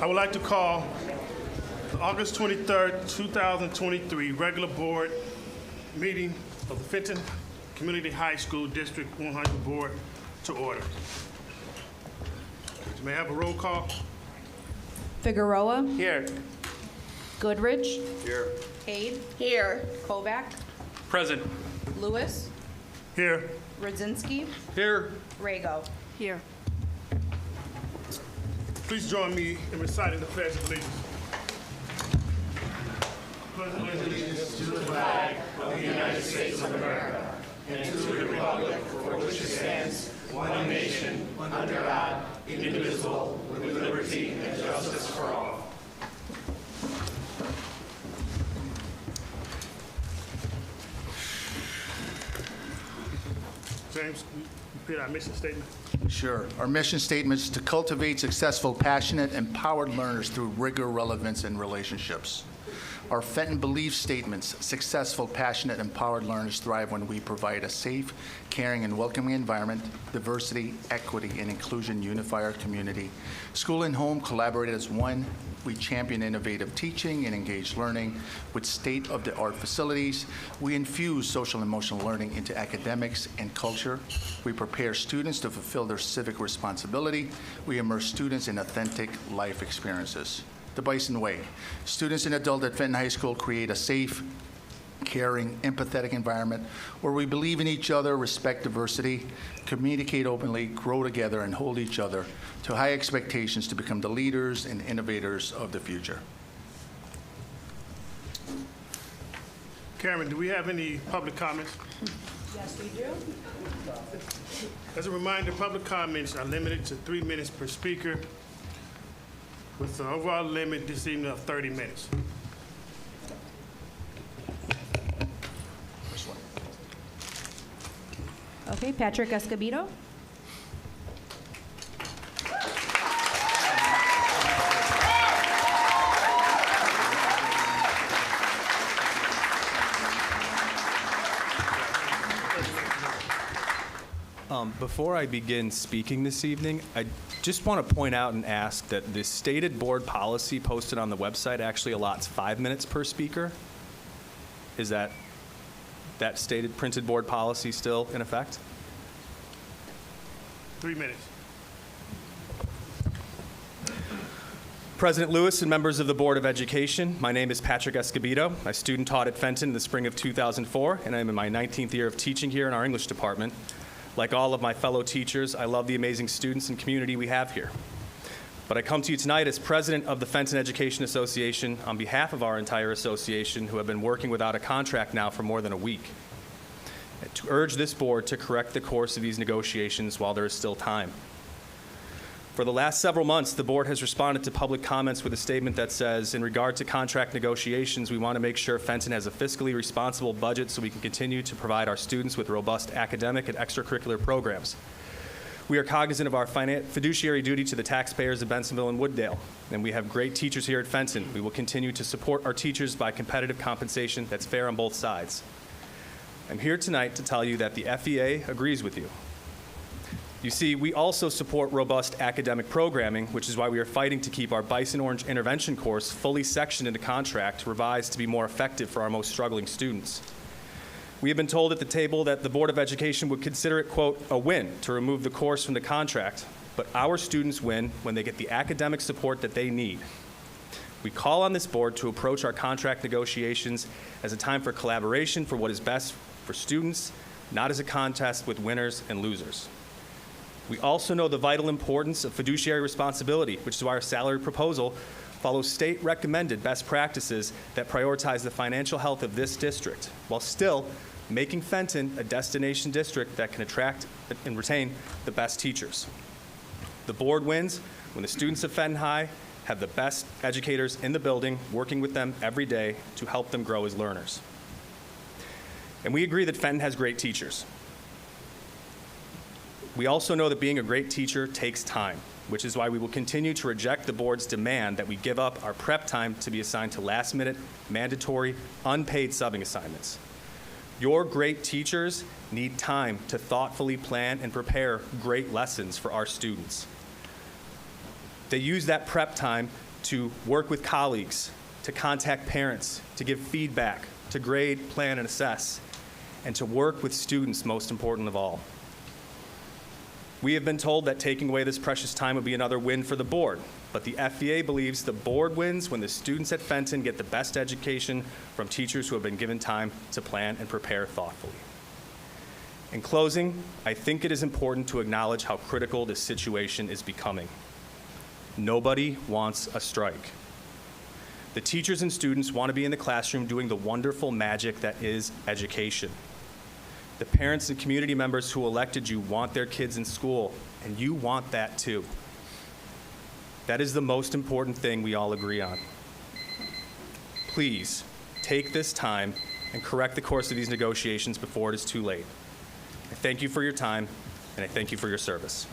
would like to call the August 23rd, 2023 regular board meeting of the Fenton Community High School District 100 Board to order. May I have a roll call? Figueroa. Here. Goodrich. Here. Cade. Here. Kovac. Present. Lewis. Here. Radzinski. Here. Rago. Here. Please join me in reciting the Pledge of Allegiance. Pledge of allegiance to the flag of the United States of America and to the republic for which it stands, one nation, under God, indivisible, with liberty and justice for all. James, repeat our mission statement. Sure. Our mission statement is to cultivate successful, passionate, empowered learners through rigor, relevance, and relationships. Our Fenton belief statements: successful, passionate, empowered learners thrive when we provide a safe, caring, and welcoming environment. Diversity, equity, and inclusion unify our community. School and home collaborate as one. We champion innovative teaching and engaged learning with state-of-the-art facilities. We infuse social and emotional learning into academics and culture. We prepare students to fulfill their civic responsibility. We immerse students in authentic life experiences. The Bison Way. Students and adults at Fenton High School create a safe, caring, empathetic environment where we believe in each other, respect diversity, communicate openly, grow together, and hold each other to high expectations to become the leaders and innovators of the future. Karen, do we have any public comments? Yes, we do. As a reminder, public comments are limited to 3 minutes per speaker, with the overall limit this evening of 30 minutes. Okay, Patrick Escobedo. Before I begin speaking this evening, I just want to point out and ask that the stated board policy posted on the website actually allots 5 minutes per speaker. Is that stated printed board policy still in effect? 3 minutes. President Lewis and members of the Board of Education, my name is Patrick Escobedo. I student taught at Fenton in the spring of 2004, and I'm in my 19th year of teaching here in our English department. Like all of my fellow teachers, I love the amazing students and community we have here. But I come to you tonight as president of the Fenton Education Association on behalf of our entire association, who have been working without a contract now for more than a week, to urge this board to correct the course of these negotiations while there is still time. For the last several months, the board has responded to public comments with a statement that says, in regard to contract negotiations, we want to make sure Fenton has a fiscally responsible budget so we can continue to provide our students with robust academic and extracurricular programs. We are cognizant of our fiduciary duty to the taxpayers of Bensenville and Wooddale, and we have great teachers here at Fenton. We will continue to support our teachers by competitive compensation that's fair on both sides. I'm here tonight to tell you that the FEA agrees with you. You see, we also support robust academic programming, which is why we are fighting to keep our Bison Orange intervention course fully sectioned into contract, revised to be more effective for our most struggling students. We have been told at the table that the Board of Education would consider it, quote, a win to remove the course from the contract, but our students win when they get the academic support that they need. We call on this board to approach our contract negotiations as a time for collaboration for what is best for students, not as a contest with winners and losers. We also know the vital importance of fiduciary responsibility, which is why our salary proposal follows state-recommended best practices that prioritize the financial health of this district, while still making Fenton a destination district that can attract and retain the best teachers. The board wins when the students of Fenton High have the best educators in the building working with them every day to help them grow as learners. And we agree that Fenton has great teachers. We also know that being a great teacher takes time, which is why we will continue to reject the board's demand that we give up our prep time to be assigned to last-minute, mandatory, unpaid subbing assignments. Your great teachers need time to thoughtfully plan and prepare great lessons for our students. They use that prep time to work with colleagues, to contact parents, to give feedback, to grade, plan, and assess, and to work with students, most important of all. We have been told that taking away this precious time would be another win for the board, but the FVA believes the board wins when the students at Fenton get the best education from teachers who have been given time to plan and prepare thoughtfully. In closing, I think it is important to acknowledge how critical this situation is becoming. Nobody wants a strike. The teachers and students want to be in the classroom doing the wonderful magic that is education. The parents and community members who elected you want their kids in school, and you want that too. That is the most important thing we all agree on. Please take this time and correct the course of these negotiations before it is too late. I thank you for your time, and I thank you for your service.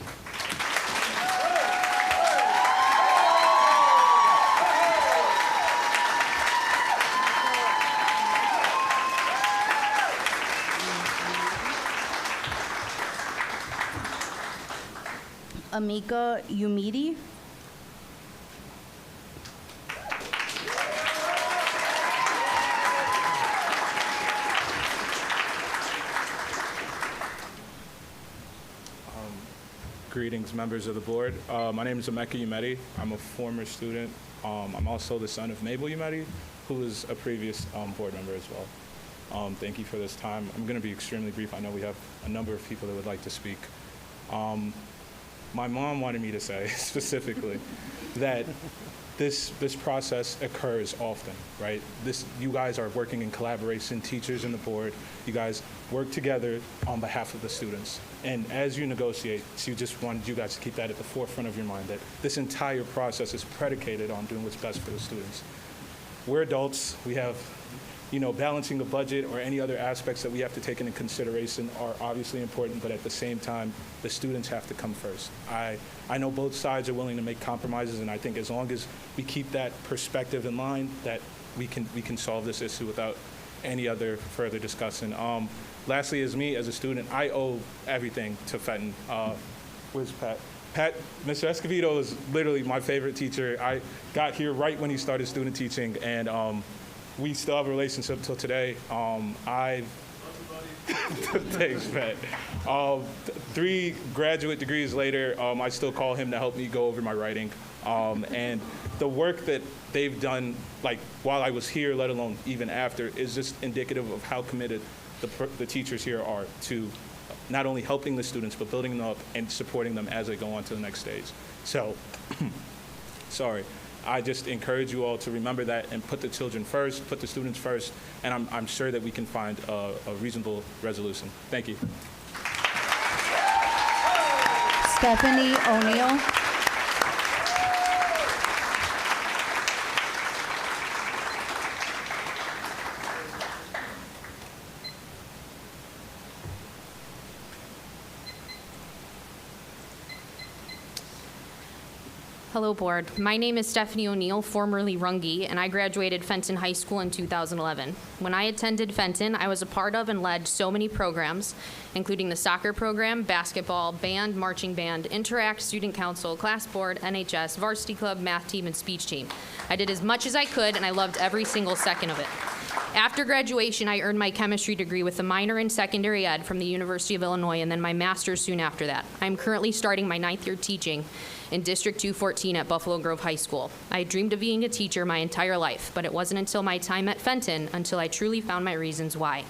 Amika Umidi. Greetings, members of the board. My name is Ameka Umedi. I'm a former student. I'm also the son of Mabel Umedi, who was a previous board member as well. Thank you for this time. I'm going to be extremely brief. I know we have a number of people that would like to speak. My mom wanted me to say specifically that this process occurs often, right? You guys are working in collaboration, teachers and the board. You guys work together on behalf of the students. And as you negotiate, she just wanted you guys to keep that at the forefront of your mind, that this entire process is predicated on doing what's best for the students. We're adults. We have, balancing a budget or any other aspects that we have to take into consideration are obviously important, but at the same time, the students have to come first. I know both sides are willing to make compromises, and I think as long as we keep that perspective in line, that we can solve this issue without any other further discussion. Lastly, as a student, I owe everything to Fenton. Where's Pat? Mr. Escovedo is literally my favorite teacher. I got here right when he started student teaching, and we still have a relationship till today. Thanks, Pat. 3 graduate degrees later, I still call him to help me go over my writing. And the work that they've done, like while I was here, let alone even after, is just indicative of how committed the teachers here are to not only helping the students, but building them up and supporting them as they go on to the next stage. So, sorry. I just encourage you all to remember that and put the children first, put the students first, and I'm sure that we can find a reasonable resolution. Thank you. Stephanie O'Neill. Hello, board. My name is Stephanie O'Neill, formerly Runge, and I graduated Fenton High School in 2011. When I attended Fenton, I was a part of and led so many programs, including the soccer program, basketball, band, marching band, Interact, Student Council, Class Board, NHS, Varsity Club, Math Team, and Speech Team. I did as much as I could, and I loved every single second of it. After graduation, I earned my chemistry degree with a minor in secondary ed from the University of Illinois, and then my master's soon after that. I'm currently starting my 9th year teaching in District 214 at Buffalo Grove High School. I dreamed of being a teacher my entire life, but it wasn't until my time at Fenton until I truly found my reasons why.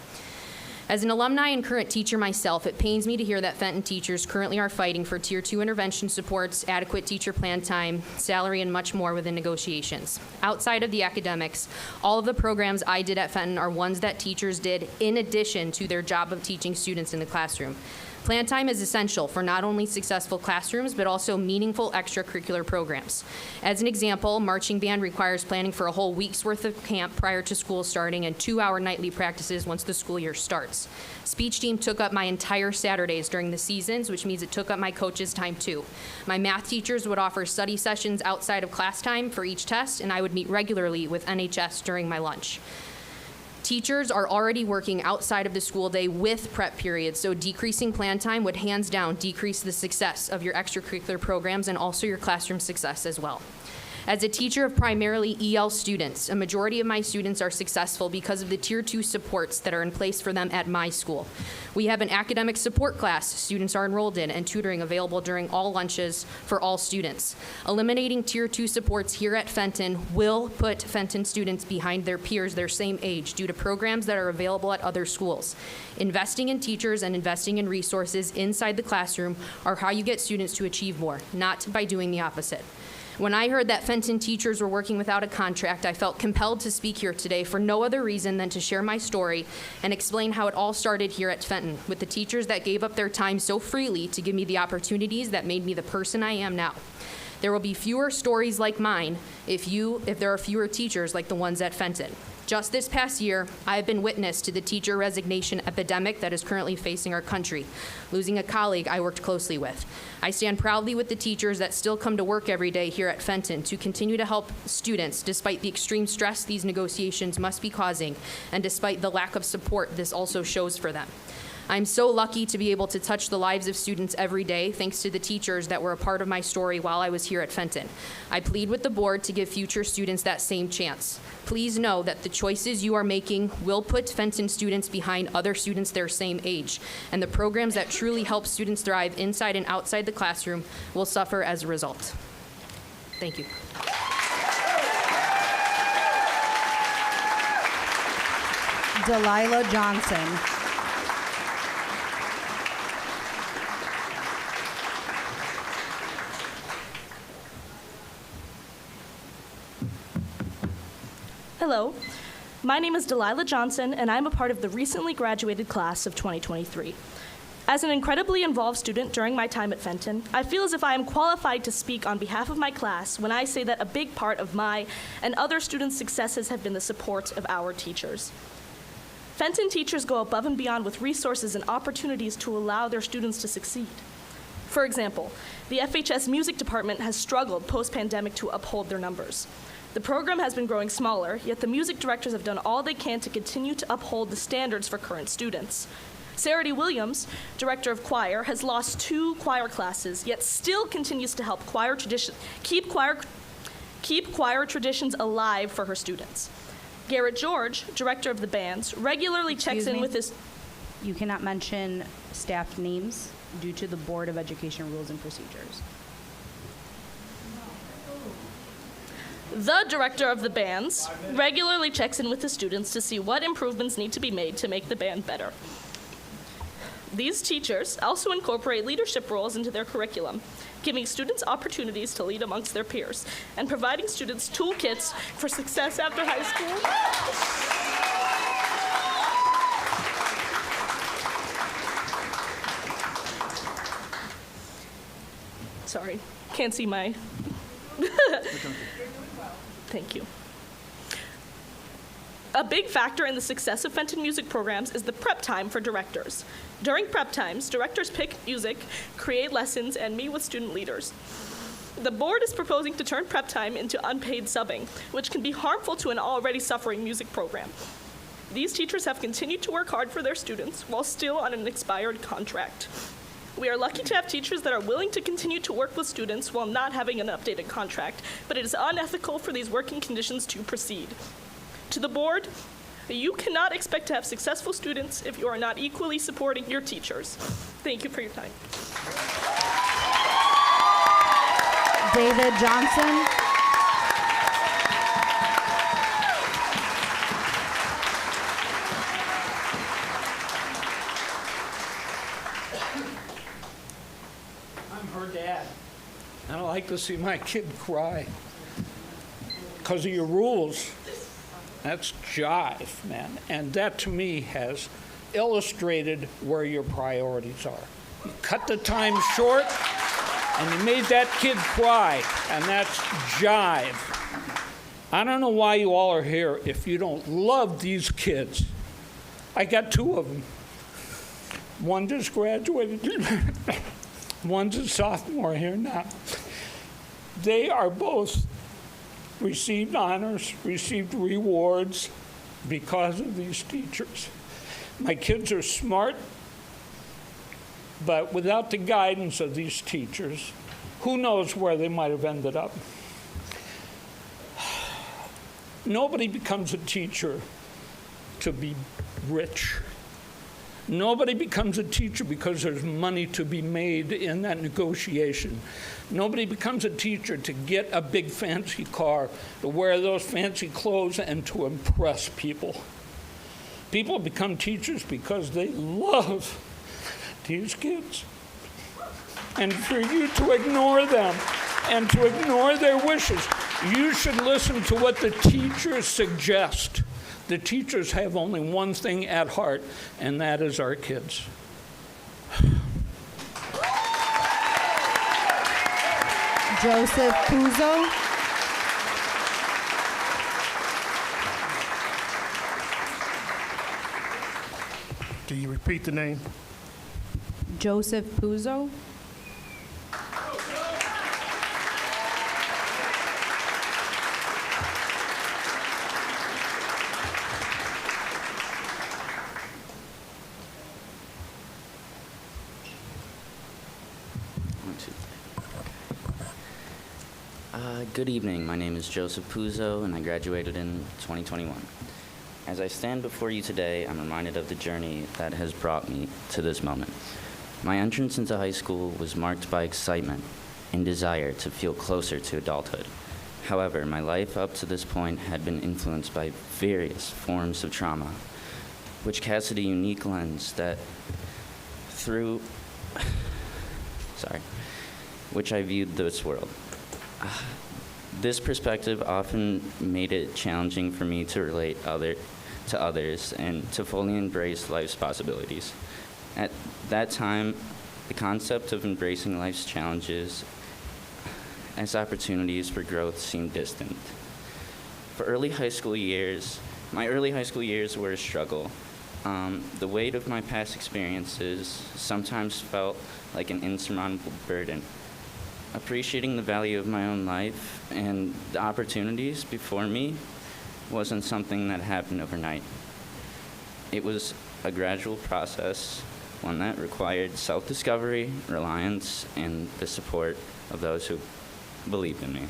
As an alumni and current teacher myself, it pains me to hear that Fenton teachers currently are fighting for Tier 2 intervention supports, adequate teacher plan time, salary, and much more within negotiations. Outside of the academics, all of the programs I did at Fenton are ones that teachers did in addition to their job of teaching students in the classroom. Plan time is essential for not only successful classrooms, but also meaningful extracurricular programs. As an example, marching band requires planning for a whole week's worth of camp prior to school starting and 2-hour nightly practices once the school year starts. Speech team took up my entire Saturdays during the seasons, which means it took up my coach's time too. My math teachers would offer study sessions outside of class time for each test, and I would meet regularly with NHS during my lunch. Teachers are already working outside of the school day with prep periods, so decreasing plan time would hands down decrease the success of your extracurricular programs and also your classroom success as well. As a teacher of primarily EL students, a majority of my students are successful because of the Tier 2 supports that are in place for them at my school. We have an academic support class students are enrolled in and tutoring available during all lunches for all students. Eliminating Tier 2 supports here at Fenton will put Fenton students behind their peers their same age due to programs that are available at other schools. Investing in teachers and investing in resources inside the classroom are how you get students to achieve more, not by doing the opposite. When I heard that Fenton teachers were working without a contract, I felt compelled to speak here today for no other reason than to share my story and explain how it all started here at Fenton with the teachers that gave up their time so freely to give me the opportunities that made me the person I am now. There will be fewer stories like mine if there are fewer teachers like the ones at Fenton. Just this past year, I have been witness to the teacher resignation epidemic that is currently facing our country, losing a colleague I worked closely with. I stand proudly with the teachers that still come to work every day here at Fenton to continue to help students despite the extreme stress these negotiations must be causing and despite the lack of support this also shows for them. I'm so lucky to be able to touch the lives of students every day thanks to the teachers that were a part of my story while I was here at Fenton. I plead with the board to give future students that same chance. Please know that the choices you are making will put Fenton students behind other students their same age, and the programs that truly help students thrive inside and outside the classroom will suffer as a result. Thank you. Delilah Johnson. Hello, my name is Delilah Johnson, and I'm a part of the recently graduated class of 2023. As an incredibly involved student during my time at Fenton, I feel as if I am qualified to speak on behalf of my class when I say that a big part of my and other students' successes have been the support of our teachers. Fenton teachers go above and beyond with resources and opportunities to allow their students to succeed. For example, the FHS music department has struggled post-pandemic to uphold their numbers. The program has been growing smaller, yet the music directors have done all they can to continue to uphold the standards for current students. Sarah D. Williams, director of choir, has lost 2 choir classes, yet still continues to help keep choir traditions alive for her students. Garrett George, director of the bands, regularly checks in with his... You cannot mention staff names due to the Board of Education rules and procedures. The director of the bands regularly checks in with the students to see what improvements need to be made to make the band better. These teachers also incorporate leadership roles into their curriculum, giving students opportunities to lead amongst their peers and providing students toolkits for success after high school. Sorry, can't see my... Thank you. A big factor in the success of Fenton music programs is the prep time for directors. During prep times, directors pick music, create lessons, and meet with student leaders. The board is proposing to turn prep time into unpaid subbing, which can be harmful to an already suffering music program. These teachers have continued to work hard for their students while still on an expired contract. We are lucky to have teachers that are willing to continue to work with students while not having an updated contract, but it is unethical for these working conditions to proceed. To the board, you cannot expect to have successful students if you are not equally supporting your teachers. Thank you for your time. David Johnson. Her dad. I don't like to see my kid cry because of your rules. That's jive, man. And that, to me, has illustrated where your priorities are. You cut the time short, and you made that kid cry, and that's jive. I don't know why you all are here if you don't love these kids. I got 2 of them. One just graduated. One's a sophomore here now. They are both received honors, received rewards because of these teachers. My kids are smart, but without the guidance of these teachers, who knows where they might have ended up. Nobody becomes a teacher to be rich. Nobody becomes a teacher because there's money to be made in that negotiation. Nobody becomes a teacher to get a big fancy car, to wear those fancy clothes, and to impress people. People become teachers because they love these kids. And for you to ignore them and to ignore their wishes, you should listen to what the teachers suggest. The teachers have only one thing at heart, and that is our kids. Joseph Puzo. Do you repeat the name? Joseph Puzo. Good evening. My name is Joseph Puzo, and I graduated in 2021. As I stand before you today, I'm reminded of the journey that has brought me to this moment. My entrance into high school was marked by excitement and desire to feel closer to adulthood. However, my life up to this point had been influenced by various forms of trauma, which casted a unique lens that which I viewed this world. This perspective often made it challenging for me to relate to others and to fully embrace life's possibilities. At that time, the concept of embracing life's challenges as opportunities for growth seemed distant. My early high school years were a struggle. The weight of my past experiences sometimes felt like an insurmountable burden. Appreciating the value of my own life and the opportunities before me wasn't something that happened overnight. It was a gradual process, one that required self-discovery, reliance, and the support of those who believed in me.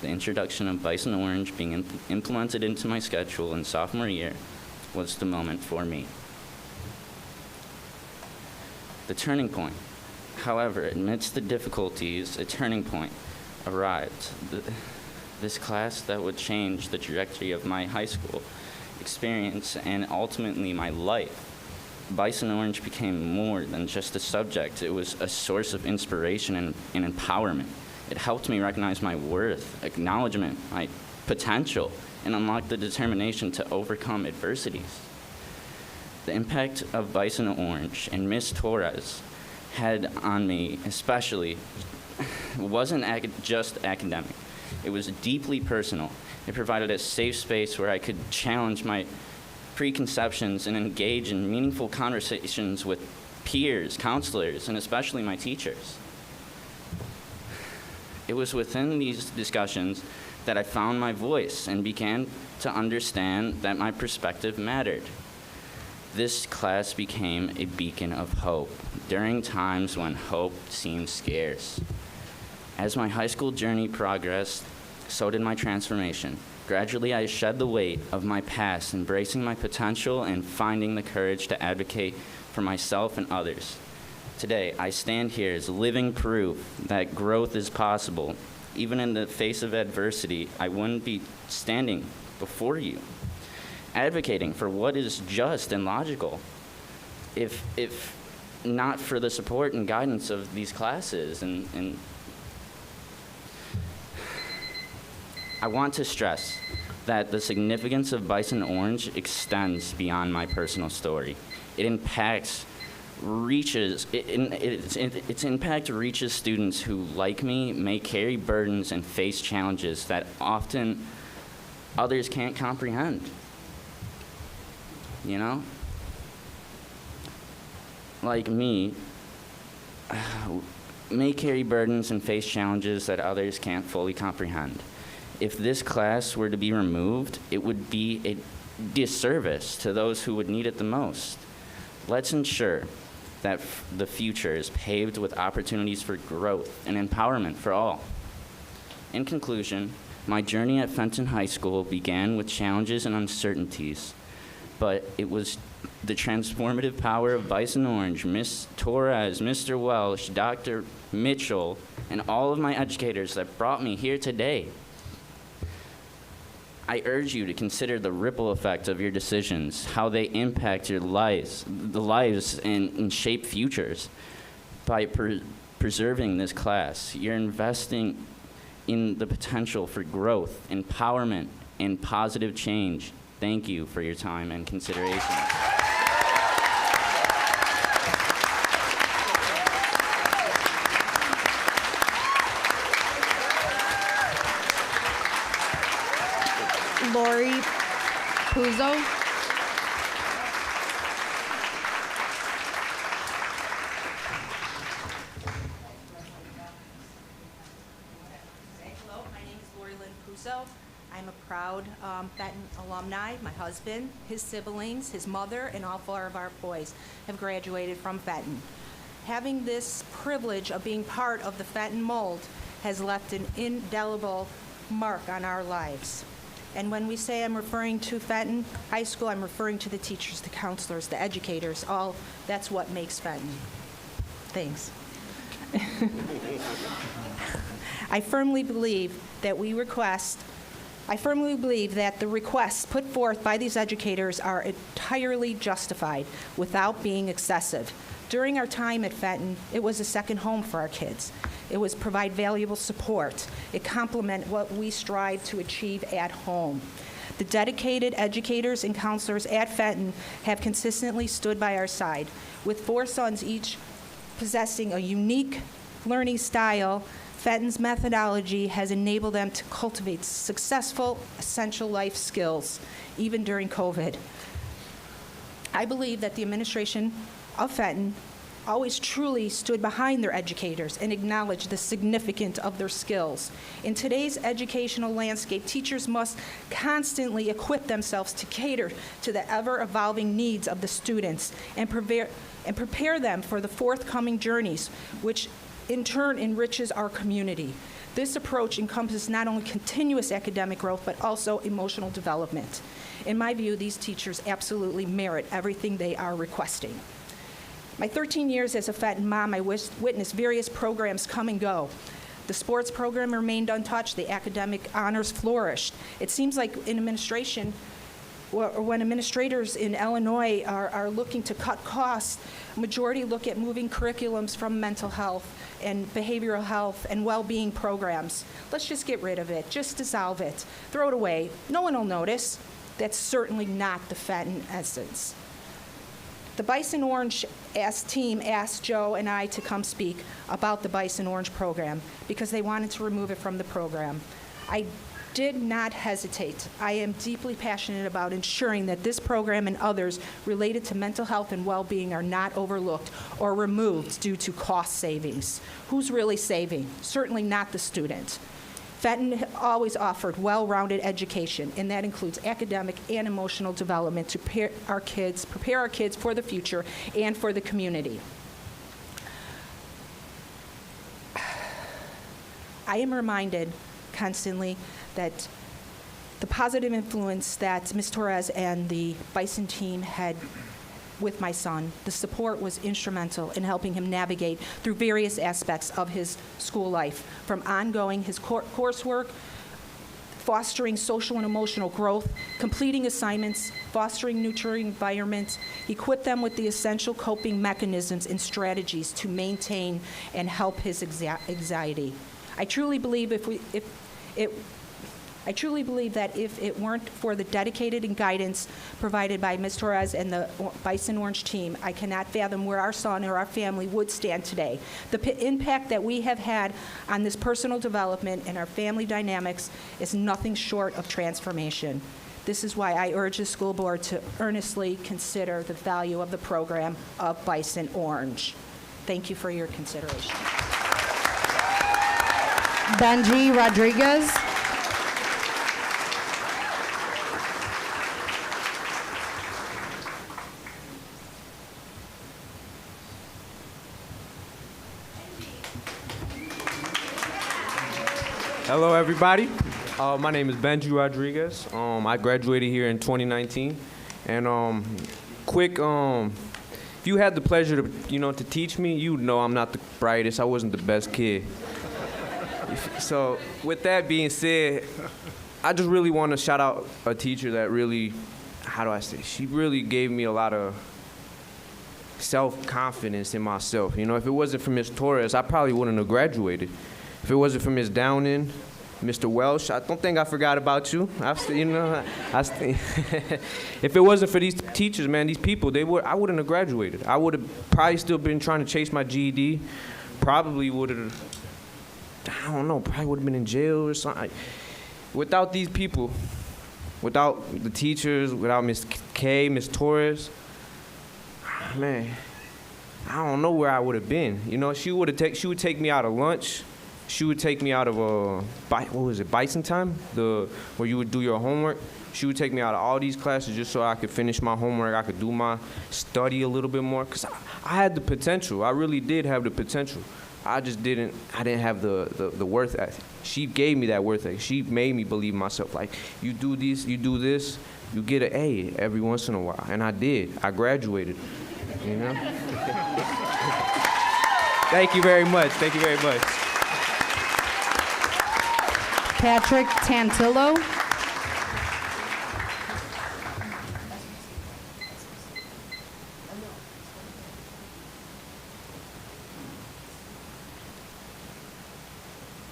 The introduction of Bison Orange being implemented into my schedule in sophomore year was the moment for me. The turning point. However, amidst the difficulties, a turning point arrived. This class that would change the trajectory of my high school experience and ultimately my life. Bison Orange became more than just a subject. It was a source of inspiration and empowerment. It helped me recognize my worth, acknowledgement, my potential, and unlock the determination to overcome adversities. The impact of Bison Orange and Miss Torres had on me especially wasn't just academic. It was deeply personal. It provided a safe space where I could challenge my preconceptions and engage in meaningful conversations with peers, counselors, and especially my teachers. It was within these discussions that I found my voice and began to understand that my perspective mattered. This class became a beacon of hope during times when hope seemed scarce. As my high school journey progressed, so did my transformation. Gradually, I shed the weight of my past, embracing my potential and finding the courage to advocate for myself and others. Today, I stand here as living proof that growth is possible. Even in the face of adversity, I wouldn't be standing before you, advocating for what is just and logical, if not for the support and guidance of these classes. And I want to stress that the significance of Bison Orange extends beyond my personal story. Its impact reaches students who, like me, may carry burdens and face challenges that often others can't comprehend. You know? Like me, may carry burdens and face challenges that others can't fully comprehend. If this class were to be removed, it would be a disservice to those who would need it the most. Let's ensure that the future is paved with opportunities for growth and empowerment for all. In conclusion, My journey at Fenton High School began with challenges and uncertainties, but it was the transformative power of Bison Orange, Miss Torres, Mr. Welsh, Dr. Mitchell, and all of my educators that brought me here today. I urge you to consider the ripple effect of your decisions, how they impact your lives, and shape futures. By preserving this class, you're investing in the potential for growth, empowerment, and positive change. Thank you for your time and consideration. Lori Puzo. Hello, my name is Lori Lynn Puzo. I'm a proud Fenton alumni. My husband, his siblings, his mother, and all 4 of our boys have graduated from Fenton. Having this privilege of being part of the Fenton mold has left an indelible mark on our lives. And when we say I'm referring to Fenton High School, I'm referring to the teachers, the counselors, the educators, all that's what makes Fenton. Thanks. I firmly believe that the requests put forth by these educators are entirely justified without being excessive. During our time at Fenton, it was a second home for our kids. It was provide valuable support. It complement what we strive to achieve at home. The dedicated educators and counselors at Fenton have consistently stood by our side. With 4 sons each possessing a unique learning style, Fenton's methodology has enabled them to cultivate successful, essential life skills, even during COVID. I believe that the administration of Fenton always truly stood behind their educators and acknowledged the significance of their skills. In today's educational landscape, teachers must constantly equip themselves to cater to the ever-evolving needs of the students and prepare them for the forthcoming journeys, which in turn enriches our community. This approach encompasses not only continuous academic growth, but also emotional development. In my view, these teachers absolutely merit everything they are requesting. My 13 years as a Fenton mom, I witnessed various programs come and go. The sports program remained untouched. The academic honors flourished. It seems like in administration, when administrators in Illinois are looking to cut costs, majority look at moving curriculums from mental health and behavioral health and well-being programs. Let's just get rid of it. Just dissolve it. Throw it away. No one will notice. That's certainly not the Fenton essence. The Bison Orange team asked Joe and I to come speak about the Bison Orange program because they wanted to remove it from the program. I did not hesitate. I am deeply passionate about ensuring that this program and others related to mental health and well-being are not overlooked or removed due to cost savings. Who's really saving? Certainly not the student. Fenton always offered well-rounded education, and that includes academic and emotional development to prepare our kids for the future and for the community. I am reminded constantly that the positive influence that Ms. Torres and the Bison team had with my son, the support was instrumental in helping him navigate through various aspects of his school life, from ongoing his coursework, fostering social and emotional growth, completing assignments, fostering nurturing environments, equip them with the essential coping mechanisms and strategies to maintain and help his anxiety. I truly believe that if it weren't for the dedicated and guidance provided by Ms. Torres and the Bison Orange team, I cannot fathom where our son or our family would stand today. The impact that we have had on this personal development and our family dynamics is nothing short of transformation. This is why I urge the school board to earnestly consider the value of the program of Bison Orange. Thank you for your consideration. Benji Rodriguez. Hello, everybody. My name is Benji Rodriguez. I graduated here in 2019. And if you had the pleasure to teach me, you know I'm not the brightest. I wasn't the best kid. So with that being said, I just really want to shout out a teacher that really, she really gave me a lot of self-confidence in myself. If it wasn't for Miss Torres, I probably wouldn't have graduated. If it wasn't for Miss Downing, Mr. Welsh, I don't think I forgot about you. If it wasn't for these teachers, man, these people, I wouldn't have graduated. I would have probably still been trying to chase my GED. Probably would have, I don't know, probably would have been in jail or something. Without these people, without the teachers, without Miss K, Miss Torres, man, I don't know where I would have been. She would take me out of lunch. She would take me out of Bison time, where you would do your homework. She would take me out of all these classes just so I could finish my homework, I could do my study a little bit more, because I had the potential. I really did have the potential. I didn't have the worth ethic. She gave me that worth ethic. She made me believe in myself. Like, you do this, you get an A every once in a while. And I did. I graduated, Thank you very much. Thank you very much. Patrick Tantillo.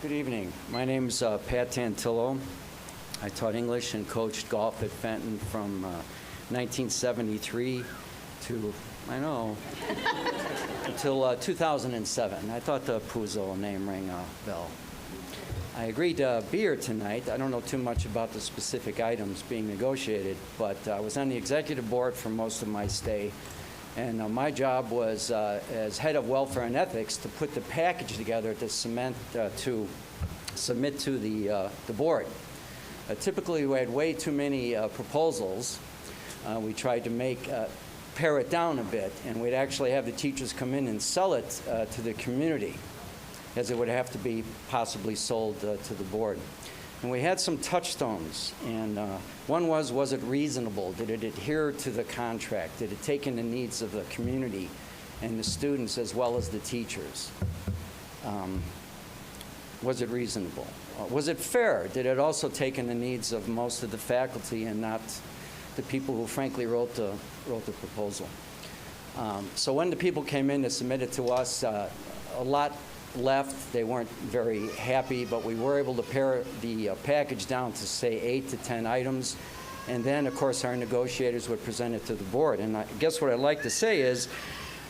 Good evening. My name is Pat Tantillo. I taught English and coached golf at Fenton from 1973 to, until 2007. I thought the Puzo name rang a bell. I agreed to be here tonight. I don't know too much about the specific items being negotiated, but I was on the executive board for most of my stay, and my job was, as head of welfare and ethics, to put the package together to submit to the board. Typically, we had way too many proposals. We tried to pare it down a bit, and we'd actually have the teachers come in and sell it to the community, as it would have to be possibly sold to the board. And we had some touchstones, and one was it reasonable? Did it adhere to the contract? Did it take in the needs of the community and the students as well as the teachers? Was it reasonable? Was it fair? Did it also take in the needs of most of the faculty and not the people who frankly wrote the proposal? So when the people came in to submit it to us, a lot left. They weren't very happy, but we were able to pare the package down to, say, 8 to 10 items. And then, of course, our negotiators would present it to the board. And I guess what I'd like to say is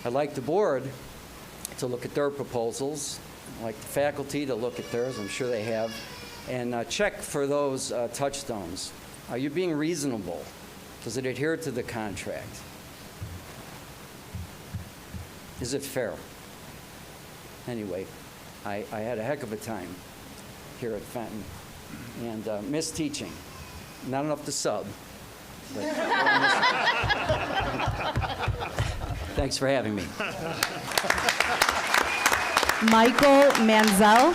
I'd like the board to look at their proposals, I'd like the faculty to look at theirs, I'm sure they have, and check for those touchstones. Are you being reasonable? Does it adhere to the contract? Is it fair? Anyway, I had a heck of a time here at Fenton, and missed teaching. Not enough to sub, but thanks for having me. Michael Manzel.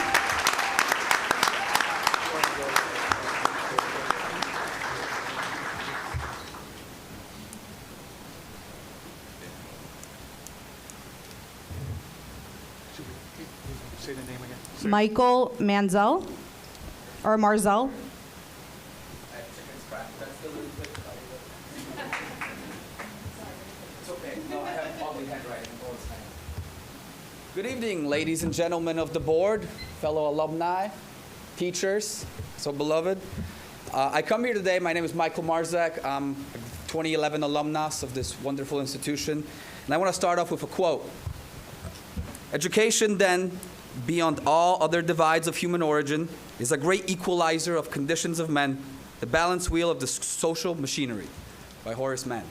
Say the name again. Michael Manzel, or Marzel. Good evening, ladies and gentlemen of the board, fellow alumni, teachers, so beloved. I come here today, my name is Michael Marzak. I'm a 2011 alumnus of this wonderful institution. And I want to start off with a quote. Education, then, beyond all other divides of human origin, is a great equalizer of conditions of men, the balance wheel of the social machinery, by Horace Mann.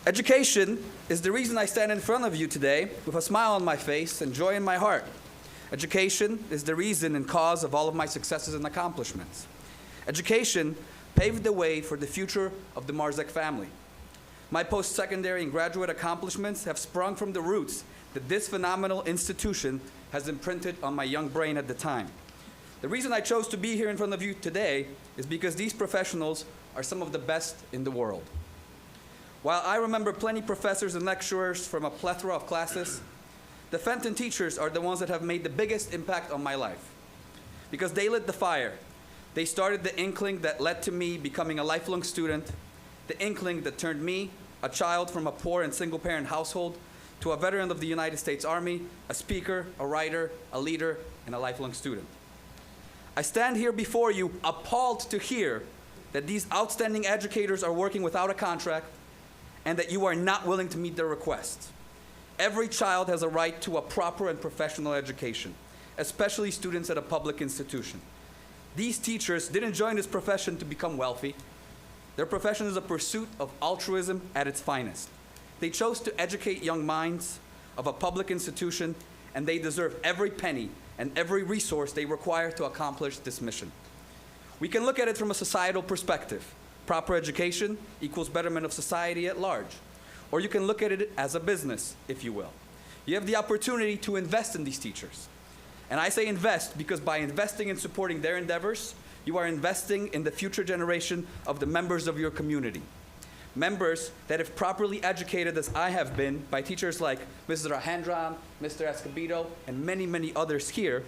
Education is the reason I stand in front of you today with a smile on my face and joy in my heart. Education is the reason and cause of all of my successes and accomplishments. Education paved the way for the future of the Marzak family. My post-secondary and graduate accomplishments have sprung from the roots that this phenomenal institution has imprinted on my young brain at the time. The reason I chose to be here in front of you today is because these professionals are some of the best in the world. While I remember plenty professors and lecturers from a plethora of classes, the Fenton teachers are the ones that have made the biggest impact on my life. Because they lit the fire. They started the inkling that led to me becoming a lifelong student, the inkling that turned me, a child from a poor and single-parent household, to a veteran of the United States Army, a speaker, a writer, a leader, and a lifelong student. I stand here before you appalled to hear that these outstanding educators are working without a contract and that you are not willing to meet their requests. Every child has a right to a proper and professional education, especially students at a public institution. These teachers didn't join this profession to become wealthy. Their profession is a pursuit of altruism at its finest. They chose to educate young minds of a public institution, and they deserve every penny and every resource they require to accomplish this mission. We can look at it from a societal perspective. Proper education equals betterment of society at large. Or you can look at it as a business, if you will. You have the opportunity to invest in these teachers. And I say invest because by investing in supporting their endeavors, you are investing in the future generation of the members of your community. Members that, if properly educated as I have been by teachers like Mrs. Rahandran, Mr. Escobedo, and many, many others here,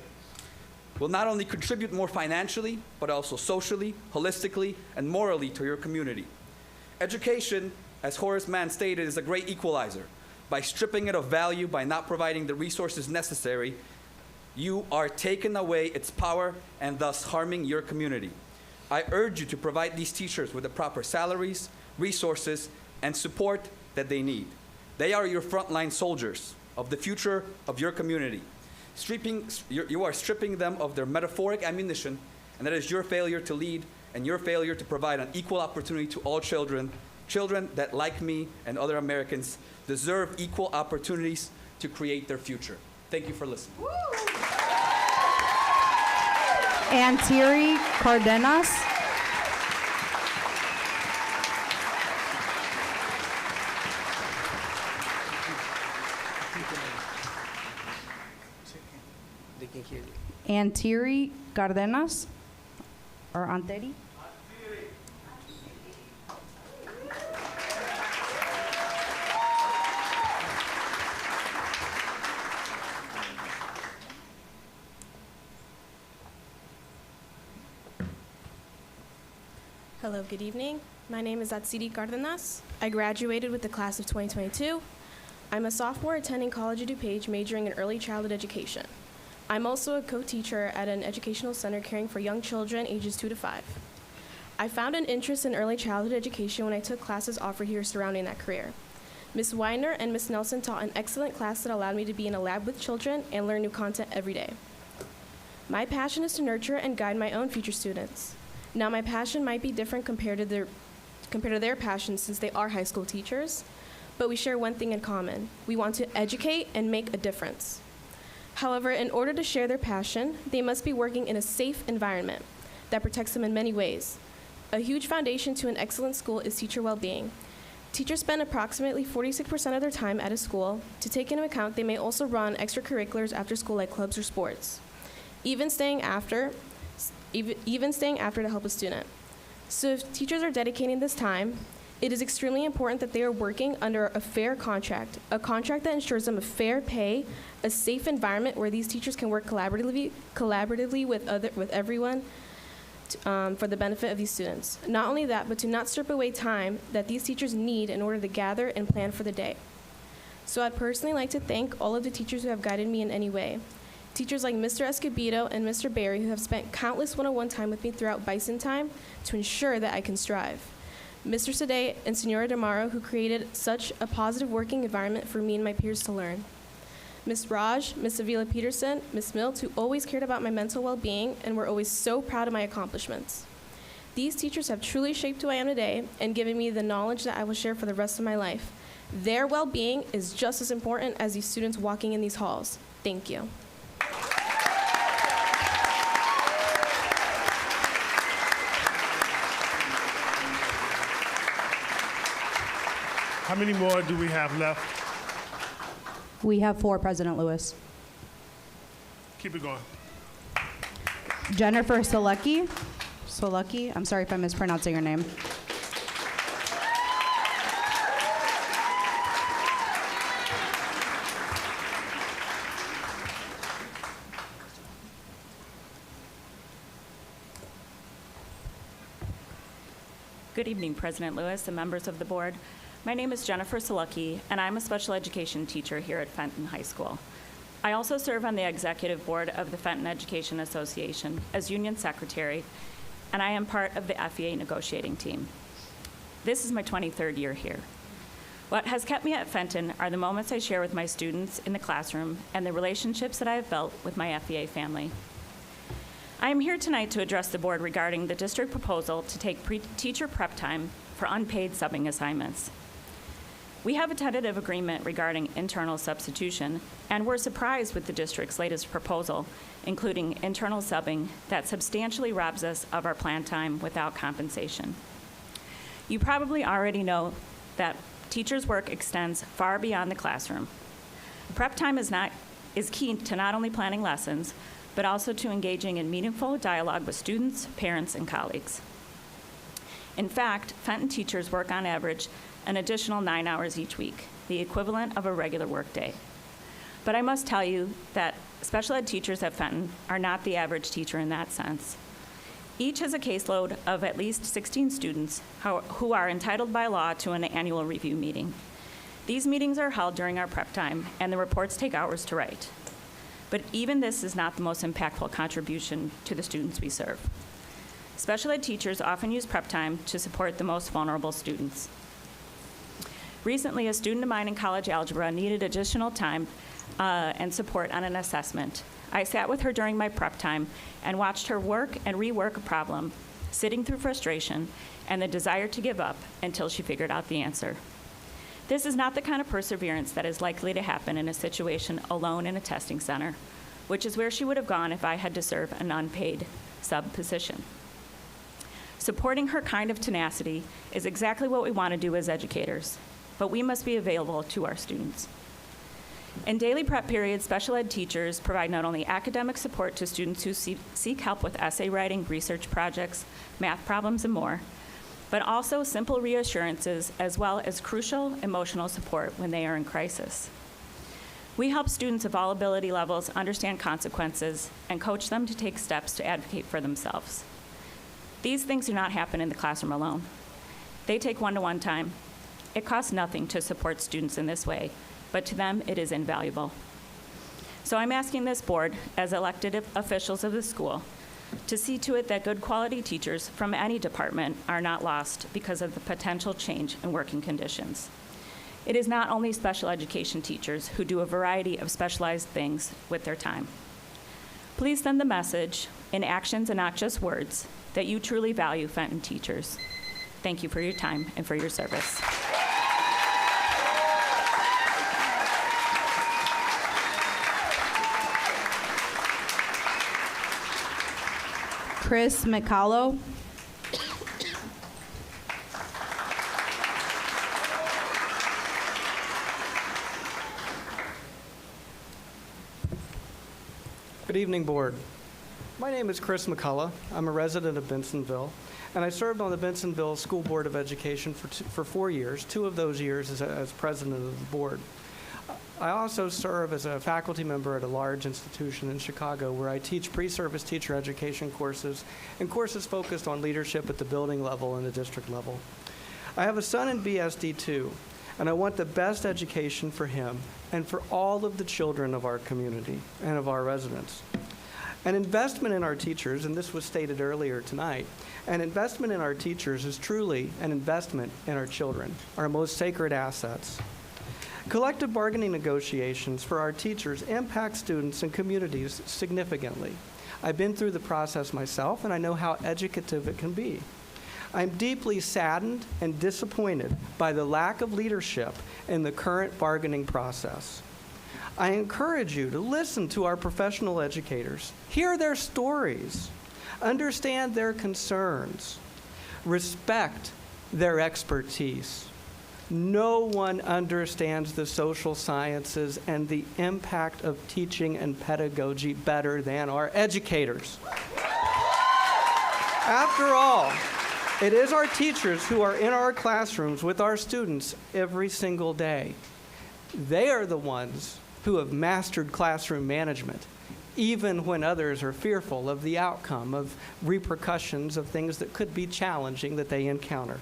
will not only contribute more financially, but also socially, holistically, and morally to your community. Education, as Horace Mann stated, is a great equalizer. By stripping it of value, by not providing the resources necessary, you are taking away its power and thus harming your community. I urge you to provide these teachers with the proper salaries, resources, and support that they need. They are your frontline soldiers of the future of your community. You are stripping them of their metaphoric ammunition, and that is your failure to lead and your failure to provide an equal opportunity to all children, children that, like me and other Americans, deserve equal opportunities to create their future. Thank you for listening. Antiri Cardenas. Antiri Cardenas, or Anteri? Hello, good evening. My name is Atsiri Cardenas. I graduated with the class of 2022. I'm a sophomore attending College of DuPage, majoring in early childhood education. I'm also a co-teacher at an educational center caring for young children ages 2 to 5. I found an interest in early childhood education when I took classes offered here surrounding that career. Ms. Weiner and Ms. Nelson taught an excellent class that allowed me to be in a lab with children and learn new content every day. My passion is to nurture and guide my own future students. Now, my passion might be different compared to their passion since they are high school teachers, but we share one thing in common. We want to educate and make a difference. However, in order to share their passion, they must be working in a safe environment that protects them in many ways. A huge foundation to an excellent school is teacher well-being. Teachers spend approximately 46% of their time at a school. To take into account, they may also run extracurriculars after school like clubs or sports, even staying after to help a student. So if teachers are dedicating this time, it is extremely important that they are working under a fair contract, a contract that ensures them a fair pay, a safe environment where these teachers can work collaboratively with everyone for the benefit of these students. Not only that, but to not strip away time that these teachers need in order to gather and plan for the day. So I'd personally like to thank all of the teachers who have guided me in any way. Teachers like Mr. Escobedo and Mr. Berry, who have spent countless one-on-one time with me throughout Bison time to ensure that I can strive. Mr. Sade and Senora Damaro, who created such a positive working environment for me and my peers to learn. Ms. Raj, Ms. Avila Peterson, Ms. Milt, who always cared about my mental well-being and were always so proud of my accomplishments. These teachers have truly shaped who I am today and given me the knowledge that I will share for the rest of my life. Their well-being is just as important as these students walking in these halls. Thank you. How many more do we have left? We have 4, President Lewis. Keep it going. Jennifer Solecki. I'm sorry if I'm mispronouncing your name. Good evening, President Lewis and members of the board. My name is Jennifer Solecki, and I'm a special education teacher here at Fenton High School. I also serve on the executive board of the Fenton Education Association as union secretary, and I am part of the FEA negotiating team. This is my 23rd year here. What has kept me at Fenton are the moments I share with my students in the classroom and the relationships that I have built with my FEA family. I am here tonight to address the board regarding the district proposal to take teacher prep time for unpaid subbing assignments. We have a tentative agreement regarding internal substitution, and we're surprised with the district's latest proposal, including internal subbing that substantially robs us of our planned time without compensation. You probably already know that teachers' work extends far beyond the classroom. Prep time is key to not only planning lessons, but also to engaging in meaningful dialogue with students, parents, and colleagues. In fact, Fenton teachers work on average an additional 9 hours each week, the equivalent of a regular workday. But I must tell you that special ed teachers at Fenton are not the average teacher in that sense. Each has a caseload of at least 16 students who are entitled by law to an annual review meeting. These meetings are held during our prep time, and the reports take hours to write. But even this is not the most impactful contribution to the students we serve. Special ed teachers often use prep time to support the most vulnerable students. Recently, a student of mine in college algebra needed additional time and support on an assessment. I sat with her during my prep time and watched her work and rework a problem, sitting through frustration and the desire to give up until she figured out the answer. This is not the kind of perseverance that is likely to happen in a situation alone in a testing center, which is where she would have gone if I had to serve an unpaid sub position. Supporting her kind of tenacity is exactly what we want to do as educators, but we must be available to our students. In daily prep periods, special ed teachers provide not only academic support to students who seek help with essay writing, research projects, math problems, and more, but also simple reassurances as well as crucial emotional support when they are in crisis. We help students of all ability levels understand consequences and coach them to take steps to advocate for themselves. These things do not happen in the classroom alone. They take one-to-one time. It costs nothing to support students in this way, but to them it is invaluable. So I'm asking this board, as elected officials of the school, to see to it that good quality teachers from any department are not lost because of the potential change in working conditions. It is not only special education teachers who do a variety of specialized things with their time. Please send the message, in actions and not just words, that you truly value Fenton teachers. Thank you for your time and for your service. Chris McCallow. Good evening, board. My name is Chris McCullough. I'm a resident of Bensonville, and I served on the Bensonville School Board of Education for 4 years, 2 of those years as president of the board. I also serve as a faculty member at a large institution in Chicago where I teach pre-service teacher education courses and courses focused on leadership at the building level and the district level. I have a son in BSD too, and I want the best education for him and for all of the children of our community and of our residents. An investment in our teachers, and this was stated earlier tonight, an investment in our teachers is truly an investment in our children, our most sacred assets. Collective bargaining negotiations for our teachers impact students and communities significantly. I've been through the process myself, and I know how educative it can be. I'm deeply saddened and disappointed by the lack of leadership in the current bargaining process. I encourage you to listen to our professional educators, hear their stories, understand their concerns, respect their expertise. No one understands the social sciences and the impact of teaching and pedagogy better than our educators. After all, it is our teachers who are in our classrooms with our students every single day. They are the ones who have mastered classroom management, even when others are fearful of the outcome, of repercussions of things that could be challenging that they encounter.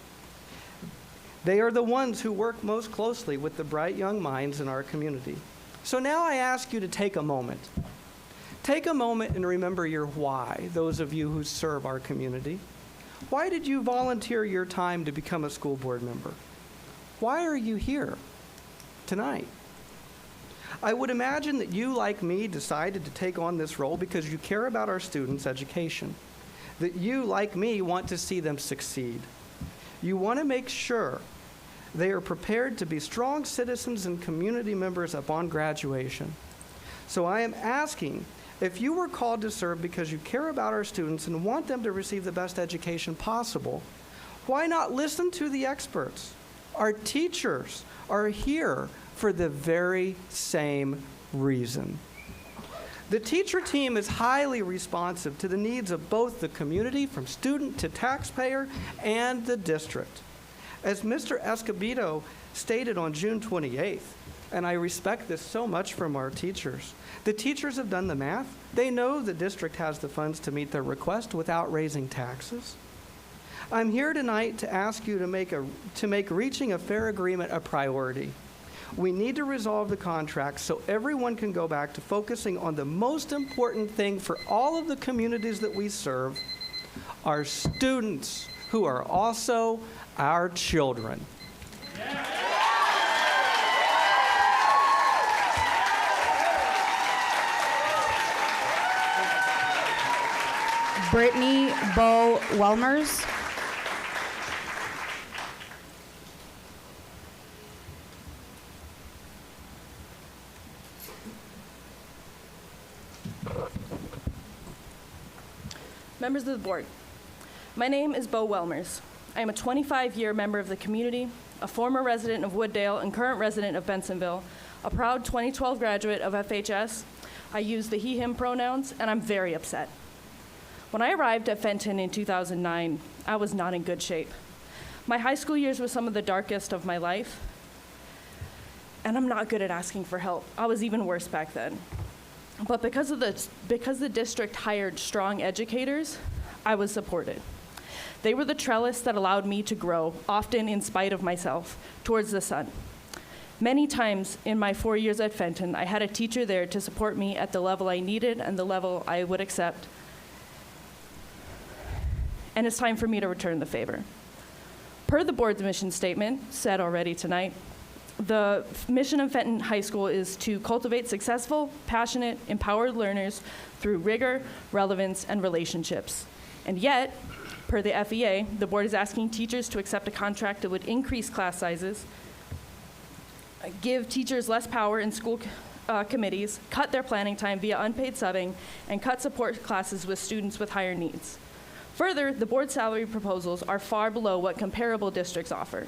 They are the ones who work most closely with the bright young minds in our community. So now I ask you to take a moment. Take a moment and remember your why, those of you who serve our community. Why did you volunteer your time to become a school board member? Why are you here tonight? I would imagine that you, like me, decided to take on this role because you care about our students' education, that you, like me, want to see them succeed. You want to make sure they are prepared to be strong citizens and community members upon graduation. So I am asking, if you were called to serve because you care about our students and want them to receive the best education possible, why not listen to the experts? Our teachers are here for the very same reason. The teacher team is highly responsive to the needs of both the community, from student to taxpayer, and the district. As Mr. Escobedo stated on June 28th, and I respect this so much from our teachers, the teachers have done the math. They know the district has the funds to meet their request without raising taxes. I'm here tonight to ask you to make reaching a fair agreement a priority. We need to resolve the contract so everyone can go back to focusing on the most important thing for all of the communities that we serve, our students, who are also our children. Brittany Bo Welmers. Members of the board, my name is Bo Welmers. I am a 25-year member of the community, a former resident of Wooddale and current resident of Bensonville, a proud 2012 graduate of FHS. I use the he, him pronouns, and I'm very upset. When I arrived at Fenton in 2009, I was not in good shape. My high school years were some of the darkest of my life, and I'm not good at asking for help. I was even worse back then. But because the district hired strong educators, I was supported. They were the trellis that allowed me to grow, often in spite of myself, towards the sun. Many times in my 4 years at Fenton, I had a teacher there to support me at the level I needed and the level I would accept. And it's time for me to return the favor. Per the board's mission statement, said already tonight, the mission of Fenton High School is to cultivate successful, passionate, empowered learners through rigor, relevance, and relationships. And yet, per the FEA, the board is asking teachers to accept a contract that would increase class sizes, give teachers less power in school committees, cut their planning time via unpaid subbing, and cut support classes with students with higher needs. Further, the board's salary proposals are far below what comparable districts offer.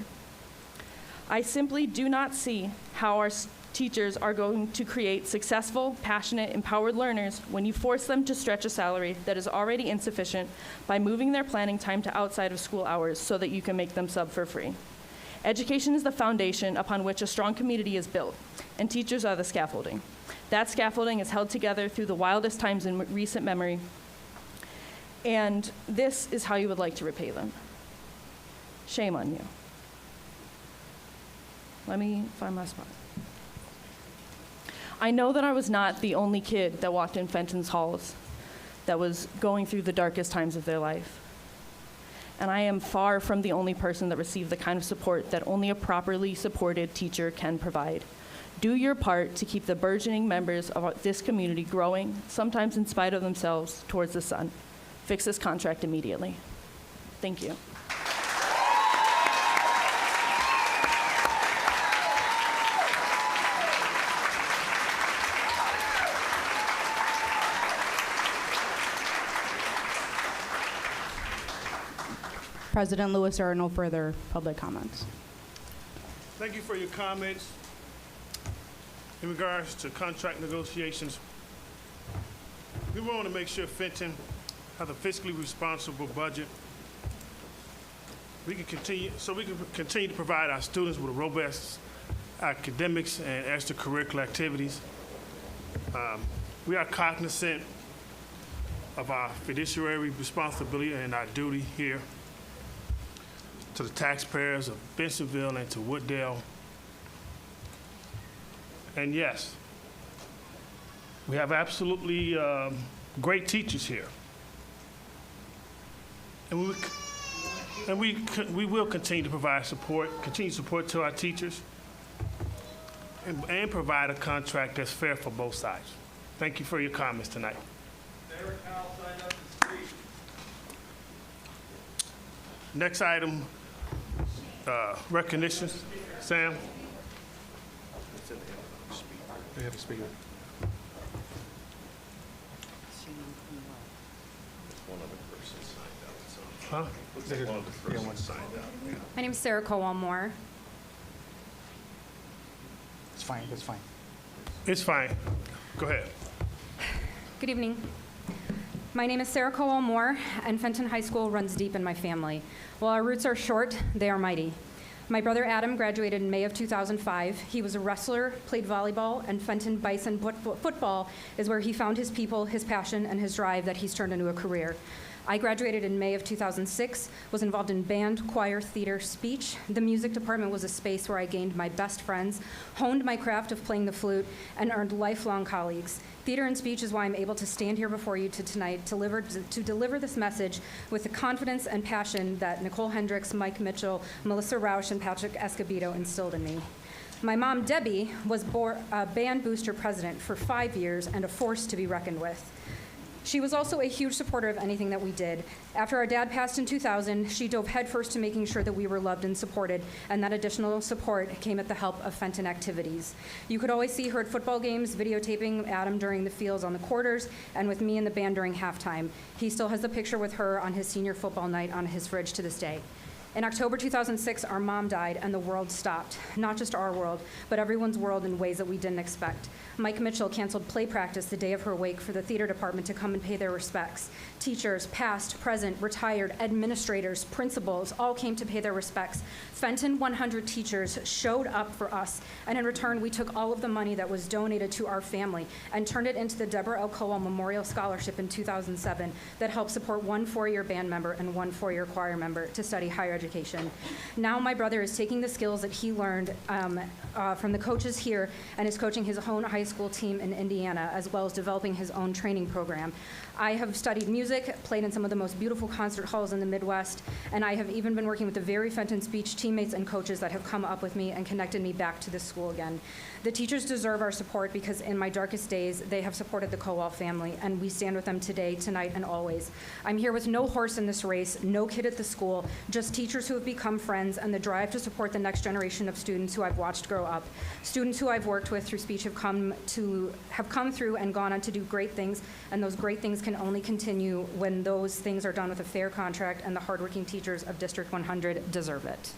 I simply do not see how our teachers are going to create successful, passionate, empowered learners when you force them to stretch a salary that is already insufficient by moving their planning time to outside of school hours so that you can make them sub for free. Education is the foundation upon which a strong community is built, and teachers are the scaffolding. That scaffolding is held together through the wildest times in recent memory, and this is how you would like to repay them. Shame on you. Let me find my spot. I know that I was not the only kid that walked in Fenton's halls that was going through the darkest times of their life. And I am far from the only person that received the kind of support that only a properly supported teacher can provide. Do your part to keep the burgeoning members of this community growing, sometimes in spite of themselves, towards the sun. Fix this contract immediately. Thank you. President Lewis, there are no further public comments. Thank you for your comments. In regards to contract negotiations, we want to make sure Fenton have a fiscally responsible budget. We can continue to provide our students with robust academics and extracurricular activities. We are cognizant of our fiduciary responsibility and our duty here to the taxpayers of Bensenville and to Wooddale. And yes, we have absolutely great teachers here. And we will continue to provide continued support to our teachers and provide a contract that's fair for both sides. Thank you for your comments tonight. Next item, recognition. Sam? They have a speaker. One other person signed up. Huh? Looks like one other person signed up. Yeah. My name is Sarah Cowell-Moore. It's fine, that's fine. It's fine. Go ahead. Good evening. My name is Sarah Cowell-Moore, and Fenton High School runs deep in my family. While our roots are short, they are mighty. My brother Adam graduated in May of 2005. He was a wrestler, played volleyball, and Fenton Bison football is where he found his people, his passion, and his drive that he's turned into a career. I graduated in May of 2006, was involved in band, choir, theater, speech. The music department was a space where I gained my best friends, honed my craft of playing the flute, and earned lifelong colleagues. Theater and speech is why I'm able to stand here before you tonight to deliver this message with the confidence and passion that Nicole Hendricks, Mike Mitchell, Melissa Rausch, and Patrick Escobedo instilled in me. My mom, Debbie, was a band booster president for 5 years and a force to be reckoned with. She was also a huge supporter of anything that we did. After our dad passed in 2000, she dove headfirst to making sure that we were loved and supported, and that additional support came at the help of Fenton activities. You could always see her at football games, videotaping Adam during the fields on the quarters, and with me in the band during halftime. He still has the picture with her on his senior football night on his fridge to this day. In October 2006, our mom died and the world stopped. Not just our world, but everyone's world in ways that we didn't expect. Mike Mitchell canceled play practice the day of her wake for the theater department to come and pay their respects. Teachers, past, present, retired, administrators, principals, all came to pay their respects. Fenton 100 teachers showed up for us, and in return, we took all of the money that was donated to our family and turned it into the Deborah L. Cowell Memorial Scholarship in 2007 that helped support one four-year band member and one four-year choir member to study higher education. Now my brother is taking the skills that he learned from the coaches here and is coaching his own high school team in Indiana, as well as developing his own training program. I have studied music, played in some of the most beautiful concert halls in the Midwest, and I have even been working with the very Fenton speech teammates and coaches that have come up with me and connected me back to this school again. The teachers deserve our support because in my darkest days, they have supported the Cowell family, and we stand with them today, tonight, and always. I'm here with no horse in this race, no kid at the school, just teachers who have become friends and the drive to support the next generation of students who I've watched grow up. Students who I've worked with through speech have come through and gone on to do great things, and those great things can only continue when those things are done with a fair contract, and the hardworking teachers of District 100 deserve it.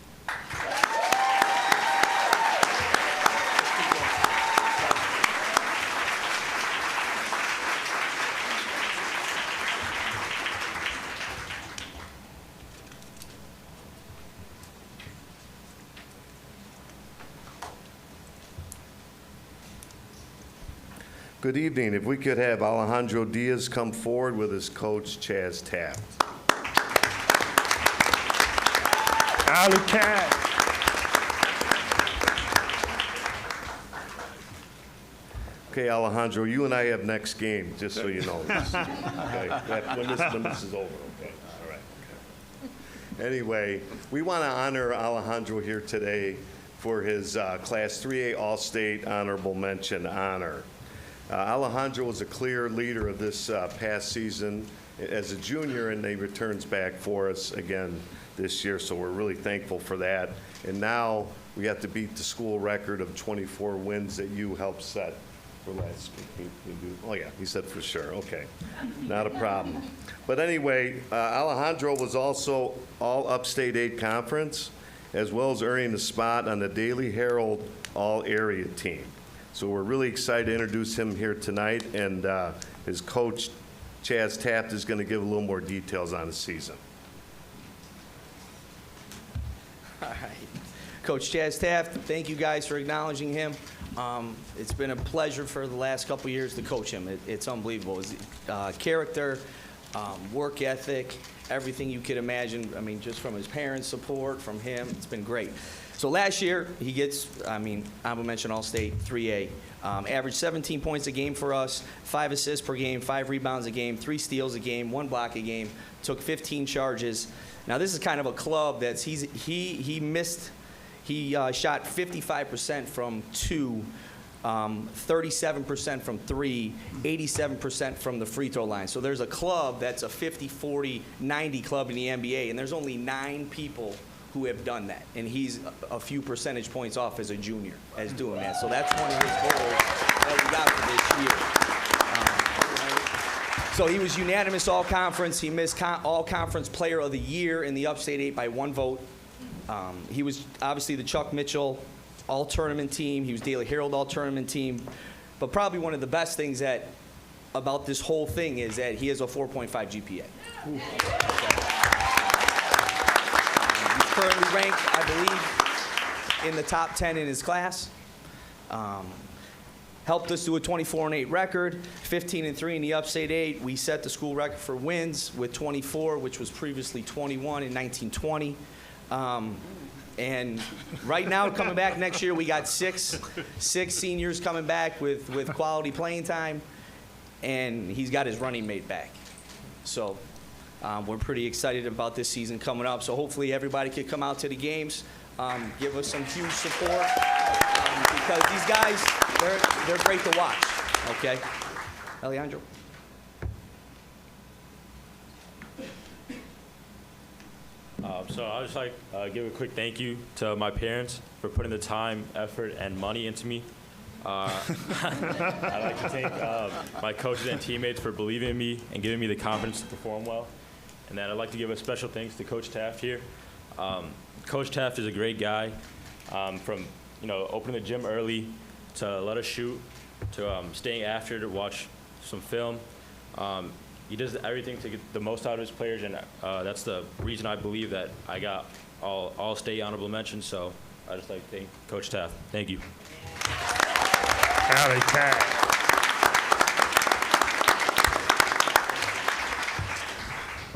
Good evening. If we could have Alejandro Diaz come forward with his coach, Chaz Taft. Ali Cat. Okay, Alejandro, you and I have next game, just so you know. Okay, when this is over, okay? All right. Okay. Anyway, we want to honor Alejandro here today for his Class 3A All-State Honorable Mention honor. Alejandro was a clear leader of this past season as a junior, and he returns back for us again this year, so we're really thankful for that. And now we have to beat the school record of 24 wins that you helped set for last week. Oh yeah, he said for sure, okay. Not a problem. But anyway, Alejandro was also all Upstate 8 Conference, as well as earning a spot on the Daily Herald All-Area team. So we're really excited to introduce him here tonight, and his coach, Chaz Taft is going to give a little more details on the season. All right. Coach Chaz Taft, thank you guys for acknowledging him. It's been a pleasure for the last couple years to coach him. It's unbelievable. His character, work ethic, everything you could imagine. I mean, just from his parents' support, from him, it's been great. So last year, he gets, honorable mention All-State 3A. Averaged 17 points a game for us, 5 assists per game, 5 rebounds a game, 3 steals a game, 1 block a game, took 15 charges. Now, this is kind of a club that's, he shot 55% from 2, 37% from 3, 87% from the free throw line. So there's a club that's a 50, 40, 90 club in the NBA, and there's only 9 people who have done that. And he's a few percentage points off as a junior as doing that. So that's one of his goals that we got for this year. So he was unanimous all-conference. He missed all-conference player of the year in the Upstate 8 by 1 vote. He was obviously the Chuck Mitchell all-tournament team. He was Daily Herald all-tournament team. But probably one of the best things about this whole thing is that he has a 4.5 GPA. He's currently ranked, I believe, in the top 10 in his class. Helped us do a 24-8 record, 15-3 in the Upstate 8. We set the school record for wins with 24, which was previously 21 in 1920. And right now, coming back next year, we got six seniors coming back with quality playing time, and he's got his running mate back. So we're pretty excited about this season coming up. So hopefully everybody can come out to the games, give us some huge support, because these guys, they're great to watch. Okay, Alejandro. So I'd just like to give a quick thank you to my parents for putting the time, effort, and money into me. I'd like to thank my coaches and teammates for believing in me and giving me the confidence to perform well. And then I'd like to give a special thanks to Coach Taft here. Coach Taft is a great guy. From opening the gym early to let us shoot to staying after to watch some film. He does everything to get the most out of his players, and that's the reason I believe that I got all state honorable mentions. So I just like to thank Coach Taft. Thank you. Alley Taft.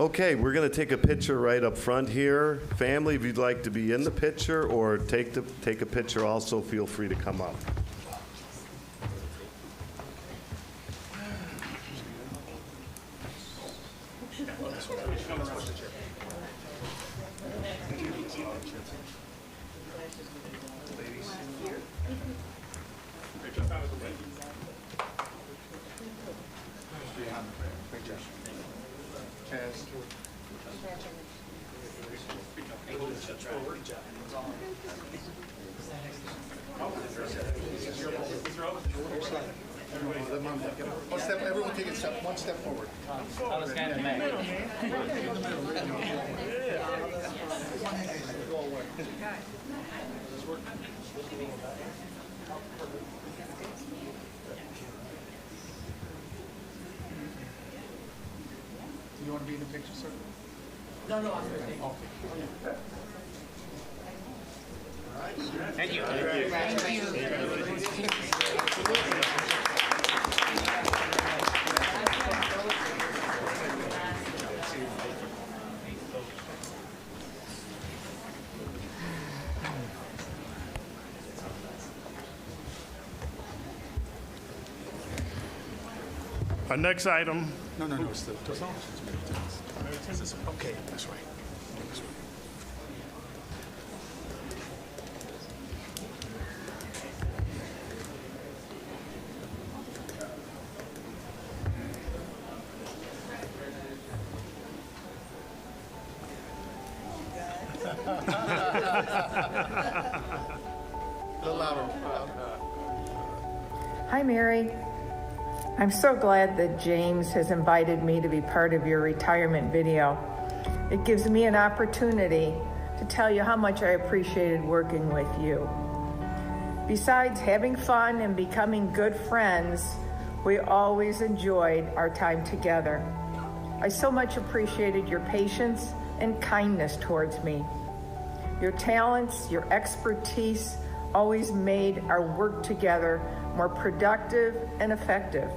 Okay, we're going to take a picture right up front here. Family, if you'd like to be in the picture or take a picture also, feel free to come up. Everyone take a step, one step forward. You want to be in the picture, sir? No, I'm good. Okay. Thank you. Our next item. No, it's the okay, that's right. A little louder. Hi, Mary. I'm so glad that James has invited me to be part of your retirement video. It gives me an opportunity to tell you how much I appreciated working with you. Besides having fun and becoming good friends, we always enjoyed our time together. I so much appreciated your patience and kindness towards me. Your talents, your expertise always made our work together more productive and effective.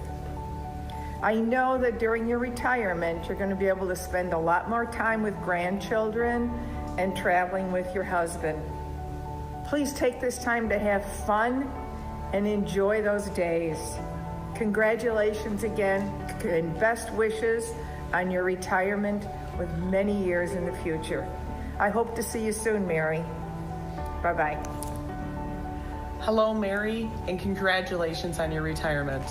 I know that during your retirement, you're going to be able to spend a lot more time with grandchildren and traveling with your husband. Please take this time to have fun and enjoy those days. Congratulations again, and best wishes on your retirement with many years in the future. I hope to see you soon, Mary. Bye-bye. Hello, Mary, and congratulations on your retirement.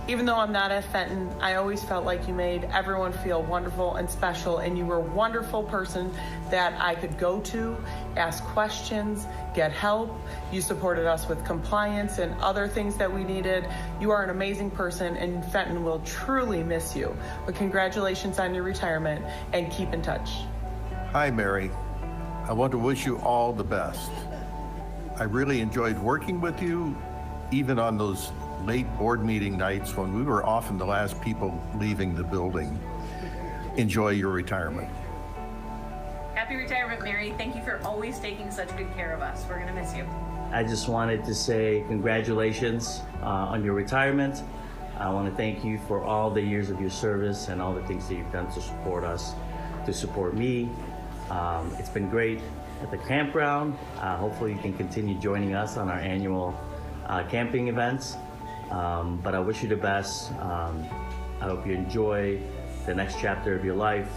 Even though I'm not at Fenton, I always felt like you made everyone feel wonderful and special, and you were a wonderful person that I could go to, ask questions, get help. You supported us with compliance and other things that we needed. You are an amazing person, and Fenton will truly miss you. But congratulations on your retirement, and keep in touch. Hi, Mary. I want to wish you all the best. I really enjoyed working with you, even on those late board meeting nights when we were often the last people leaving the building. Enjoy your retirement. Happy retirement, Mary. Thank you for always taking such good care of us. We're going to miss you. I just wanted to say congratulations on your retirement. I want to thank you for all the years of your service and all the things that you've done to support us, to support me. It's been great at the campground. Hopefully you can continue joining us on our annual camping events. But I wish you the best. I hope you enjoy the next chapter of your life,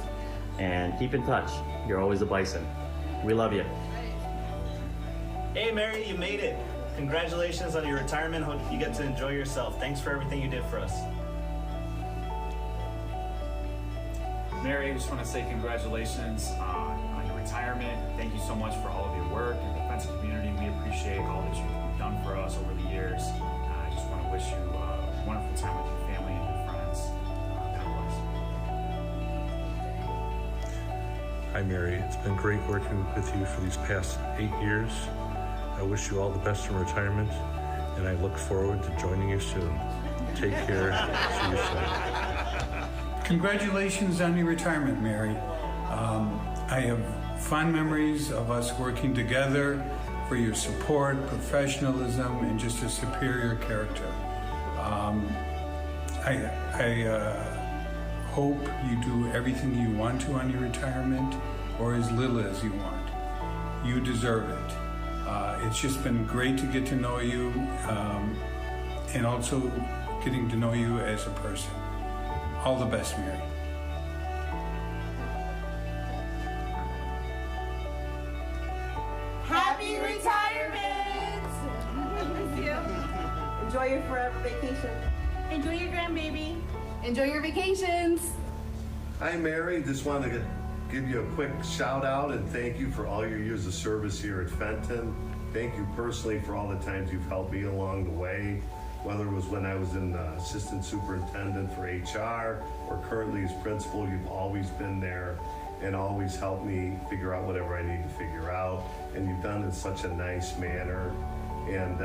and keep in touch. You're always a bison. We love you. Hey Mary, you made it. Congratulations on your retirement. Hope you get to enjoy yourself. Thanks for everything you did for us. Mary, I just want to say congratulations on your retirement. Thank you so much for all of your work in the Fenton community. We appreciate all that you've done for us over the years. I just want to wish you a wonderful time with your family and your friends. God bless. Hi, Mary. It's been great working with you for these past 8 years. I wish you all the best in retirement, and I look forward to joining you soon. Take care. See you soon. Congratulations on your retirement, Mary. I have fond memories of us working together, for your support, professionalism, and just a superior character. I hope you do everything you want to on your retirement, or as little as you want. You deserve it. It's just been great to get to know you, and also getting to know you as a person. All the best, Mary. Happy retirement! Miss you. Enjoy your forever vacation. Enjoy your grandbaby. Enjoy your vacations. Hi, Mary. Just wanted to give you a quick shout out and thank you for all your years of service here at Fenton. Thank you personally for all the times you've helped me along the way, whether it was when I was an assistant superintendent for HR or currently as principal. You've always been there and always helped me figure out whatever I need to figure out. And you've done it in such a nice manner. And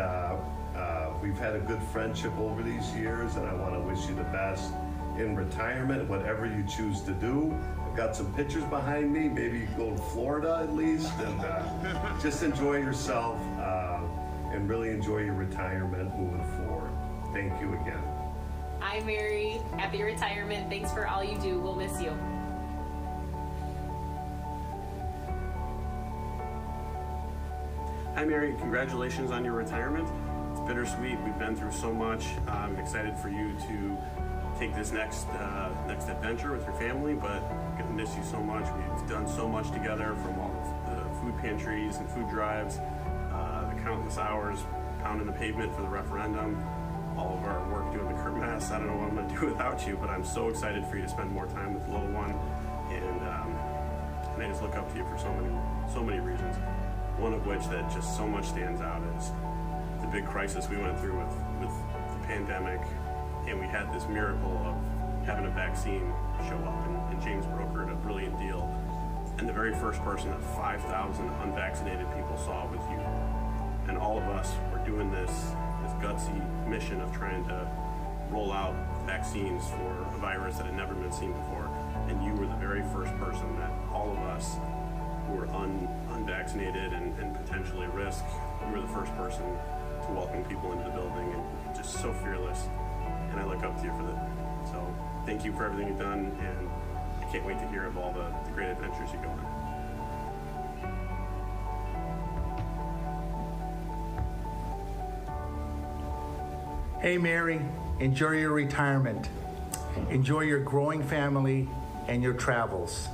we've had a good friendship over these years, and I want to wish you the best in retirement, whatever you choose to do. I've got some pictures behind me. Maybe you go to Florida at least, and just enjoy yourself and really enjoy your retirement moving forward. Thank you again. Hi, Mary. Happy retirement. Thanks for all you do. We'll miss you. Hi, Mary. Congratulations on your retirement. It's bittersweet. We've been through so much. I'm excited for you to take this next adventure with your family, but I'm going to miss you so much. We've done so much together, from all the food pantries and food drives, the countless hours pounding the pavement for the referendum, all of our work doing the curb mess. I don't know what I'm going to do without you, but I'm so excited for you to spend more time with the little one, and I just look up to you for so many reasons. One of which that just so much stands out is the big crisis we went through with the pandemic, and we had this miracle of having a vaccine show up, and James brokered a brilliant deal. And the very first person that 5,000 unvaccinated people saw was you. And all of us were doing this gutsy mission of trying to roll out vaccines for a virus that had never been seen before. and you were the very first person that all of us who were unvaccinated and potentially at risk, you were the first person to welcome people into the building, and just so fearless. And I look up to you for that. So thank you for everything you've done, and I can't wait to hear of all the great adventures you go on. Hey, Mary, enjoy your retirement. Enjoy your growing family and your travels.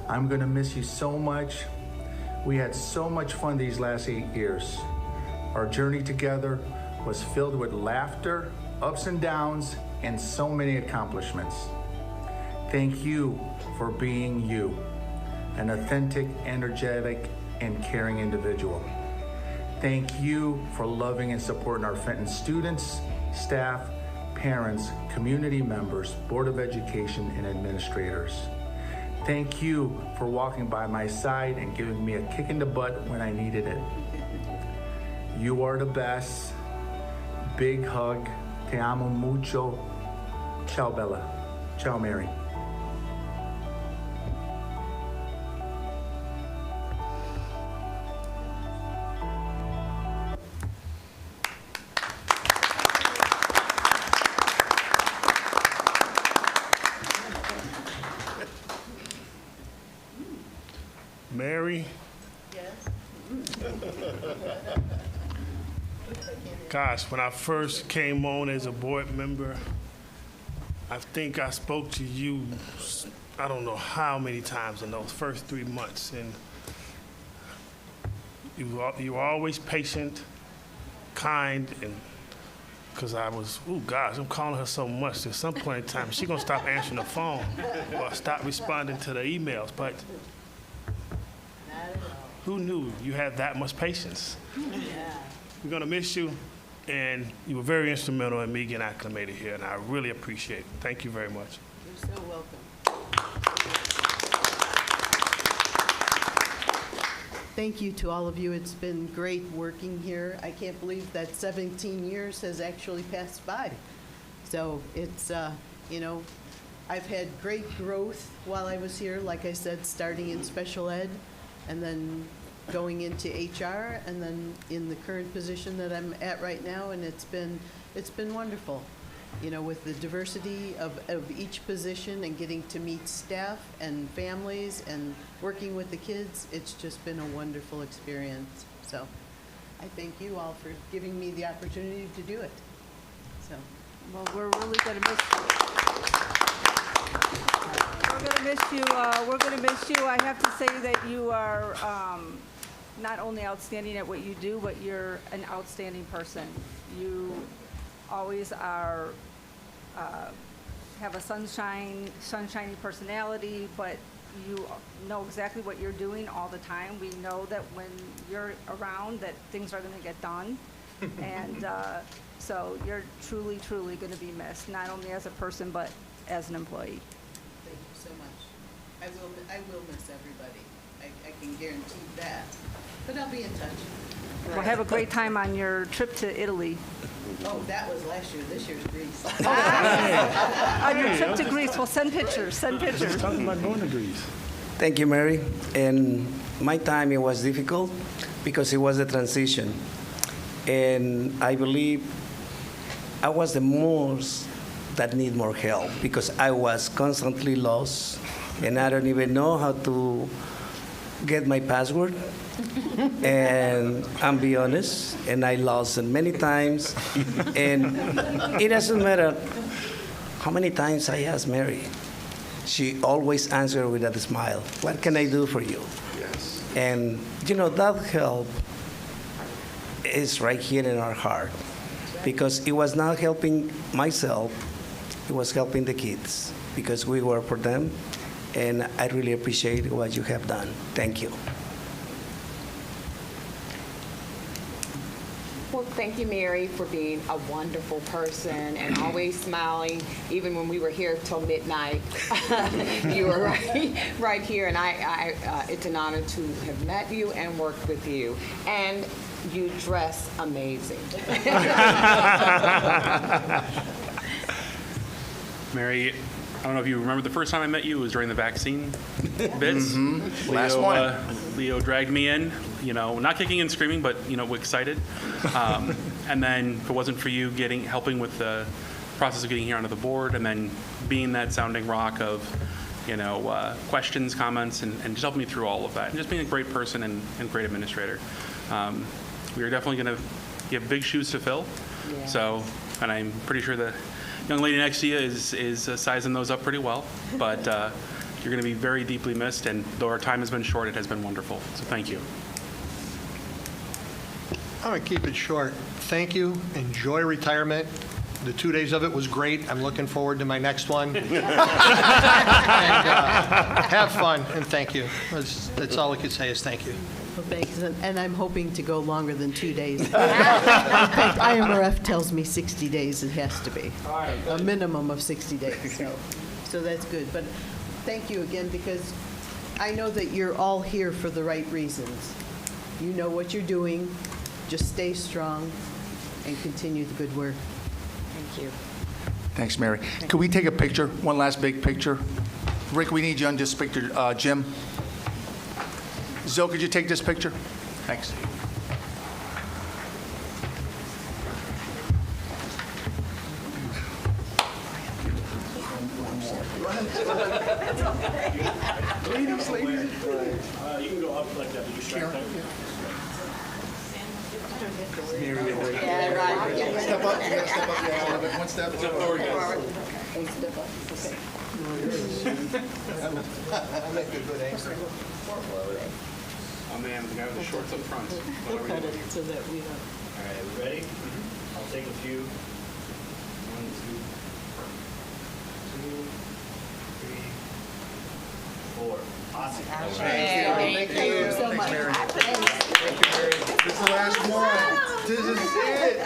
I'm going to miss you so much. We had so much fun these last 8 years. Our journey together was filled with laughter, ups and downs, and so many accomplishments. Thank you for being you, an authentic, energetic, and caring individual. Thank you for loving and supporting our Fenton students, staff, parents, community members, Board of Education, and administrators. Thank you for walking by my side and giving me a kick in the butt when I needed it. You are the best. Big hug. Te amo mucho. Ciao, Bella. Ciao, Mary. Mary. Gosh, when I first came on as a board member, I think I spoke to you, I don't know how many times in those first 3 months. And you were always patient, kind, and because I was, oh gosh, I'm calling her so much. At some point in time, she's going to stop answering the phone or stop responding to the emails. But who knew you had that much patience? We're going to miss you, and you were very instrumental in me getting acclimated here, and I really appreciate it. Thank you very much. You're so welcome. Thank you to all of you. It's been great working here. I can't believe that 17 years has actually passed by. So it's, you know, I've had great growth while I was here, like I said, starting in special ed, and then going into HR, and then in the current position that I'm at right now, and it's been wonderful. You know, with the diversity of each position and getting to meet staff and families and working with the kids, it's just been a wonderful experience. So I thank you all for giving me the opportunity to do it. So, Well, we're really going to miss you. We're going to miss you. We're going to miss you. I have to say that you are not only outstanding at what you do, but you're an outstanding person. You always are, have a sunshiny personality, but you know exactly what you're doing all the time. We know that when you're around that things are going to get done. And so you're truly, truly going to be missed, not only as a person, but as an employee. thank you so much. I will miss everybody. I can guarantee that. But I'll be in touch. Well, have a great time on your trip to Italy. Oh, that was last year. This year's Greece. On your trip to Greece, well, send pictures, send pictures. Talking about going to Greece. Thank you, Mary. And my time, it was difficult because it was a transition. And I believe I was the most that need more help because I was constantly lost and I don't even know how to get my password. And I'm be honest, and I lost it many times. And it doesn't matter how many times I asked Mary. She always answered with a smile. What can I do for you? Yes. And you know, that help is right here in our heart because it was not helping myself, it was helping the kids because we work for them. And I really appreciate what you have done. Thank you. Well, thank you, Mary, for being a wonderful person and always smiling, even when we were here till midnight. You were right here, and it's an honor to have met you and worked with you. And you dress amazing. Mary, don't know if you remember the first time I met you was during the vaccine bits. Last one. Leo dragged me in, not kicking and screaming, but, excited. And then if it wasn't for you helping with the process of getting here onto the board, and then being that sounding rock of, questions, comments, and just helping me through all of that, and just being a great person and great administrator. We are definitely going to have big shoes to fill. Yeah. So, and I'm pretty sure the young lady next to you is sizing those up pretty well. But you're going to be very deeply missed, and though our time has been short, it has been wonderful. So thank you. I'm going to keep it short. Thank you. Enjoy retirement. The 2 days of it was great. I'm looking forward to my next one. And have fun, and thank you. That's all I could say is thank you. Well, thanks, and I'm hoping to go longer than 2 days. In fact, IMRF tells me 60 days it has to be, a minimum of 60 days, so that's good. But thank you again, because I know that you're all here for the right reasons. You know what you're doing. Just stay strong and continue the good work. Thank you. Thanks, Mary. Could we take a picture? One last big picture. Rick, we need you on this picture. Jim. Zoe, could you take this picture? Thanks. You can go up like that. You strike that. Yeah, right. Yeah. Step up. Yeah, step up. Yeah, a little bit. One step. Step forward, guys. And step up. Okay. I make a good anchor. Oh man, the guy with the shorts up front. We'll cut it so that we don't. All right, we ready? I'll take a few. 1, 2, 3, 4. Awesome. Thank you so much. Thank you, Mary. This is the last one. This is it.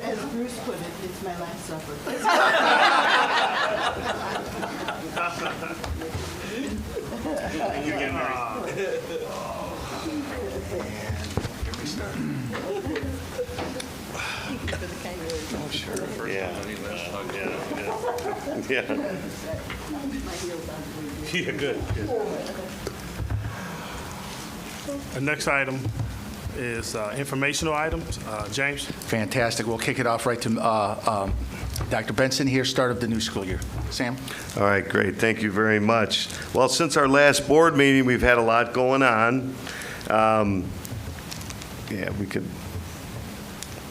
As Bruce put it, it's my last supper. Thank you again, Mary. Oh, sure. Yeah. Yeah, good. The next item is informational items. James? Fantastic. We'll kick it off right to Dr. Benson here, start of the new school year. Sam? All right, great. Thank you very much. Well, since our last board meeting, we've had a lot going on. Yeah, we could,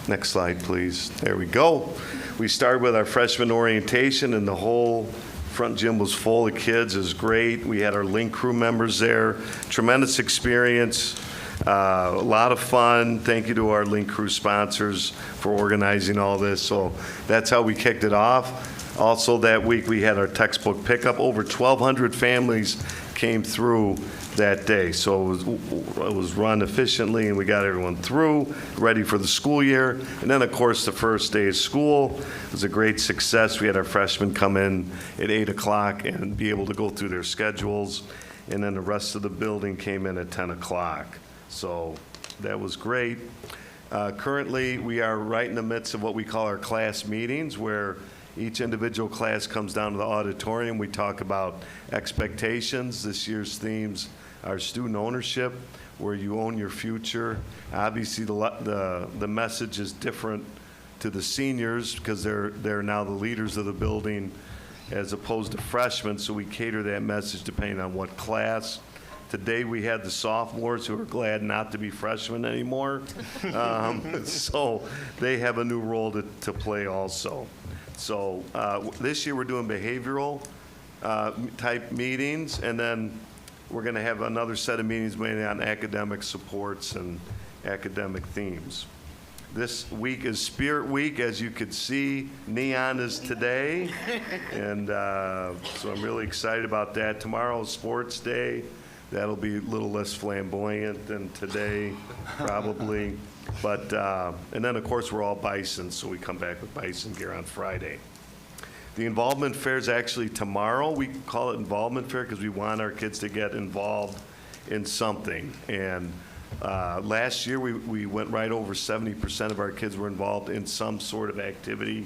next slide, please. There we go. We started with our freshman orientation, and the whole front gym was full of kids. It was great. We had our Link crew members there. Tremendous experience. A lot of fun. Thank you to our Link crew sponsors for organizing all this. So that's how we kicked it off. Also that week we had our textbook pickup. Over 1,200 families came through that day. So it was run efficiently, and we got everyone through, ready for the school year. And then, of course, the first day of school was a great success. We had our freshmen come in at 8 o'clock and be able to go through their schedules. And then the rest of the building came in at 10 o'clock. So that was great. Currently, we are right in the midst of what we call our class meetings, where each individual class comes down to the auditorium. We talk about expectations. This year's themes are student ownership, where you own your future. Obviously, the message is different to the seniors because they're now the leaders of the building as opposed to freshmen, so we cater that message depending on what class. Today we had the sophomores who are glad not to be freshmen anymore. So they have a new role to play also. So this year we're doing behavioral type meetings, and then we're going to have another set of meetings mainly on academic supports and academic themes. This week is Spirit Week. As you could see, neon is today, and so I'm really excited about that. Tomorrow is Sports Day. That'll be a little less flamboyant than today, probably. But, and then, of course, we're all Bison, so we come back with Bison gear on Friday. The involvement fair is actually tomorrow. We call it involvement fair because we want our kids to get involved in something. And last year, we went right over 70% of our kids were involved in some sort of activity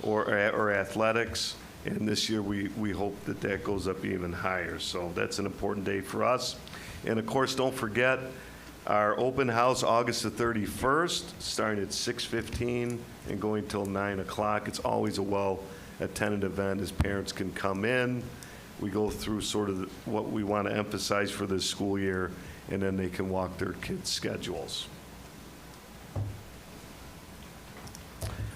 or athletics. And this year, we hope that that goes up even higher. So that's an important day for us. And of course, don't forget our open house, August the 31st, starting at 6:15 and going till 9 o'clock. It's always a well-attended event as parents can come in. We go through sort of what we want to emphasize for this school year, and then they can walk their kids' schedules.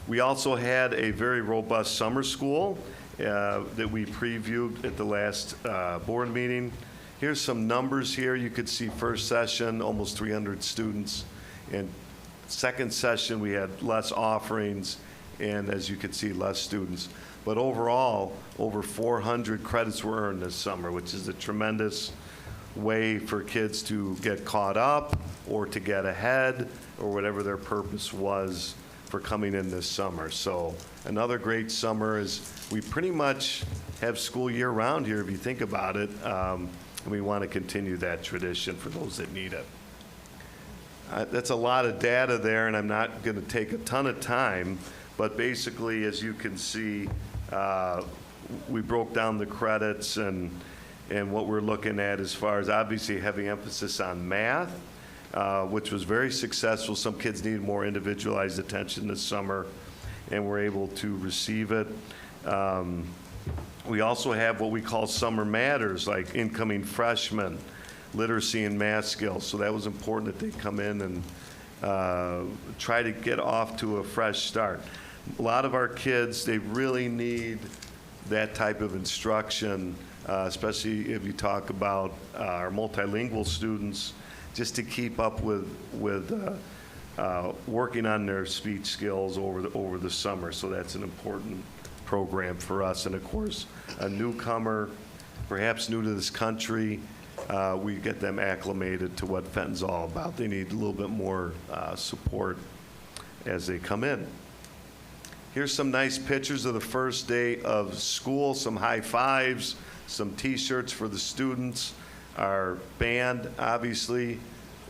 We also had a very robust summer school that we previewed at the last board meeting. Here's some numbers here. You could see first session, almost 300 students. And second session, we had less offerings, and as you can see, less students. But overall, over 400 credits were earned this summer, which is a tremendous way for kids to get caught up or to get ahead or whatever their purpose was for coming in this summer. So another great summer is we pretty much have school year round here if you think about it. And we want to continue that tradition for those that need it. That's a lot of data there, and I'm not going to take a ton of time, but basically, as you can see, we broke down the credits and what we're looking at as far as obviously heavy emphasis on math, which was very successful. Some kids needed more individualized attention this summer, and we're able to receive it. We also have what we call summer matters, like incoming freshmen, literacy and math skills. So that was important that they come in and try to get off to a fresh start. A lot of our kids, they really need that type of instruction, especially if you talk about our multilingual students, just to keep up with working on their speech skills over the summer. So that's an important program for us. And of course, a newcomer, perhaps new to this country, we get them acclimated to what Fenton's all about. They need a little bit more support as they come in. Here's some nice pictures of the first day of school, some high fives, some t-shirts for the students. Our band obviously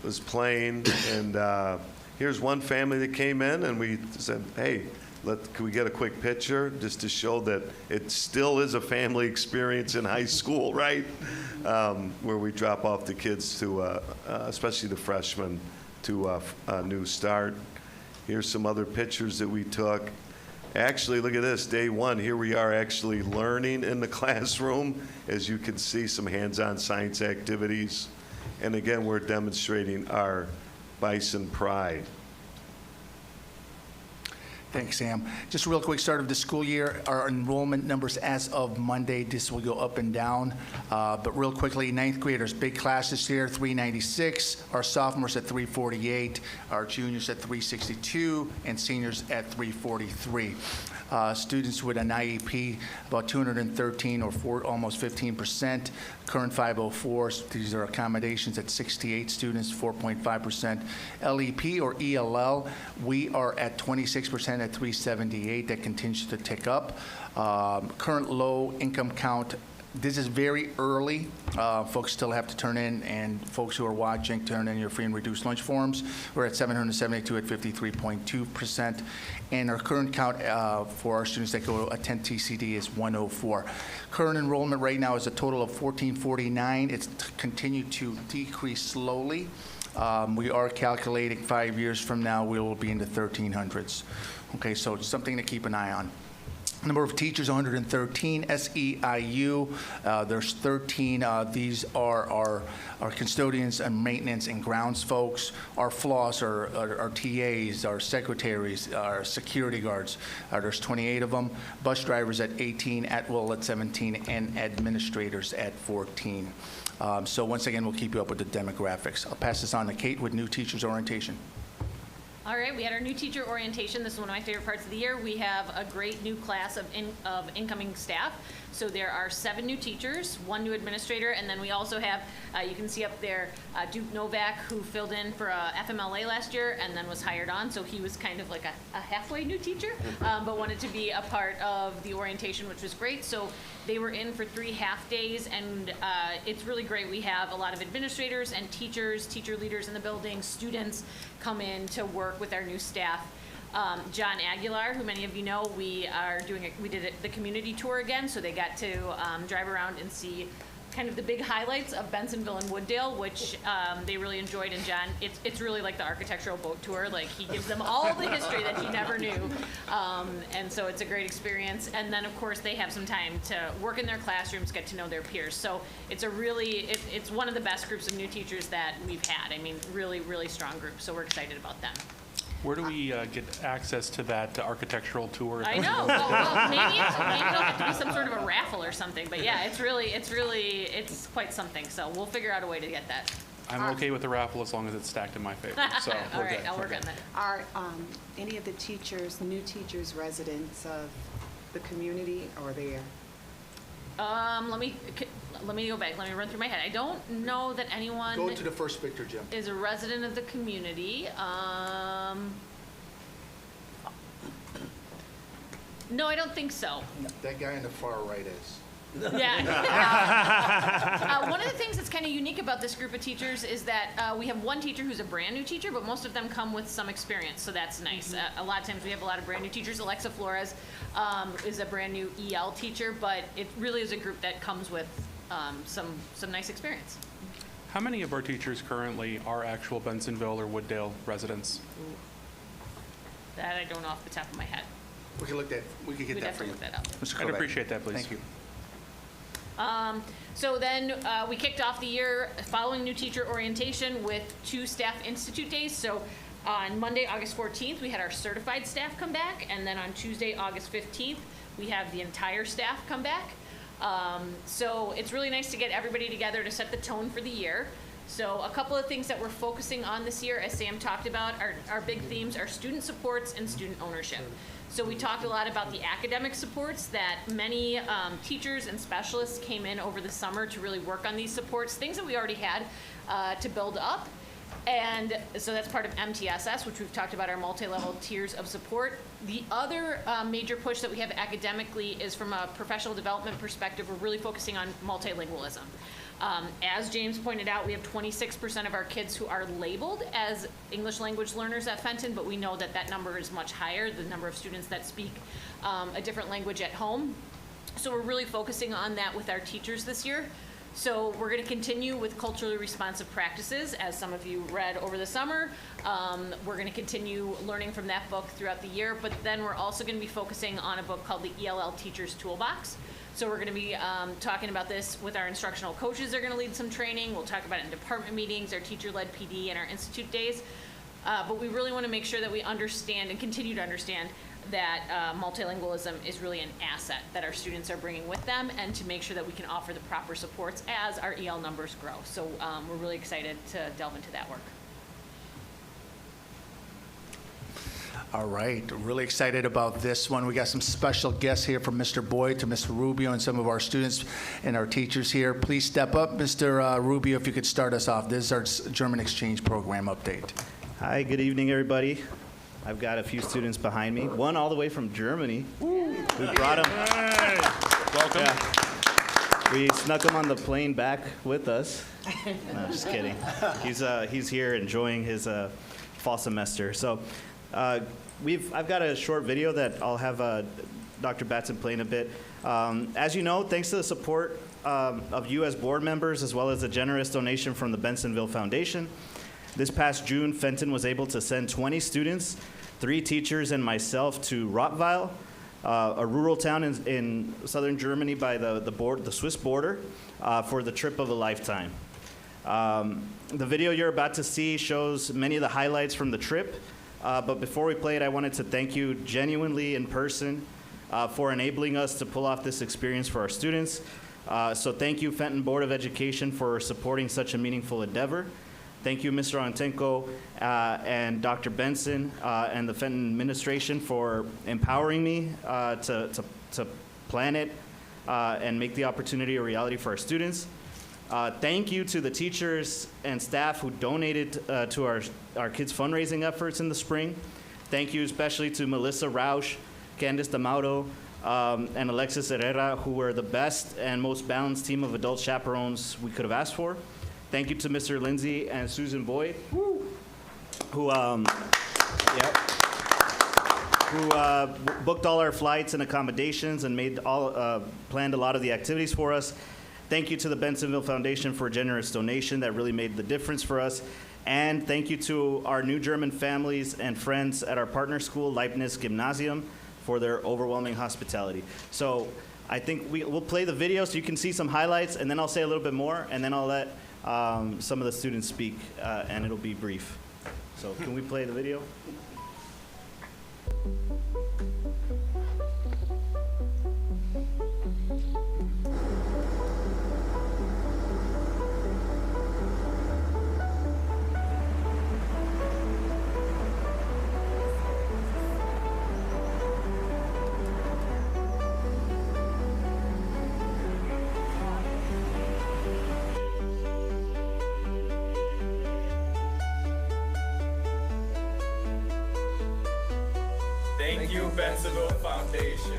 was playing, and here's one family that came in and we said, hey, can we get a quick picture just to show that it still is a family experience in high school, right? Where we drop off the kids to, especially the freshmen, to a new start. Here's some other pictures that we took. Actually, look at this, day one, here we are actually learning in the classroom. As you can see, some hands-on science activities. And again, we're demonstrating our Bison pride. Thanks, Sam. Just a real quick start of the school year. Our enrollment numbers as of Monday, this will go up and down. But real quickly, ninth graders, big classes here, 396. Our sophomores at 348. Our juniors at 362. And seniors at 343. Students with an IEP, about 213 or almost 15%. Current 504s, these are accommodations at 68 students, 4.5%. LEP or ELL, we are at 26% at 378. That continues to tick up. Current low income count, this is very early. Folks still have to turn in, and folks who are watching, turn in your free and reduced lunch forms. We're at 772 at 53.2%. And our current count for our students that go attend TCD is 104. Current enrollment right now is a total of 1449. It's continued to decrease slowly. We are calculating 5 years from now, we will be in the 1300s. Okay, so it's something to keep an eye on. Number of teachers, 113. SEIU, there's 13. These are our custodians and maintenance and grounds folks. Our FLOS, our TAs, our secretaries, our security guards. There's 28 of them. Bus drivers at 18, at will at 17, and administrators at 14. So once again, we'll keep you up with the demographics. I'll pass this on to Kate with new teachers orientation. All right, we had our new teacher orientation. This is one of my favorite parts of the year. We have a great new class of incoming staff. So there are 7 new teachers, 1 new administrator, and then we also have, you can see up there, Duke Novak, who filled in for FMLA last year and then was hired on. So he was kind of like a halfway new teacher, but wanted to be a part of the orientation, which was great. So they were in for 3 half days, and it's really great. We have a lot of administrators and teachers, teacher leaders in the building, students come in to work with our new staff. John Aguilar, who many of you know, we did the community tour again, so they got to drive around and see kind of the big highlights of Bensonville and Wooddale, which they really enjoyed. And John, it's really like the architectural boat tour. Like, he gives them all the history that you never knew. And so it's a great experience. And then, of course, they have some time to work in their classrooms, get to know their peers. So it's it's one of the best groups of new teachers that we've had. I mean, really, really strong group. So we're excited about them. Where do we get access to that architectural tour? I know. Well, maybe it'll have to be some sort of a raffle or something. But yeah, it's quite something. So we'll figure out a way to get that. I'm okay with the raffle as long as it's stacked in my favor. So all right, I'll work on that. Are any of the teachers, new teachers, residents of the community, or they? Let me go back. Let me run through my head. I don't know that anyone. Go to the first picture, Jim. Is a resident of the community. No, I don't think so. That guy on the far right is. Yeah. One of the things that's kind of unique about this group of teachers is that we have one teacher who's a brand new teacher, but most of them come with some experience, so that's nice. A lot of times we have a lot of brand new teachers. Alexa Flores is a brand new EL teacher, but it really is a group that comes with some nice experience. How many of our teachers currently are actual Bensonville or Wooddale residents? That I don't know off the top of my head. We can get that for you. Look that up. I'd appreciate that, please. Thank you. So then we kicked off the year following new teacher orientation with 2 staff institute days. So on Monday, August 14th, we had our certified staff come back, and then on Tuesday, August 15th, we have the entire staff come back. So it's really nice to get everybody together to set the tone for the year. So a couple of things that we're focusing on this year, as Sam talked about, our big themes are student supports and student ownership. So we talked a lot about the academic supports that many teachers and specialists came in over the summer to really work on these supports, things that we already had to build up. And so that's part of MTSS, which we've talked about, our multi-level tiers of support. The other major push that we have academically is from a professional development perspective. We're really focusing on multilingualism. As James pointed out, we have 26% of our kids who are labeled as English language learners at Fenton, but we know that that number is much higher, the number of students that speak a different language at home. So we're really focusing on that with our teachers this year. So we're going to continue with culturally responsive practices, as some of you read over the summer. We're going to continue learning from that book throughout the year, but then we're also going to be focusing on a book called the ELL Teacher's Toolbox. So we're going to be talking about this with our instructional coaches. They're going to lead some training. We'll talk about it in department meetings, our teacher-led PD, and our institute days. But we really want to make sure that we understand and continue to understand that multilingualism is really an asset that our students are bringing with them, and to make sure that we can offer the proper supports as our EL numbers grow. So we're really excited to delve into that work. All right, really excited about this one. We got some special guests here from Mr. Boyd to Mr. Rubio and some of our students and our teachers here. Please step up. Mr. Rubio, if you could start us off. This is our German exchange program update. Hi, good evening, everybody. I've got a few students behind me, one all the way from Germany. We brought him. Hey. Welcome. Yeah. We snuck him on the plane back with us. No, just kidding. He's here enjoying his fall semester. So I've got a short video that I'll have Dr. Batson play in a bit. As you know, thanks to the support of you as board members, as well as a generous donation from the Bensonville Foundation, this past June, Fenton was able to send 20 students, 3 teachers, and myself to Rottweil, a rural town in southern Germany by the Swiss border, for the trip of a lifetime. The video you're about to see shows many of the highlights from the trip, but before we play it, I wanted to thank you genuinely in person for enabling us to pull off this experience for our students. So thank you, Fenton Board of Education, for supporting such a meaningful endeavor. Thank you, Mr. Antenko and Dr. Benson and the Fenton administration for empowering me to plan it and make the opportunity a reality for our students. Thank you to the teachers and staff who donated to our kids' fundraising efforts in the spring. Thank you especially to Melissa Rausch, Candice D'Amato, and Alexis Herrera, who were the best and most balanced team of adult chaperones we could have asked for. Thank you to Mr. Lindsay and Susan Boyd, who who booked all our flights and accommodations and planned a lot of the activities for us. Thank you to the Bensonville Foundation for a generous donation that really made the difference for us. And thank you to our new German families and friends at our partner school, Leibniz Gymnasium, for their overwhelming hospitality. So I think we'll play the video so you can see some highlights, and then I'll say a little bit more, and then I'll let some of the students speak, and it'll be brief. So can we play the video? Thank you, Bensonville Foundation.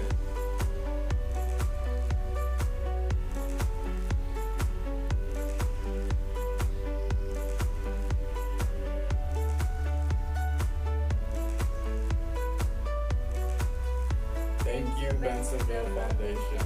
Thank you, Bensonville Foundation.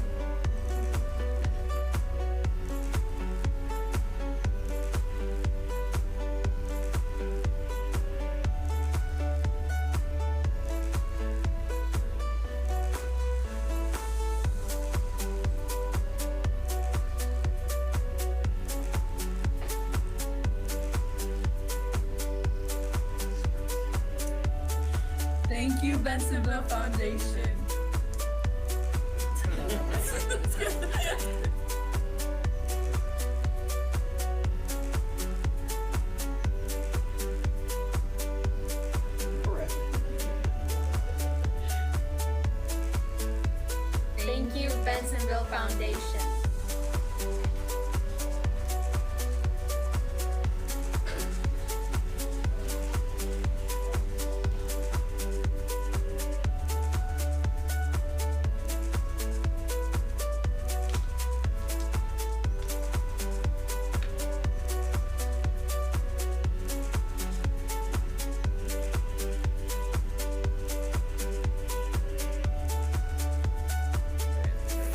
Thank you, Bensonville Foundation. Thank you, Bensonville Foundation.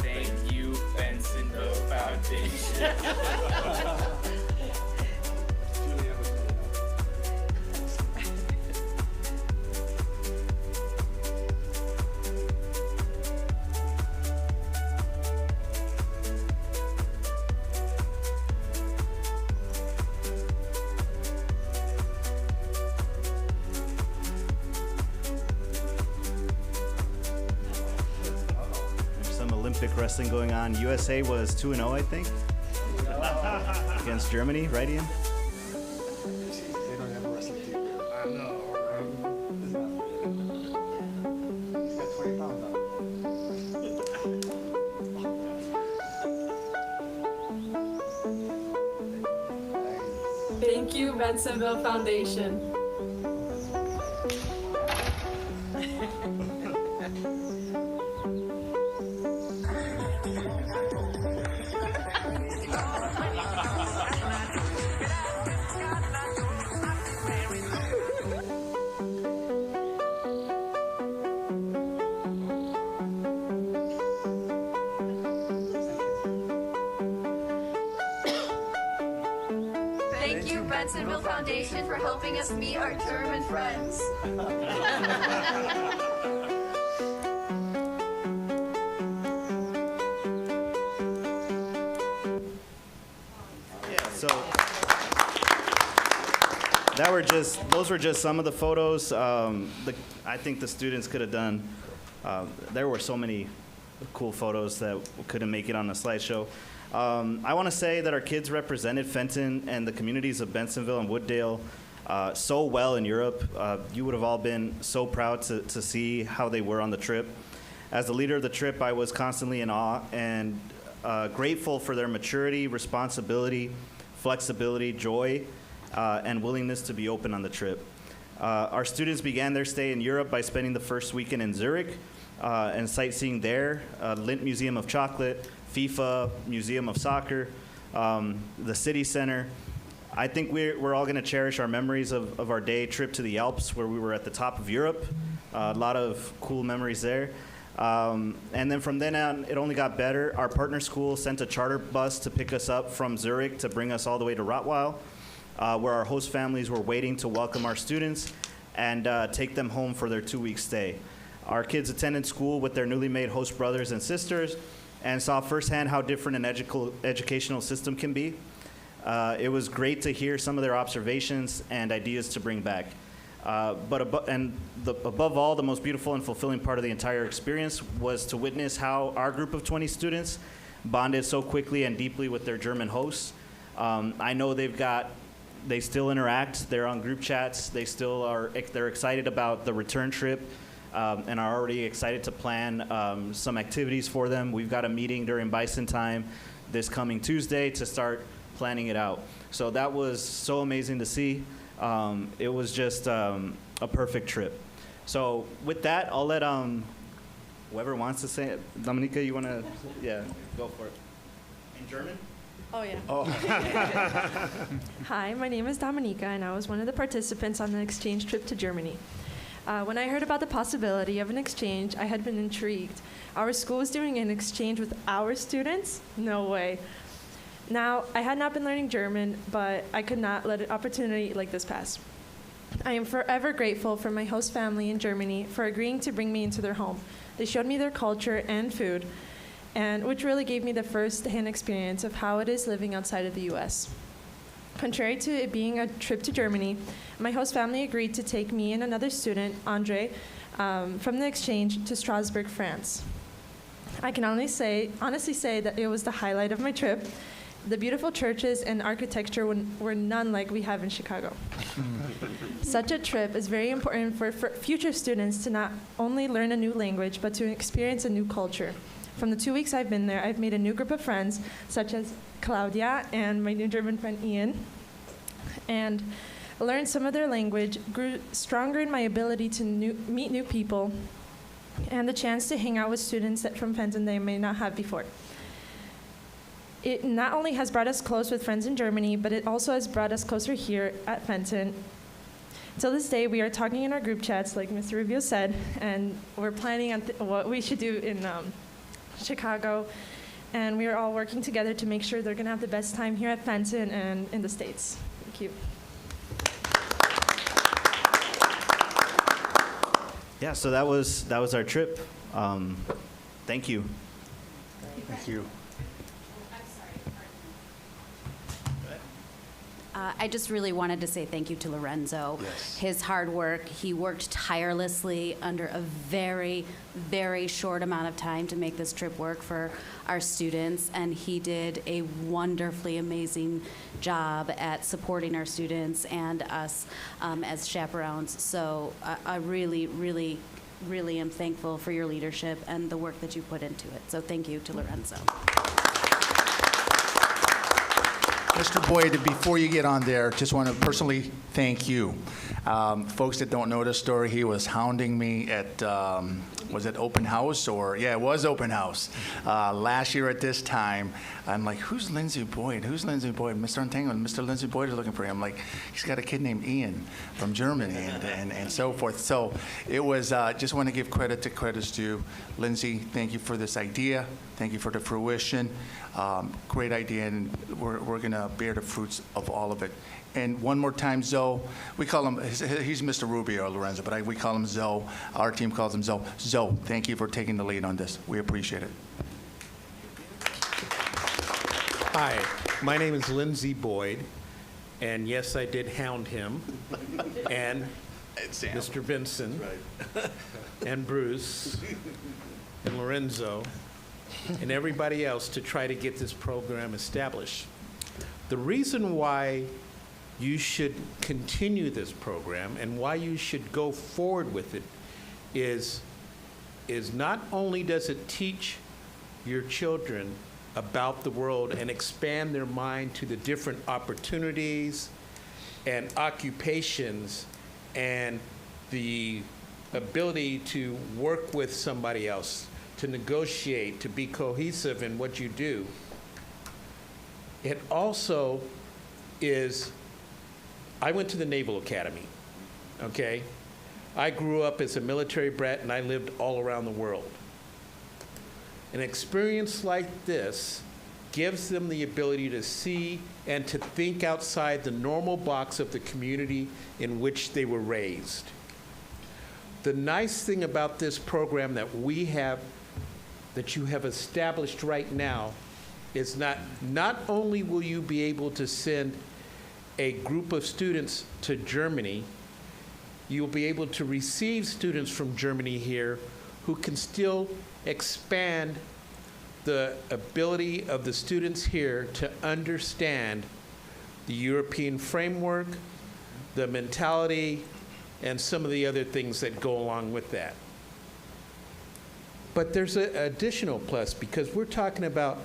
Thank you, Bensonville Foundation. There's some Olympic wrestling going on. USA was 2-0, I think, against Germany, right, Ian? They don't have a wrestling team. I know. He's got 20 pounds on. Thank you, Bensonville Foundation. Thank you, Bensonville Foundation, for helping us meet our German friends. Yeah, so those were just some of the photos. I think the students could have done, there were so many cool photos that couldn't make it on the slideshow. I want to say that our kids represented Fenton and the communities of Bensonville and Wooddale so well in Europe. You would have all been so proud to see how they were on the trip. As the leader of the trip, I was constantly in awe and grateful for their maturity, responsibility, flexibility, joy, and willingness to be open on the trip. Our students began their stay in Europe by spending the first weekend in Zurich and sightseeing there, Lindt Museum of Chocolate, FIFA, Museum of Soccer, the City Center. I think we're all going to cherish our memories of our day trip to the Alps, where we were at the top of Europe. A lot of cool memories there. And then from then on, it only got better. Our partner school sent a charter bus to pick us up from Zurich to bring us all the way to Rottweil, where our host families were waiting to welcome our students and take them home for their 2-week stay. Our kids attended school with their newly made host brothers and sisters and saw firsthand how different an educational system can be. It was great to hear some of their observations and ideas to bring back. Above all, the most beautiful and fulfilling part of the entire experience was to witness how our group of 20 students bonded so quickly and deeply with their German hosts. I know they still interact. They're on group chats. They're excited about the return trip and are already excited to plan some activities for them. We've got a meeting during Bison time this coming Tuesday to start planning it out. So that was so amazing to see. It was just a perfect trip. So with that, I'll let whoever wants to say it. Dominica, you want to? Yeah, go for it. In German? Oh, yeah. Oh. Hi, my name is Dominica, and I was one of the participants on the exchange trip to Germany. When I heard about the possibility of an exchange, I had been intrigued. Our school was doing an exchange with our students? No way. Now, I had not been learning German, but I could not let an opportunity like this pass. I am forever grateful for my host family in Germany for agreeing to bring me into their home. They showed me their culture and food, and which really gave me the first-hand experience of how it is living outside of the U.S. Contrary to it being a trip to Germany, my host family agreed to take me and another student, Andre, from the exchange to Strasbourg, France. I can honestly say that it was the highlight of my trip. The beautiful churches and architecture were none like we have in Chicago. Such a trip is very important for future students to not only learn a new language, but to experience a new culture. From the 2 weeks I've been there, I've made a new group of friends, such as Claudia and my new German friend Ian, and learned some of their language, grew stronger in my ability to meet new people, and the chance to hang out with students from Fenton they may not have before. It not only has brought us close with friends in Germany, but it also has brought us closer here at Fenton. Till this day, we are talking in our group chats, like Mr. Rubio said, and we're planning on what we should do in Chicago, and we are all working together to make sure they're going to have the best time here at Fenton and in the States. Thank you. Yeah, so that was our trip. Thank you. Thank you. I just really wanted to say thank you to Lorenzo. Yes. His hard work, he worked tirelessly under a very, very short amount of time to make this trip work for our students, and he did a wonderfully amazing job at supporting our students and us as chaperones. So I really, really, really am thankful for your leadership and the work that you put into it. So thank you to Lorenzo. Mr. Boyd, before you get on there, just want to personally thank you. Folks that don't know the story, he was hounding me at, was it open house? Yeah, it was open house. Last year at this time, I'm like, who's Lindsay Boyd? Who's Lindsay Boyd? Mr. Untanglement, Mr. Lindsay Boyd is looking for him. I'm like, he's got a kid named Ian from Germany and so forth. So it was, just want to give credit to credit's due. Lindsay, thank you for this idea. Thank you for the fruition. Great idea, and we're going to bear the fruits of all of it. And one more time, Zoe, we call him, he's Mr. Rubio, Lorenzo, but we call him Zoe. Our team calls him Zoe. Zoe, thank you for taking the lead on this. We appreciate it. Hi, my name is Lindsay Boyd, and yes, I did hound him, and Mr. Benson, and Bruce, and Lorenzo, and everybody else to try to get this program established. The reason why you should continue this program and why you should go forward with it is not only does it teach your children about the world and expand their mind to the different opportunities and occupations and the ability to work with somebody else, to negotiate, to be cohesive in what you do. It also is I went to the Naval Academy, okay? I grew up as a military brat, and I lived all around the world. An experience like this gives them the ability to see and to think outside the normal box of the community in which they were raised. The nice thing about this program that we have, that you have established right now, is not only will you be able to send a group of students to Germany, you'll be able to receive students from Germany here who can still expand the ability of the students here to understand the European framework, the mentality, and some of the other things that go along with that. But there's an additional plus, because we're talking about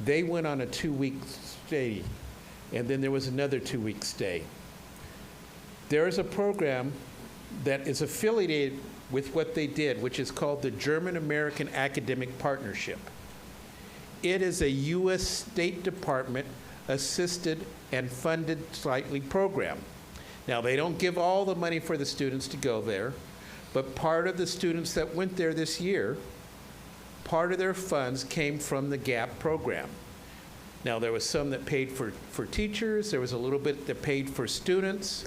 they went on a 2-week stay, and then there was another 2-week stay. There is a program that is affiliated with what they did, which is called the German-American Academic Partnership. It is a U.S. State Department assisted and funded slightly program. Now, they don't give all the money for the students to go there, but part of the students that went there this year, part of their funds came from the GAP program. Now, there was some that paid for teachers, there was a little bit that paid for students.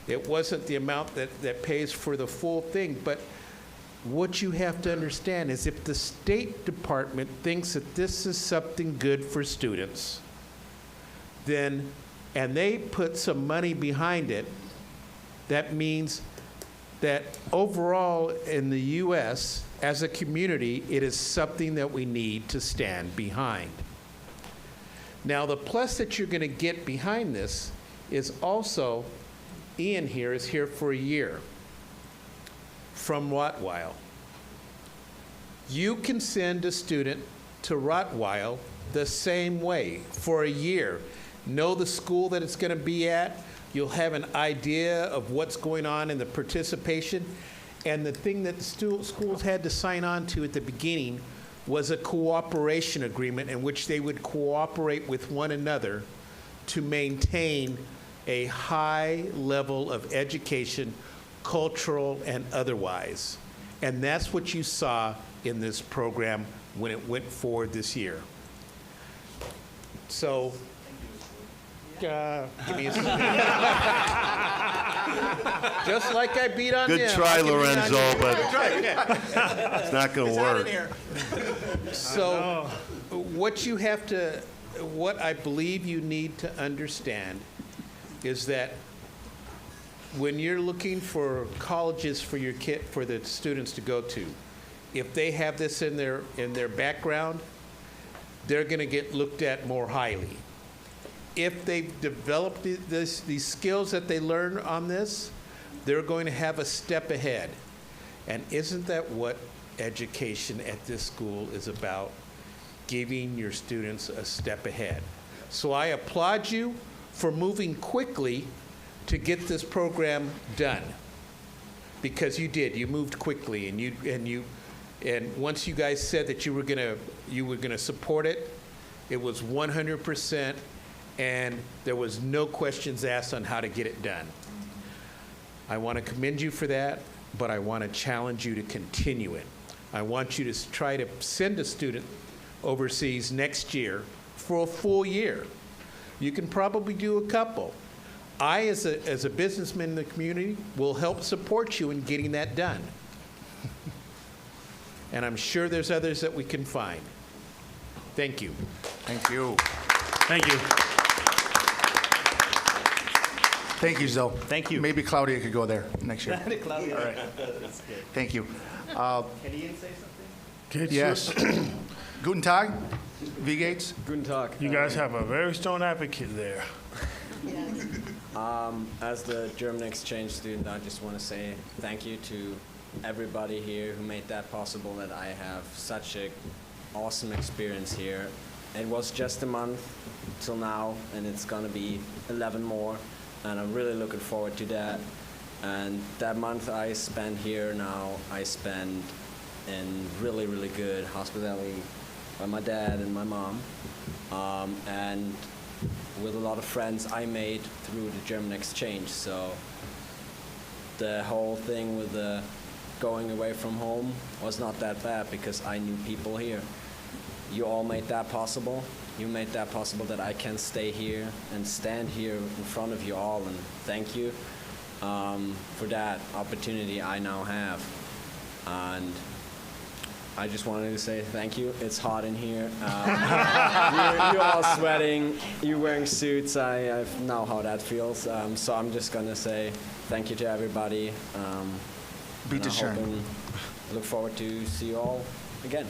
It wasn't the amount that pays for the full thing, but what you have to understand is if the State Department thinks that this is something good for students, then, and they put some money behind it, that means that overall in the U.S., as a community, it is something that we need to stand behind. Now, the plus that you're going to get behind this is also, Ian here is here for a year from Rottweil. You can send a student to Rottweil the same way for a year. Know the school that it's going to be at. You'll have an idea of what's going on in the participation. And the thing that the schools had to sign on to at the beginning was a cooperation agreement in which they would cooperate with one another to maintain a high level of education, cultural and otherwise. And that's what you saw in this program when it went forward this year. So, give me a just like I beat on Good him. try, I can beat on Lorenzo, you. but it's not going to work. So, what I believe you need to understand is that when you're looking for colleges for your kid, for the students to go to, if they have this in their background, they're going to get looked at more highly. If they've developed these skills that they learn on this, they're going to have a step ahead. And isn't that what education at this school is about? Giving your students a step ahead. So I applaud you for moving quickly to get this program done, because you did. You moved quickly, and once you guys said that you were gonna support it, it was 100%, and there was no questions asked on how to get it done. I want to commend you for that, but I want to challenge you to continue it. I want you to try to send a student overseas next year for a full year. You can probably do a couple. I, as a businessman in the community, will help support you in getting that done. And I'm sure there's others that we can find. Thank you. Thank you. Thank you. Thank you, Zoe. Thank you. Maybe Claudia could go there next year. Claudia. All right. That's good. Thank you. Can Ian say something? Yes. Guten Tag, V. Gates. Guten Tag. You guys have a very strong advocate there. As the German exchange student, I just want to say thank you to everybody here who made that possible, that I have such an awesome experience here. It was just a month till now, and it's going to be 11 more, and I'm really looking forward to that. And that month I spent here now, I spend in really, really good hospitality by my dad and my mom. And with a lot of friends I made through the German exchange. So the whole thing with the going away from home was not that bad because I knew people here. You all made that possible. You made that possible that I can stay here and stand here in front of you all, and thank you for that opportunity I now have. And I just wanted to say thank you. It's hot in here. You're all sweating. You're wearing suits. I know how that feels. So I'm just going to say thank you to everybody. Bitte and I hope schön. and look forward to see you all again.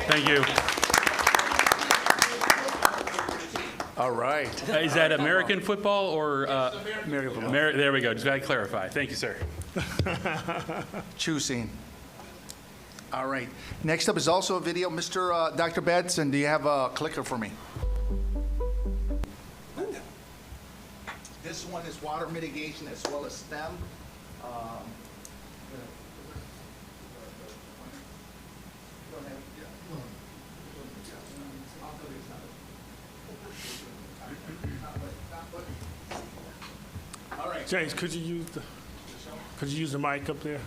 Thank you. All right. Is that American football or? American football. There we go. Just got to clarify. Thank you, sir. Choosing. All right. Next up is also a video. Mr. Dr. Benson, do you have a clicker for me? This one is water mitigation as well as STEM. All right. James, could you use the mic up there?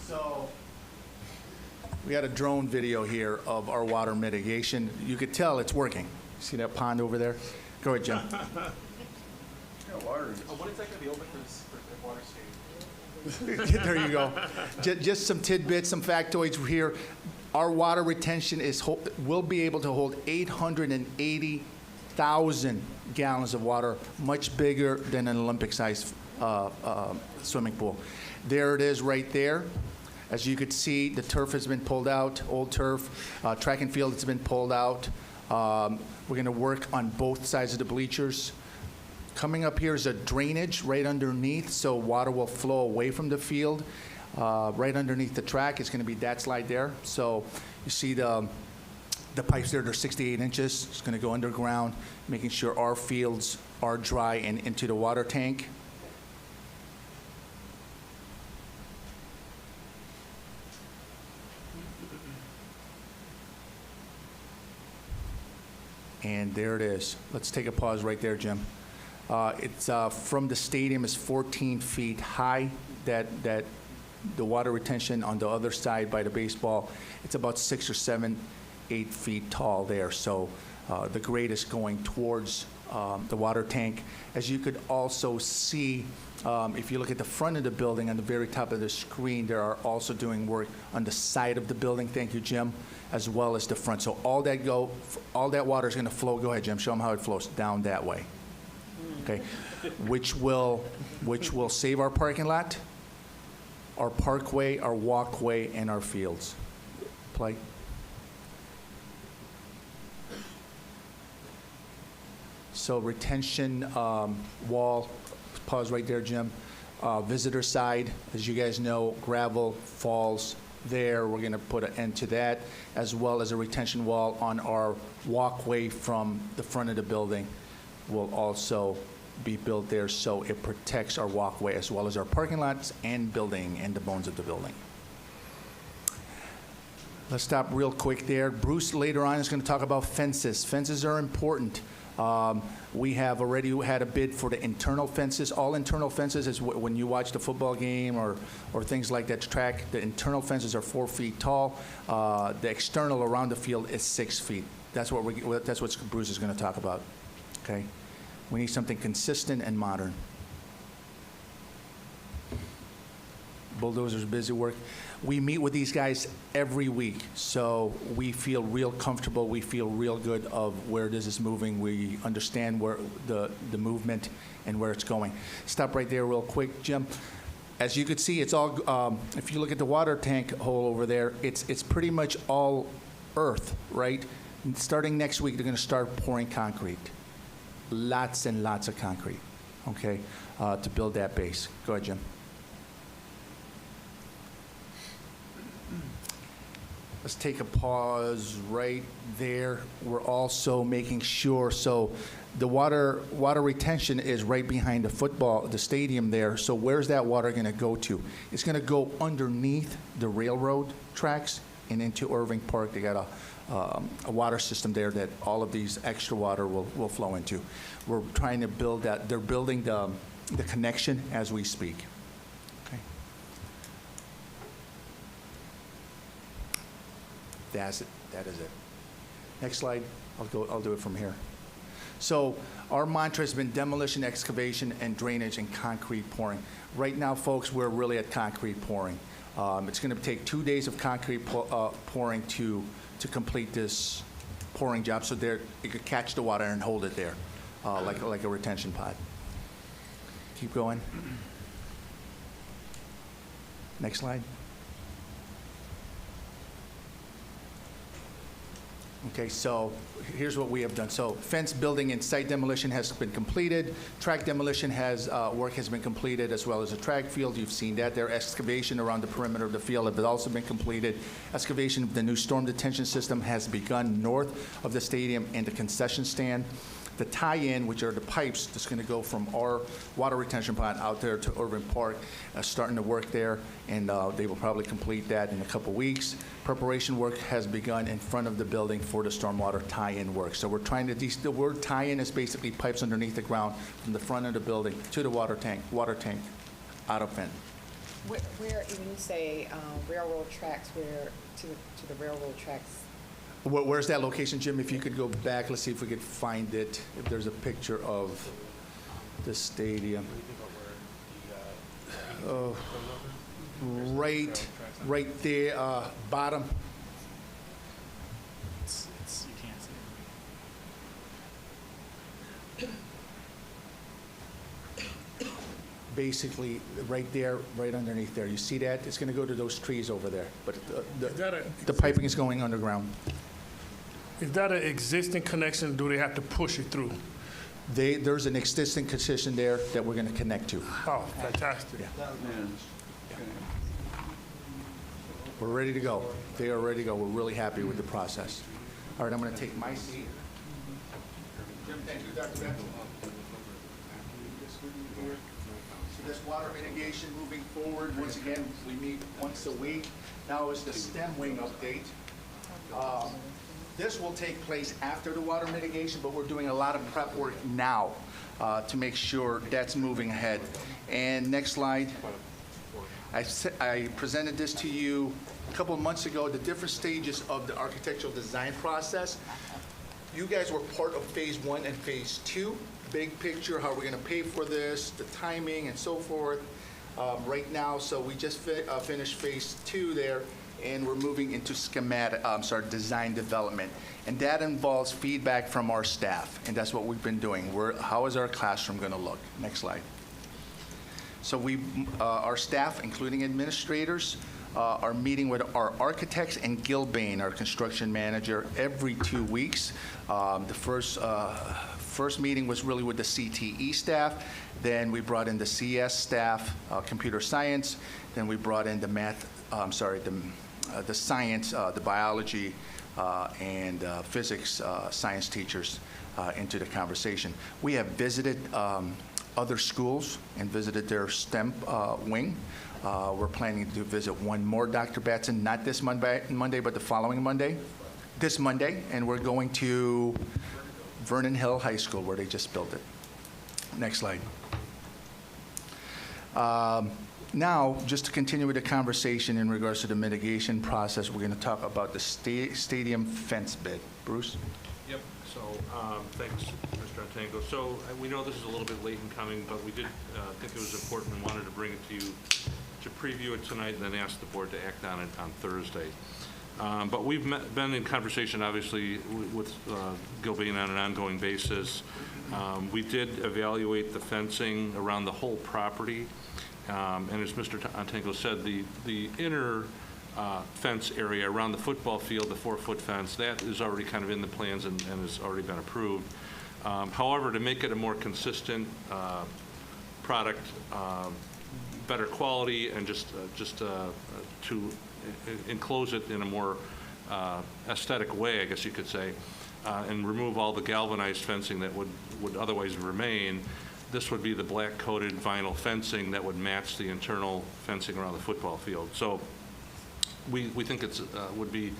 So we got a drone video here of our water mitigation. You could tell it's working. See that pond over there? Go ahead, Jim. Water. When is that going to be open for water state? There you go. Just some tidbits, some factoids here. Our water retention will be able to hold 880,000 gallons of water, much bigger than an Olympic-sized swimming pool. There it is right there. As you could see, the turf has been pulled out, old turf. Track and field has been pulled out. We're going to work on both sides of the bleachers. Coming up here is a drainage right underneath, so water will flow away from the field. Right underneath the track is going to be that slide there. So you see the pipes there, they're 68 inches. It's going to go underground, making sure our fields are dry and into the water tank. And there it is. Let's take a pause right there, Jim. It's from the stadium is 14 feet high. That the water retention on the other side by the baseball, it's about 6 or 7, 8 feet tall there. So the grade is going towards the water tank. As you could also see, if you look at the front of the building, on the very top of the screen, there are also doing work on the side of the building. Thank you, Jim, as well as the front. So all that water is going to flow. Go ahead, Jim. Show them how it flows down that way. Okay, which will save our parking lot, our parkway, our walkway, and our fields. Play. So retention wall, pause right there, Jim. Visitor side, as you guys know, gravel falls there. We're going to put an end to that, as well as a retention wall on our walkway from the front of the building will also be built there, so it protects our walkway as well as our parking lots and building and the bones of the building. Let's stop real quick there. Bruce later on is going to talk about fences. Fences are important. We have already had a bid for the internal fences. All internal fences is when you watch the football game or things like that track, the internal fences are 4 feet tall. The external around the field is 6 feet. That's what Bruce is going to talk about. Okay. We need something consistent and modern. Bulldozers, busy work. We meet with these guys every week, so we feel real comfortable. We feel real good of where this is moving. We understand where the movement and where it's going. Stop right there real quick, Jim. As you could see, it's all, if you look at the water tank hole over there, it's pretty much all earth, right? Starting next week, they're going to start pouring concrete. Lots and lots of concrete, okay, to build that base. Go ahead, Jim. Let's take a pause right there. We're also making sure, so the water retention is right behind the stadium there. So where's that water going to go to? It's going to go underneath the railroad tracks and into Irving Park. They got a water system there that all of these extra water will flow into. We're trying to build that. They're building the connection as we speak. Okay. That's it. That is it. Next slide. I'll do it from here. So our mantra has been demolition, excavation, and drainage and concrete pouring. Right now, folks, we're really at concrete pouring. It's going to take 2 days of concrete pouring to complete this pouring job, so there it could catch the water and hold it there, like a retention pond. Keep going. Next slide. Okay, so here's what we have done. So fence building and site demolition has been completed. Track demolition work has been completed, as well as the track field. You've seen that there. Excavation around the perimeter of the field has also been completed. Excavation of the new storm detention system has begun north of the stadium and the concession stand. The tie-in, which are the pipes that's going to go from our water retention pond out there to Irving Park, starting to work there, and they will probably complete that in a couple weeks. Preparation work has begun in front of the building for the stormwater tie-in work. So we're trying to, the word tie-in is basically pipes underneath the ground from the front of the building to the water tank out of Fenton. Where when you say railroad tracks, where to the railroad tracks? Where's that location, Jim? If you could go back, let's see if we could find it. If there's a picture of the stadium. Right there, bottom. You can't see. Basically, right there, right underneath there. You see that? It's going to go to those trees over there. But the piping is going underground. Is that an existing connection, or do they have to push it through? There's an existing connection there that we're going to connect to. Oh, fantastic. Yeah. We're ready to go. They are ready to go. We're really happy with the process. All right, I'm going to take my seat. Jim, thank you, Dr. Benton. So this water mitigation moving forward, once again, we meet once a week. Now is the STEM wing update. This will take place after the water mitigation, but we're doing a lot of prep work now to make sure that's moving ahead. And next slide. I presented this to you a couple of months ago, the different stages of the architectural design process. You guys were part of phase 1 and phase 2. Big picture, how we're going to pay for this, the timing, and so forth. Right now, so we just finished phase 2 there, and we're moving into design development. And that involves feedback from our staff, and that's what we've been doing. How is our classroom going to look? Next slide. So our staff, including administrators, are meeting with our architects and Gilbane, our construction manager, every 2 weeks. The first meeting was really with the CTE staff. Then we brought in the CS staff, computer science. Then we brought in the the science, the biology, and physics science teachers into the conversation. We have visited other schools and visited their STEM wing. We're planning to visit one more, Dr. Batson, not this Monday, but the following Monday. This Monday, and we're going to Vernon Hill High School, where they just built it. Next slide. Now, just to continue with the conversation in regards to the mitigation process, we're going to talk about the stadium fence bid. Bruce? Yep. So thanks, Mr. Antango. So we know this is a little bit late in coming, but we did think it was important and wanted to bring it to you to preview it tonight and then ask the board to act on it on Thursday. But we've been in conversation, obviously, with Gilbane on an ongoing basis. We did evaluate the fencing around the whole property. And as Mr. Antango said, the inner fence area around the football field, the 4-foot fence, that is already kind of in the plans and has already been approved. However, to make it a more consistent product, better quality, and just to enclose it in a more aesthetic way, I guess you could say, and remove all the galvanized fencing that would otherwise remain, this would be the black-coated vinyl fencing that would match the internal fencing around the football field. So we think it's would be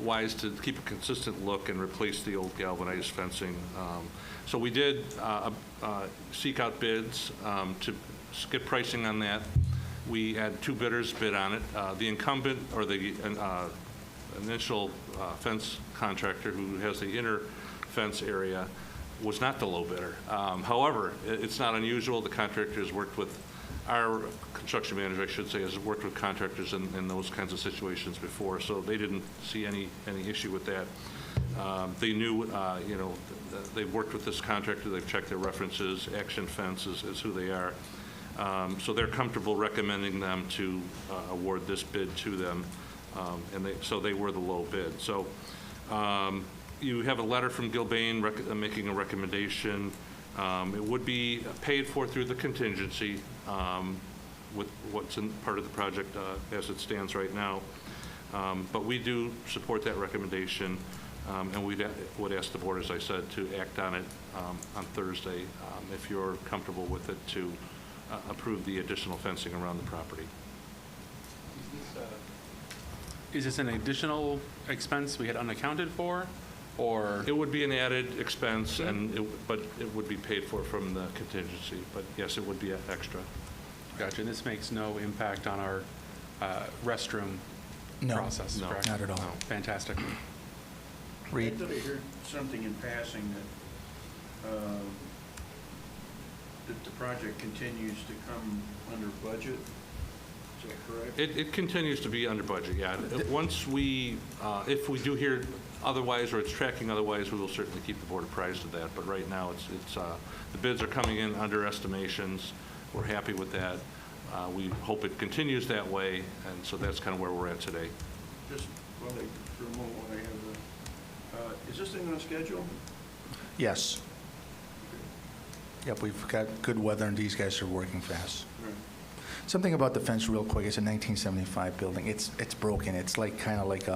wise to keep a consistent look and replace the old galvanized fencing. So we did seek out bids to get pricing on that. We had 2 bidders bid on it. The incumbent, or the initial fence contractor who has the inner fence area, was not the low bidder. However, it's not unusual. The contractor has worked with, our construction manager, I should say, has worked with contractors in those kinds of situations before, so they didn't see any issue with that. They knew, they've worked with this contractor, they've checked their references, Action Fence is who they are. So they're comfortable recommending them to award this bid to them, so they were the low bid. So you have a letter from Gilbane making a recommendation. It would be paid for through the contingency with what's in part of the project as it stands right now. But we do support that recommendation, and we would ask the board, as I said, to act on it on Thursday, if you're comfortable with it, to approve the additional fencing around the property. Is this an additional expense we had unaccounted for, or? It would be an added expense, but it would be paid for from the contingency. But yes, it would be extra. Gotcha. And this makes no impact on our restroom process, No, correct? not at all. No. Fantastic. Reed? I thought I heard something in passing that the project continues to come under budget. Is that correct? It continues to be under budget, yeah. Once we, if we do hear otherwise, or it's tracking otherwise, we will certainly keep the board apprised of that. But right now, it's the bids are coming in under estimations. We're happy with that. We hope it continues that way, and so that's kind of where we're at today. Just for a moment, while I have is this thing on schedule? Yes. Yep, we've got good weather, and these guys are working fast. Right. Something about the fence real quick. It's a 1975 building. It's broken. It's like kind of like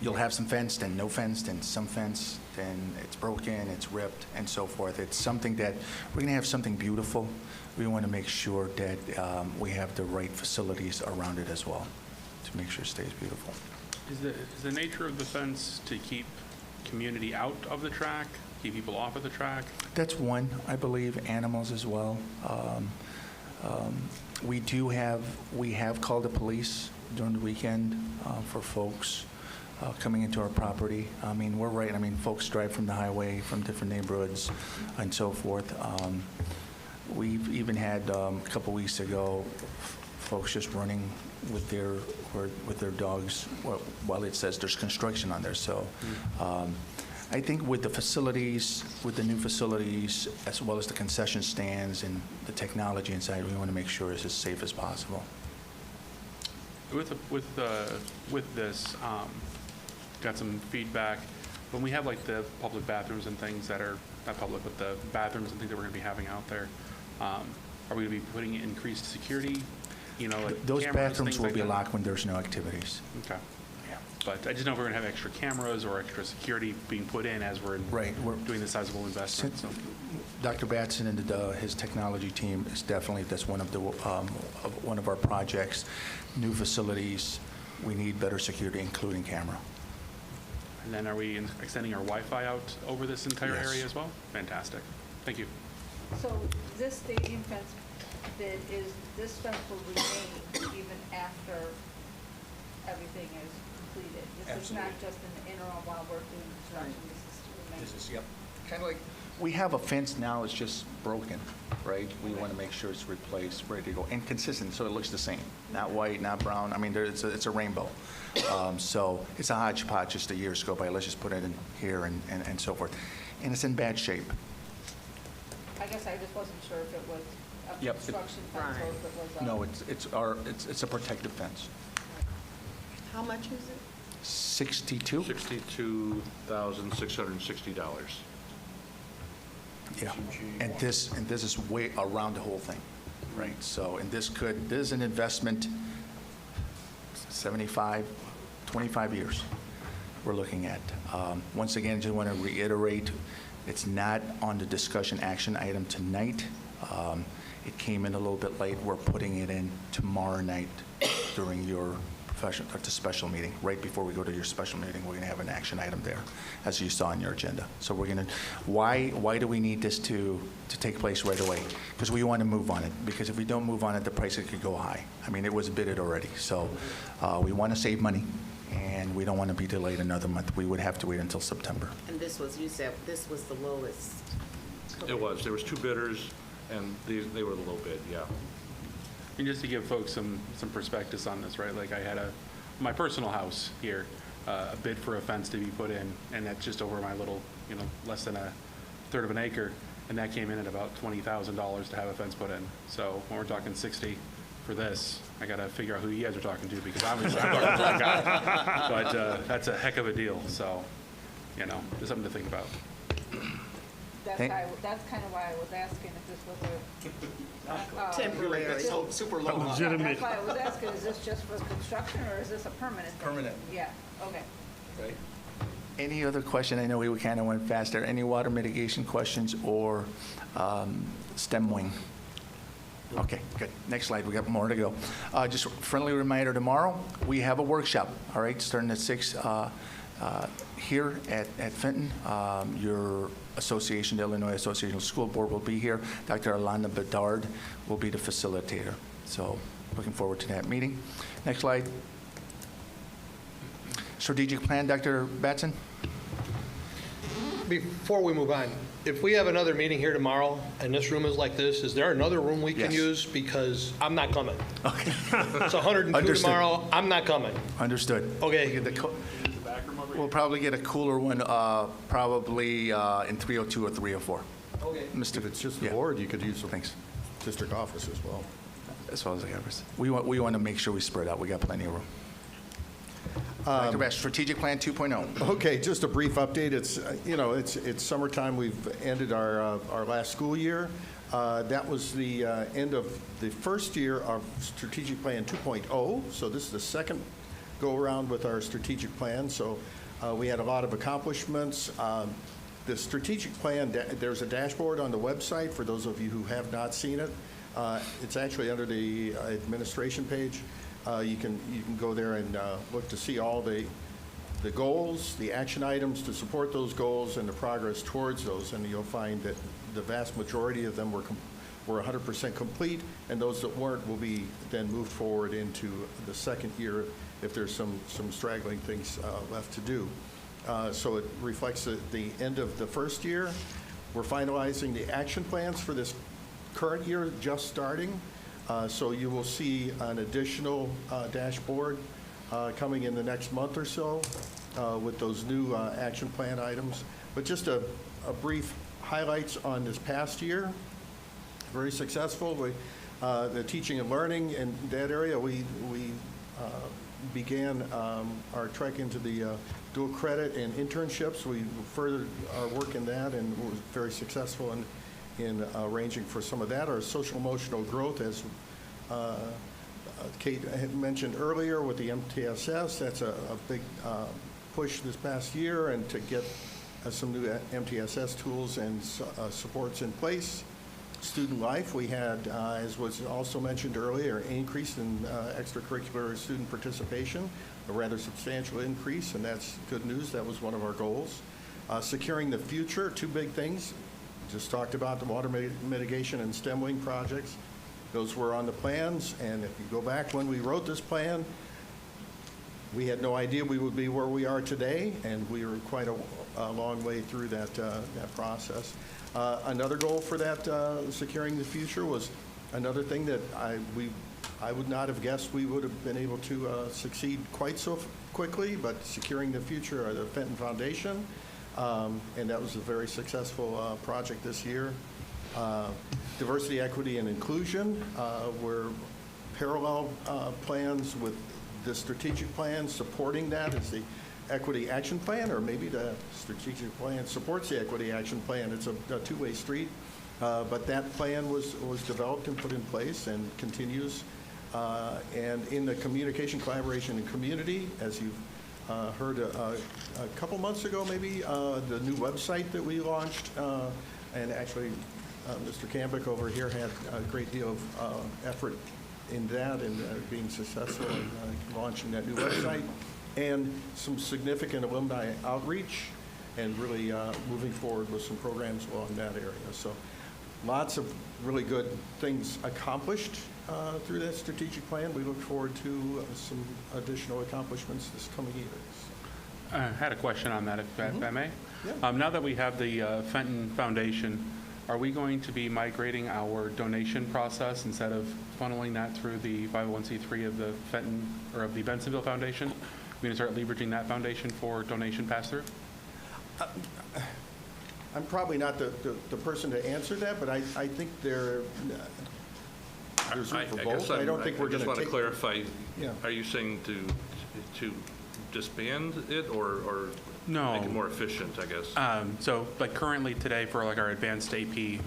you'll have some fence, then no fence, then some fence, then it's broken, it's ripped, and so forth. It's something that we're going to have something beautiful. We want to make sure that we have the right facilities around it as well to make sure it stays beautiful. Is the nature of the fence to keep community out of the track, keep people off of the track? That's one, I believe, animals as well. We have called the police during the weekend for folks coming into our property. I mean, we're right, folks drive from the highway, from different neighborhoods and so forth. We've even had, a couple weeks ago, folks just running with their dogs while it says there's construction on there. So I think with the facilities, with the new facilities, as well as the concession stands and the technology inside, we want to make sure it's as safe as possible. With this, got some feedback. When we have like the public bathrooms and things that are, not public, but the bathrooms and things that we're going to be having out there, are we going to be putting increased security? Like those cameras, bathrooms things will like be that? locked when there's no activities. Okay. But I just know if we're going to have extra cameras or extra security being put in as we're doing the sizable investment. So. Dr. Batson and his technology team is definitely, that's one of our projects. New facilities, we need better security, including camera. And then are we extending our Wi-Fi out over this entire Yes. area as well? Fantastic. Thank you. So this stadium fence bid this fence will remain even after everything is completed? This is not just in the interim while we're doing construction, this is to remain? This is, yep. Kind of like, we have a fence now, it's just broken, right? We want to make sure it's replaced, ready to go, and consistent, so it looks the same. Not white, not brown, it's a rainbow. So it's a hodgepodge, just the years go by, let's just put it in here and so forth. And it's in bad shape. I guess I just wasn't sure if it was a Yep. construction fence or if it was a... No, it's a protective fence. How much is it? 62? $62,660. Yeah, and this is way around the whole thing, right? So, and this is an investment, 25 years we're looking at. Once again, just want to reiterate, it's not on the discussion action item tonight. It came in a little bit late. We're putting it in tomorrow night during your the special meeting. Right before we go to your special meeting, we're going to have an action item there, as you saw in your agenda. So we're going to, why do we need this to take place right away? Because we want to move on it, because if we don't move on it, the prices could go high. I mean, it was bidded already, so we want to save money, and we don't want to be delayed another month. We would have to wait until September. And this was, you said, this was the lowest. It was. There was 2 bidders, and they were the low bid, yeah. And just to give folks some perspectives on this, right? Like I had my personal house here, a bid for a fence to be put in, and that's just over my little, less than a third of an acre, and that came in at about $20,000 to have a fence put in. So when we're talking 60 for this, I got to figure out who you guys are talking to, because obviously I'm talking to the wrong guy. But that's a heck of a deal. So, just something to think about. That's kind of why I was asking if this was a temporary, super low. Legitimate. That's why I was asking, is this just for construction or is this a permanent thing? Permanent. Yeah, okay. Right. Any other question? I know we kind of went faster. Any water mitigation questions or stem wing? Okay, good. Next slide. We got more to go. Just a friendly reminder, tomorrow we have a workshop, all right, starting at 6 here at Fenton. Your association, the Illinois Association of School Board, will be here. Dr. Alana Bedard will be the facilitator. So looking forward to that meeting. Next slide. Strategic plan, Dr. Batson? Before we move on, if we have another meeting here tomorrow and this room is like this, is there another room we can Yes. use? Because I'm not coming. Okay. It's 102 Understood. tomorrow. I'm not coming. Understood. Okay. We'll probably get a cooler one, probably in 302 or 304. Okay. If it's just the board, you could use the district office as well. As well as the others. We want to make sure we spread out. We got plenty of room. Dr. Bash, strategic plan 2.0. Okay, just a brief update. It's summertime. We've ended our last school year. That was the end of the first year of strategic plan 2.0. So this is the second go around with our strategic plan. So we had a lot of accomplishments. The strategic plan, there's a dashboard on the website for those of you who have not seen it. It's actually under the administration page. You can go there and look to see all the goals, the action items to support those goals, and the progress towards those. And you'll find that the vast majority of them were 100% complete, and those that weren't will be then moved forward into the second year if there's some straggling things left to do. So it reflects the end of the first year. We're finalizing the action plans for this current year, just starting. So you will see an additional dashboard coming in the next month or so with those new action plan items. But just a brief highlights on this past year. Very successful. The teaching and learning in that area, we began our trek into the dual credit and internships. We furthered our work in that and were very successful in arranging for some of that. Our social emotional growth, as Kate had mentioned earlier with the MTSS, that's a big push this past year, and to get some new MTSS tools and supports in place. Student life, we had, as was also mentioned earlier, an increase in extracurricular student participation, a rather substantial increase, and that's good news. That was one of our goals. Securing the future, two big things. Just talked about the water mitigation and stem wing projects. Those were on the plans, and if you go back when we wrote this plan, we had no idea we would be where we are today, and we were quite a long way through that process. Another goal for that, securing the future, was another thing that I would not have guessed we would have been able to succeed quite so quickly, but securing the future of the Fenton Foundation, and that was a very successful project this year. Diversity, equity, and inclusion were parallel plans with the strategic plan. Supporting that is the equity action plan, or maybe the strategic plan supports the equity action plan. It's a two-way street, but that plan was developed and put in place and continues. And in the communication, collaboration, and community, as you've heard a couple months ago, maybe, the new website that we launched, and actually Mr. Cambick over here had a great deal of effort in that and being successful in launching that new website, and some significant alumni outreach, and really moving forward with some programs along that area. So lots of really good things accomplished through that strategic plan. We look forward to some additional accomplishments this coming year. I had a question on that, if I may. Yeah. Now that we have the Fenton Foundation, are we going to be migrating our donation process instead of funneling that through the 501c3 of the Fenton or of the Bensonville Foundation? We're going to start leveraging that foundation for donation pass-through? I'm probably not the person to answer that, but I think there's room for both. I don't think we're going to I just want to take. clarify, Yeah. are you saying to disband it or No. make it more efficient, I guess? So like currently today for like our advanced AP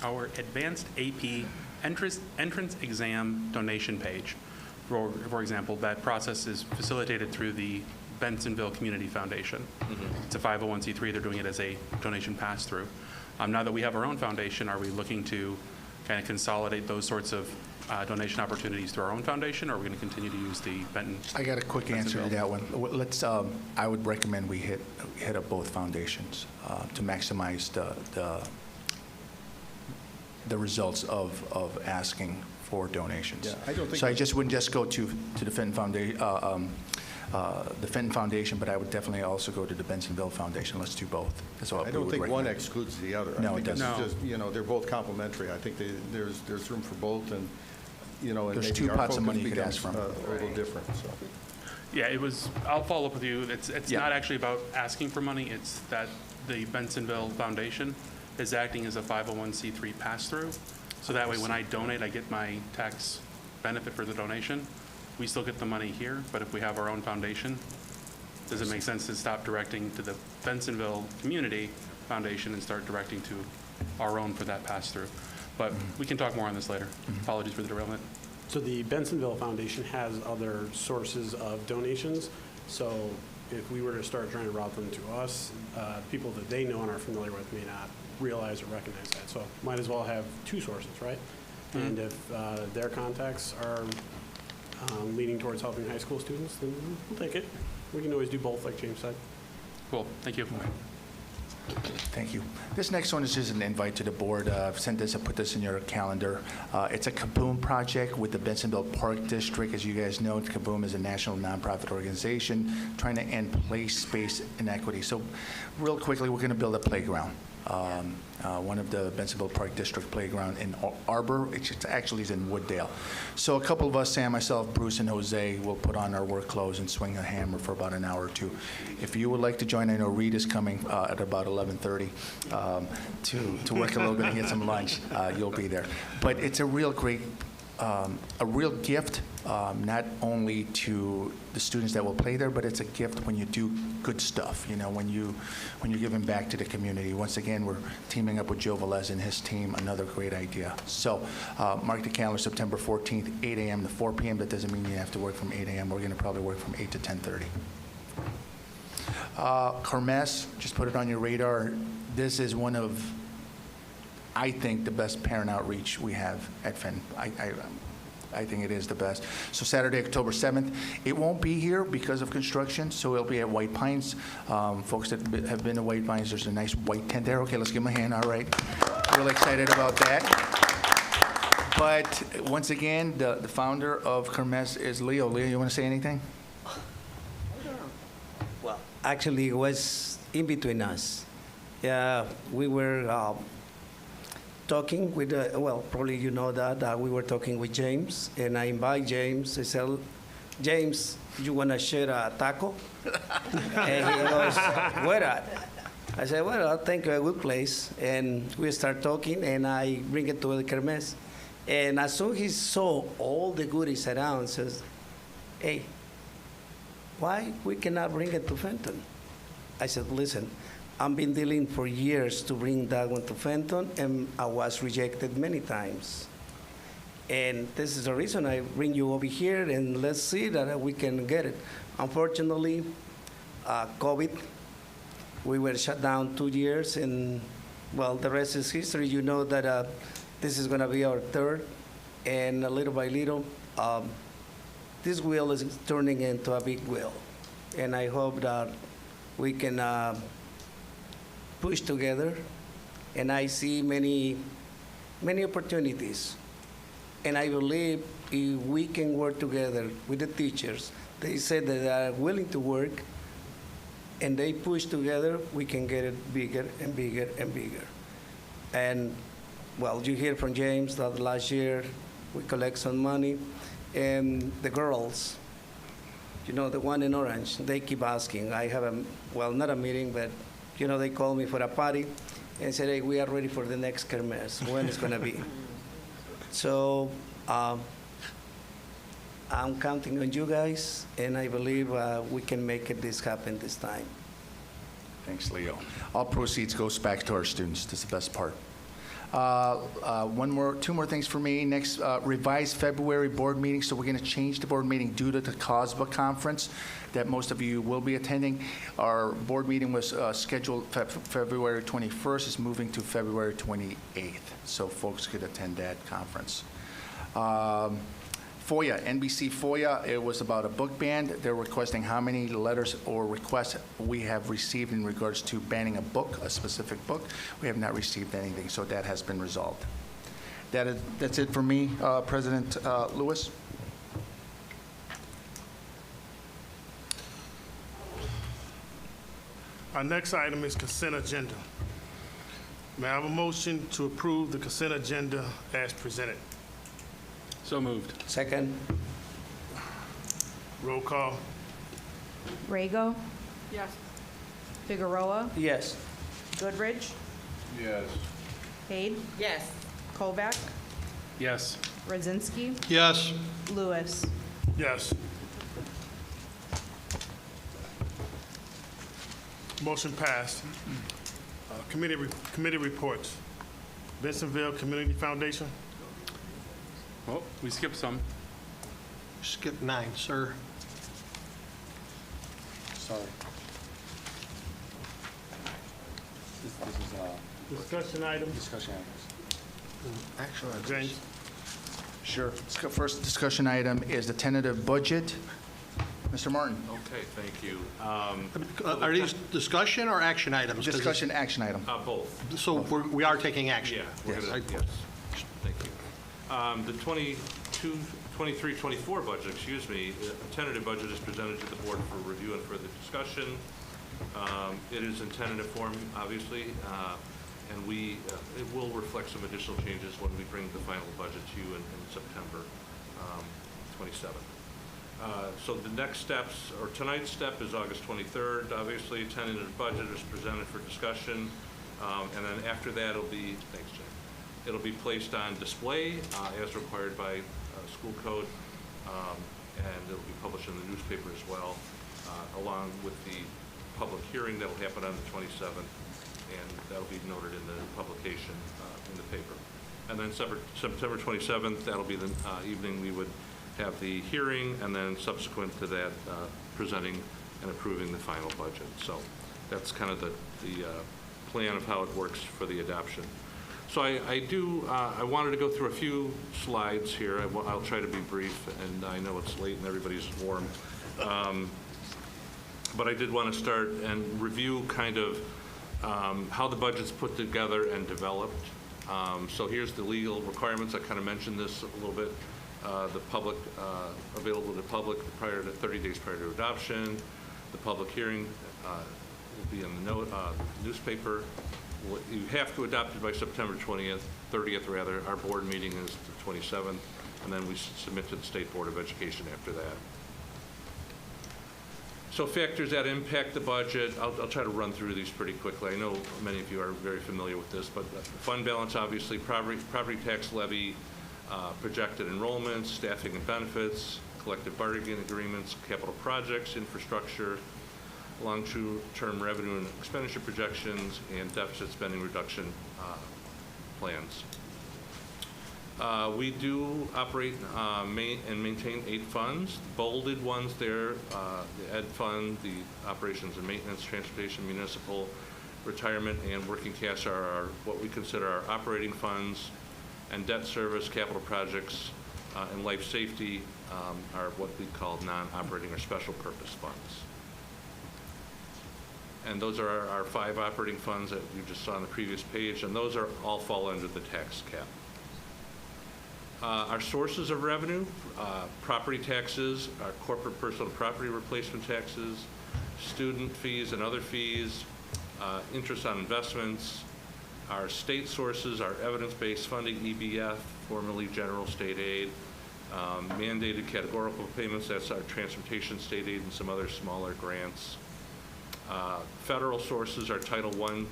our advanced AP entrance exam donation page, for example, that process is facilitated through the Bensonville Community Foundation. It's a 501c3. They're doing it as a donation pass-through. Now that we have our own foundation, are we looking to kind of consolidate those sorts of donation opportunities through our own foundation, or are we going to continue to use the Benton? I got a quick answer to that one. Let's. I would recommend we hit up both foundations to maximize the results of asking for donations. Yeah, I don't think so. I just wouldn't just go to the Fenton Foundation. The Fenton Foundation, but I would definitely also go to the Bensonville Foundation. Let's do both. That's what I we don't would think one recommend. excludes the other. No, I it think doesn't. it's just, they're both complementary. I think there's room for both, and, and There's maybe two our pots of focus money you could becomes, ask from. a little different, so. Yeah, I'll follow up with you. It's Yeah. not actually about asking for money. It's that the Bensonville Foundation is acting as a 501c3 pass-through. So that way, when I donate, I get my tax benefit for the donation. We still get the money here, but if we have our own foundation, does it make sense to stop directing to the Bensonville Community Foundation and start directing to our own for that pass-through? But we can talk more on this later. Apologies for the derailment. So the Bensonville Foundation has other sources of donations. So if we were to start trying to route them to us, people that they know and are familiar with may not realize or recognize that. So might as well have two sources, right? And if their contacts are leaning towards helping high school students, then we'll take it. We can always do both, like James said. Cool. Thank you. Thank you. This next one is just an invite to the board. I've sent this, I put this in your calendar. It's a Kaboom project with the Bensonville Park District. As you guys know, Kaboom is a national nonprofit organization trying to end place space inequity. So real quickly, we're going to build a playground. One of the Bensonville Park District playground in Arbor. It actually is in Wooddale. So a couple of us, Sam, myself, Bruce, and Jose, will put on our work clothes and swing a hammer for about an hour or two. If you would like to join, I know Reed is coming at about 11:30 to work a little bit and get some lunch. You'll be there. But it's a real great, a real gift, not only to the students that will play there, but it's a gift when you do good stuff, when you're giving back to the community. Once again, we're teaming up with Joe Velez and his team, another great idea. So mark the calendar, September 14th, 8 a.m. to 4 p.m. That doesn't mean you have to work from 8 a.m. We're going to probably work from 8 to 10:30. Kermesse, just put it on your radar. This is one of, I think, the best parent outreach we have at Fenton. I think it is the best. So Saturday, October 7th. It won't be here because of construction, so it'll be at White Pines. Folks that have been to White Pines, there's a nice white tent there. Okay, let's give them a hand. All right. Really excited about that. But once again, the founder of Kermesse is Leo. Leo, you want to say anything? Well, actually, it was in between us. We were talking with, probably you know that we were talking with James, and I invite James. I said, James, you want to share a taco? And he goes, where at? I said, well, I think a good place. And we start talking, and I bring it to the Kermesse. And as soon as he saw all the goodies around, says, hey, why we cannot bring it to Fenton? I said, listen, I've been dealing for years to bring that one to Fenton, and I was rejected many times. And this is the reason I bring you over here, and let's see that we can get it. Unfortunately, COVID, we were shut down 2 years, and, well, the rest is history. You know that this is going to be our third And little by little, this wheel is turning into a big wheel. And I hope that we can push together. And I see many opportunities. And I believe if we can work together with the teachers, they said that they are willing to work, and they push together, we can get it bigger and bigger and bigger. And, well, you hear from James that last year we collect some money, and the girls, you know, the one in orange, they keep asking. I have not a meeting, but, you know, they call me for a party and said, hey, we are ready for the next kermesse. When it's going to be? So I'm counting on you guys, and I believe we can make this happen this time. Thanks, Leo. All proceeds goes back to our students. That's the best part. Two more things for me. Next, revised February board meeting. So we're going to change the board meeting due to the COSBA conference that most of you will be attending. Our board meeting was scheduled February 21st. It's moving to February 28th, so folks could attend that conference. FOIA, NBC FOIA, it was about a book ban. They're requesting how many letters or requests we have received in regards to banning a book, a specific book. We have not received anything, so that has been resolved. That's it for me, President Lewis. Our next item is consent agenda. May I have a motion to approve the consent agenda as presented? So moved. Second. Roll call. Rego, Yes. Figueroa, Yes. Goodrich, Yes. Haid, Yes. Kovac, Yes. Radzinski, Yes. Lewis. Yes. Motion passed. Committee reports. Bensenville Community Foundation. Oh, we skipped some. Skip 9, sir. Sorry. This is Discussion items. discussion items. Actually, James. Sure. First discussion item is the tentative budget. Mr. Martin. Okay, thank you. Are these discussion or action items? 'Cause Discussion action item. Both. So we are taking action? Yeah, we're gonna, yes. Thank you. The 23-24 budget, excuse me, a tentative budget is presented to the board for review and further discussion. It is in tentative form, obviously, and it will reflect some additional changes when we bring the final budget to you in September 27th. So the next steps, or tonight's step is August 23rd. Obviously, tentative budget is presented for discussion, and then after that, it'll be, thanks, Jim. It'll be placed on display as required by school code, and it'll be published in the newspaper as well, along with the public hearing that will happen on the 27th, and that'll be noted in the publication in the paper. And then September 27th, that'll be the evening we would have the hearing, and then subsequent to that, presenting and approving the final budget. So that's kind of the plan of how it works for the adoption. So I wanted to go through a few slides here. I'll try to be brief, and I know it's late and everybody's warm. But I did want to start and review kind of how the budget's put together and developed. So here's the legal requirements. I kind of mentioned this a little bit. The public, available to the public 30 days prior to adoption. The public hearing will be in the newspaper. You have to adopt it by September 30th rather. Our board meeting is the 27th, and then we submit to the State Board of Education after that. So factors that impact the budget, I'll try to run through these pretty quickly. I know many of you are very familiar with this, but fund balance, obviously, property tax levy, projected enrollments, staffing and benefits, collective bargaining agreements, capital projects, infrastructure, long-term revenue and expenditure projections, and deficit spending reduction plans. We do operate and maintain 8 funds. Bolded ones there, the Ed Fund, the Operations and Maintenance, Transportation, Municipal, Retirement, and Working Cash are what we consider our operating funds. and debt service, capital projects, and life safety are what we call non-operating or special purpose funds. And those are our 5 operating funds that you just saw on the previous page, and those are all fall under the tax cap. Our sources of revenue, property taxes, our corporate personal property replacement taxes, student fees and other fees, interest on investments, our state sources, our evidence-based funding, EBF, formerly general state aid, mandated categorical payments, that's our transportation state aid and some other smaller grants. Federal sources are Title I,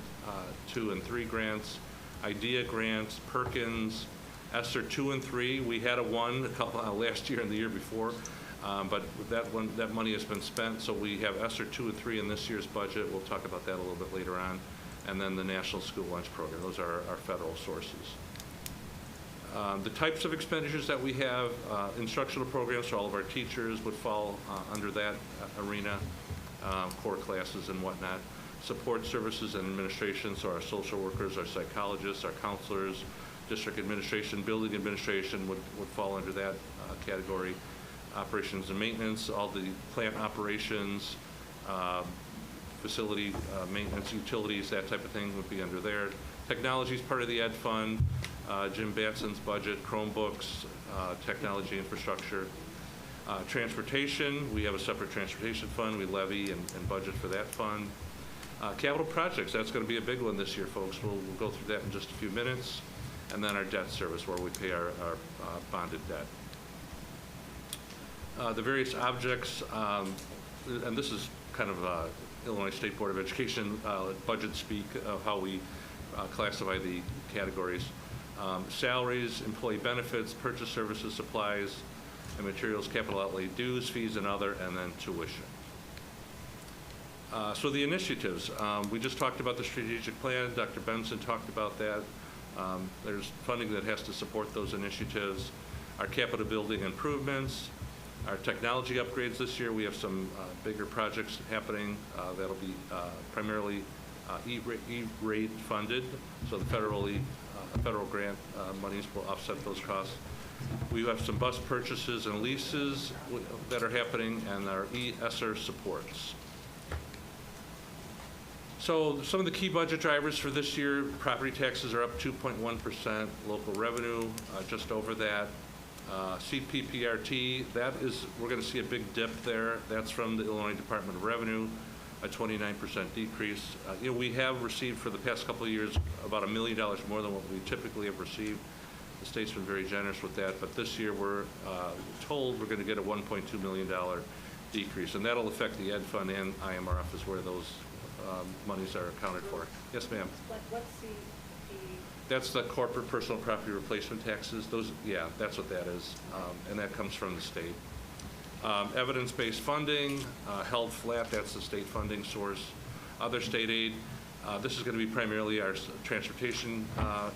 II, and III grants, IDEA grants, Perkins, ESSER 2 and 3. We had a 1 last year and the year before, but that money has been spent, so we have ESSER 2 and 3 in this year's budget. We'll talk about that a little bit later on. And then the National School Lunch Program. Those are our federal sources. The types of expenditures that we have, instructional programs for all of our teachers would fall under that arena, core classes and whatnot. Support services and administration, so our social workers, our psychologists, our counselors, district administration, building administration would fall under that category. Operations and maintenance, all the plant operations, facility maintenance, utilities, that type of thing would be under there. Technology is part of the ed fund. Jim Batson's budget, Chromebooks, technology infrastructure. Transportation, we have a separate transportation fund. We levy and budget for that fund. Capital projects, that's going to be a big one this year, folks. We'll go through that in just a few minutes. And then our debt service, where we pay our bonded debt. The various objects, and this is kind of Illinois State Board of Education budget speak of how we classify the categories. Salaries, employee benefits, purchase services, supplies, and materials, capital outlay dues, fees, and other, and then tuition. So the initiatives, we just talked about the strategic plan. Dr. Benson talked about that. There's funding that has to support those initiatives. Our capital building improvements, our technology upgrades this year. We have some bigger projects happening that'll be primarily E-rate funded, so the federal grant monies will offset those costs. We have some bus purchases and leases that are happening, and our ESSER supports. So some of the key budget drivers for this year: property taxes are up 2.1%, local revenue just over that. CPPRT, we're going to see a big dip there. That's from the Illinois Department of Revenue, a 29% decrease. We have received for the past couple of years about $1 million more than what we typically have received. The state's been very generous with that, but this year we're told we're going to get a $1.2 million decrease, and that'll affect the Ed Fund and IMRF is where those monies are accounted for. Yes, ma'am. What's the That's the corporate personal property replacement taxes. Those, yeah, that's what that is, and that comes from the state. Evidence-based funding, held flat, that's the state funding source. Other state aid, this is going to be primarily our transportation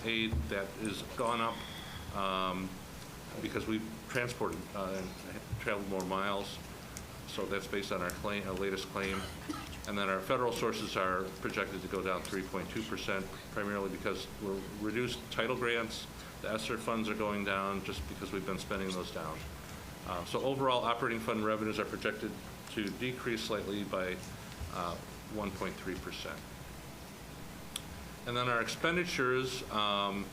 aid that is gone up because we've transported and traveled more miles. So that's based on our latest claim. And then our federal sources are projected to go down 3.2%, primarily because we're reduced title grants. The ESSER funds are going down just because we've been spending those down. So overall, operating fund revenues are projected to decrease slightly by 1.3%. And then our expenditures, and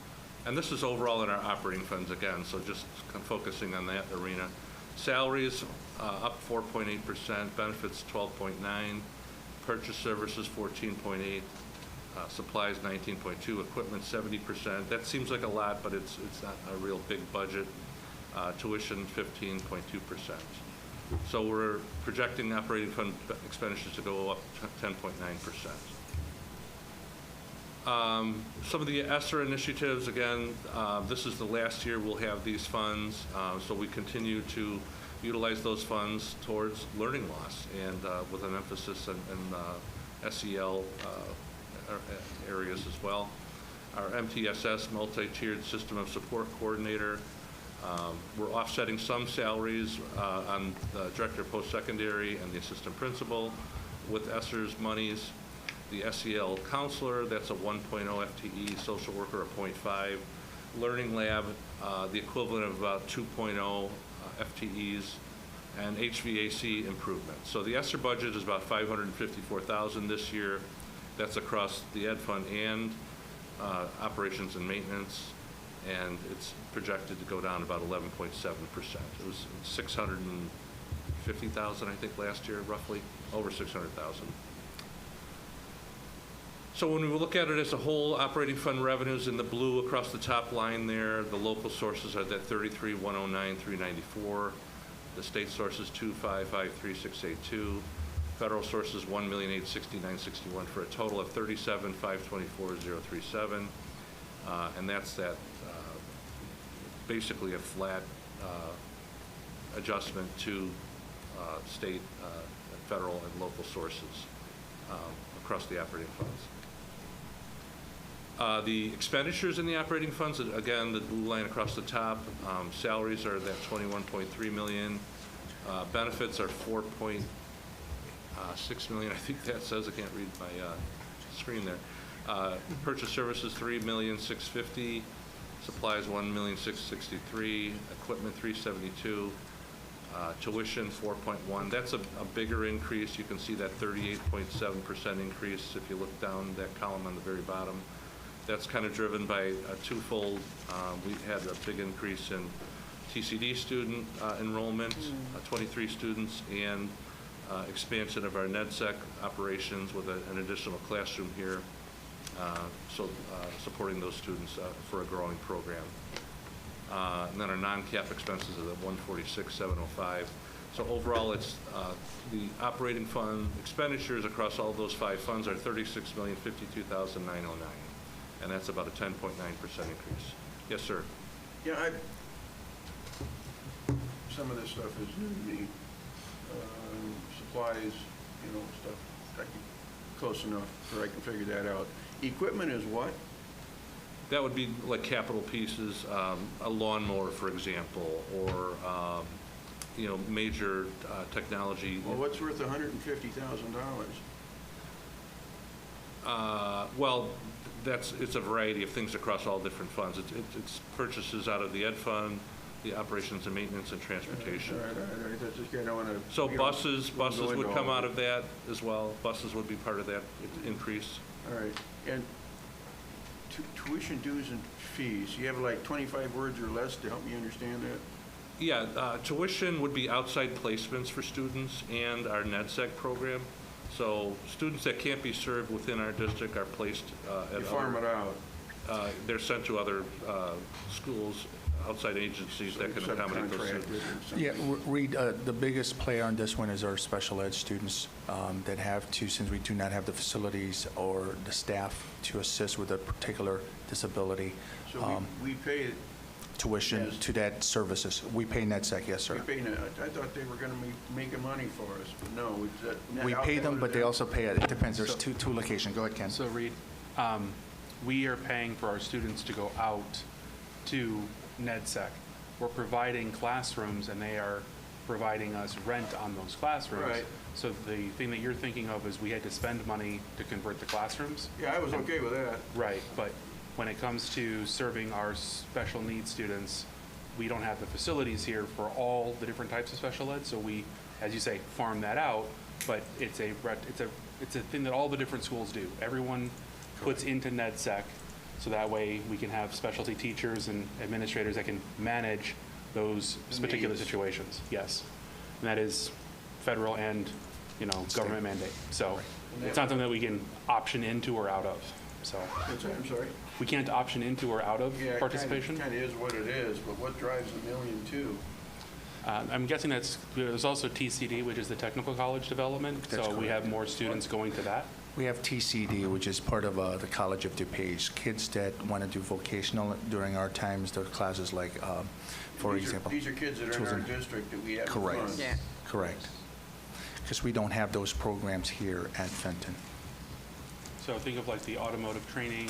this is overall in our operating funds again, so just focusing on that arena. Salaries up 4.8%, benefits 12.9%. Purchase services 14.8%, supplies 19.2%, equipment 70%. That seems like a lot, but it's not a real big budget. Tuition 15.2%. So we're projecting operating fund expenditures to go up 10.9%. Some of the ESSER initiatives, again, this is the last year we'll have these funds, so we continue to utilize those funds towards learning loss and with an emphasis in SEL areas as well. Our MTSS, multi-tiered system of support coordinator, we're offsetting some salaries on the director of post-secondary and the assistant principal with ESSER's monies. The SEL counselor, that's a 1.0 FTE, social worker a 0.5. learning lab, the equivalent of about 2.0 FTEs, and HVAC improvements. So the ESSER budget is about $554,000 this year. That's across the Ed Fund and operations and maintenance, and it's projected to go down about 11.7%. It was 650,000, I think, last year, roughly, over 600,000. So when we look at it as a whole, operating fund revenues in the blue across the top line there, the local sources are that 33,109,394. The state sources 2,553,682. Federal sources 1,869,061 for a total of 37,524,037. And that's that basically a flat adjustment to state, federal, and local sources across the operating funds. The expenditures in the operating funds, again, the blue line across the top, salaries are that $21.3 million. Benefits are $4.6 million. I think that says, I can't read my screen there. Purchase services, $3,650,000. Supplies, $1,663,000. Equipment, $372,000. Tuition, $4.1. That's a bigger increase. You can see that 38.7% increase if you look down that column on the very bottom. That's kind of driven by a twofold. We had a big increase in TCD student enrollment, 23 students, and expansion of our NEDSEC operations with an additional classroom here, supporting those students for a growing program. And then our non-cap expenses are at $146,705. So overall, it's the operating fund expenditures across all those 5 funds are $36,052,909, and that's about a 10.9% increase. Yes, sir. Yeah, some of this stuff is new to me. Supplies, stuff, close enough where I can figure that out. Equipment is what? That would be like capital pieces, a lawnmower, for example, or major technology. Well, what's worth $150,000? Well, it's a variety of things across all different funds. It's purchases out of the Ed Fund, the operations and maintenance, and transportation. All right. That's just, I don't want to. So buses would come out of that as well. Buses would be part of that increase. All right. And tuition dues and fees, you have like 25 words or less to help me understand that? Yeah, tuition would be outside placements for students and our NEDSEC program. So students that can't be served within our district are placed at You farm it out. They're sent to other schools, outside agencies that can accommodate those students. Yeah, Reed, the biggest player on this one is our special ed students that have to, since we do not have the facilities or the staff to assist with a particular disability. So we pay tuition to that services. We pay NEDSEC, yes, sir. We pay net. I thought they were going to be making money for us, but no. We pay them, but they also pay, it depends, there's two locations. Go ahead, Ken. So Reed, we are paying for our students to go out to NEDSEC. We're providing classrooms, and they are providing us rent on those classrooms. Right. So the thing that you're thinking of is we had to spend money to convert the classrooms. Yeah, I was okay with that. Right, but when it comes to serving our special needs students, we don't have the facilities here for all the different types of special ed, so we, as you say, farm that out, but it's a thing that all the different schools do. Everyone puts into NEDSEC, so that way we can have specialty teachers and administrators that can manage those particular situations. Yes, and that is federal and government mandate. So it's not something that we can option into or out of. So I'm sorry? We can't option into or out of participation. Kind of is what it is, but what drives $1.2 million? I'm guessing there's also TCD, which is the technical college development. That's so we have more students going to that. We have TCD, which is part of the College of DuPage. Kids that want to do vocational during our times, there are classes like, for example. These are kids that are in our district that we have. Correct. Yeah. Correct. Because we don't have those programs here at Fenton. So think of like the automotive training.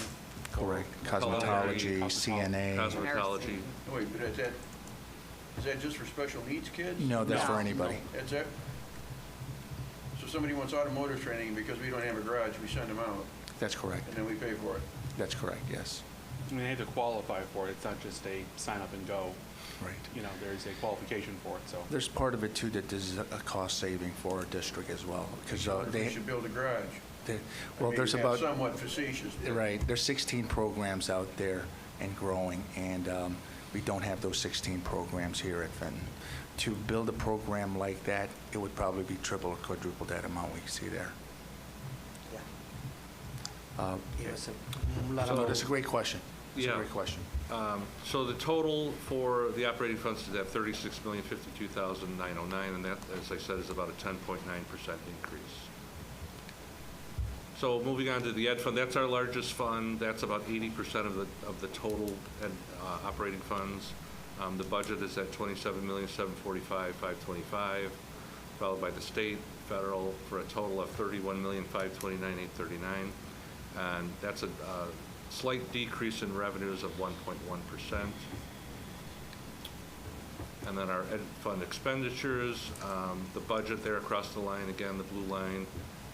Correct. Cosmetology, CNA. Cosmetology. Wait, but is that just for special needs kids? No, that's for anybody. That's it? So somebody wants automotive training, because we don't have a garage, we send them out, That's correct. and then we pay for it. That's correct, yes. I mean, they have to qualify for it. It's not just a sign up and go. Right. You know, there's a qualification for it, so. There's part of it, too, that is a cost saving for our district as well. Because They should build a garage. well, there's about... Somewhat facetious. Right. There's 16 programs out there and growing, and we don't have those 16 programs here at Fenton. To build a program like that, it would probably be triple or quadruple that amount we see there. Yes. So that's a great question. That's a great question. So the total for the operating funds is at $36,052,909, and that, as I said, is about a 10.9% increase. So moving on to the ed fund, that's our largest fund. That's about 80% of the total operating funds. The budget is at $27,745,525, followed by the state, federal, for a total of $31,529,839, and that's a slight decrease in revenues of 1.1%. And then our ed fund expenditures, the budget there across the line, again, the blue line,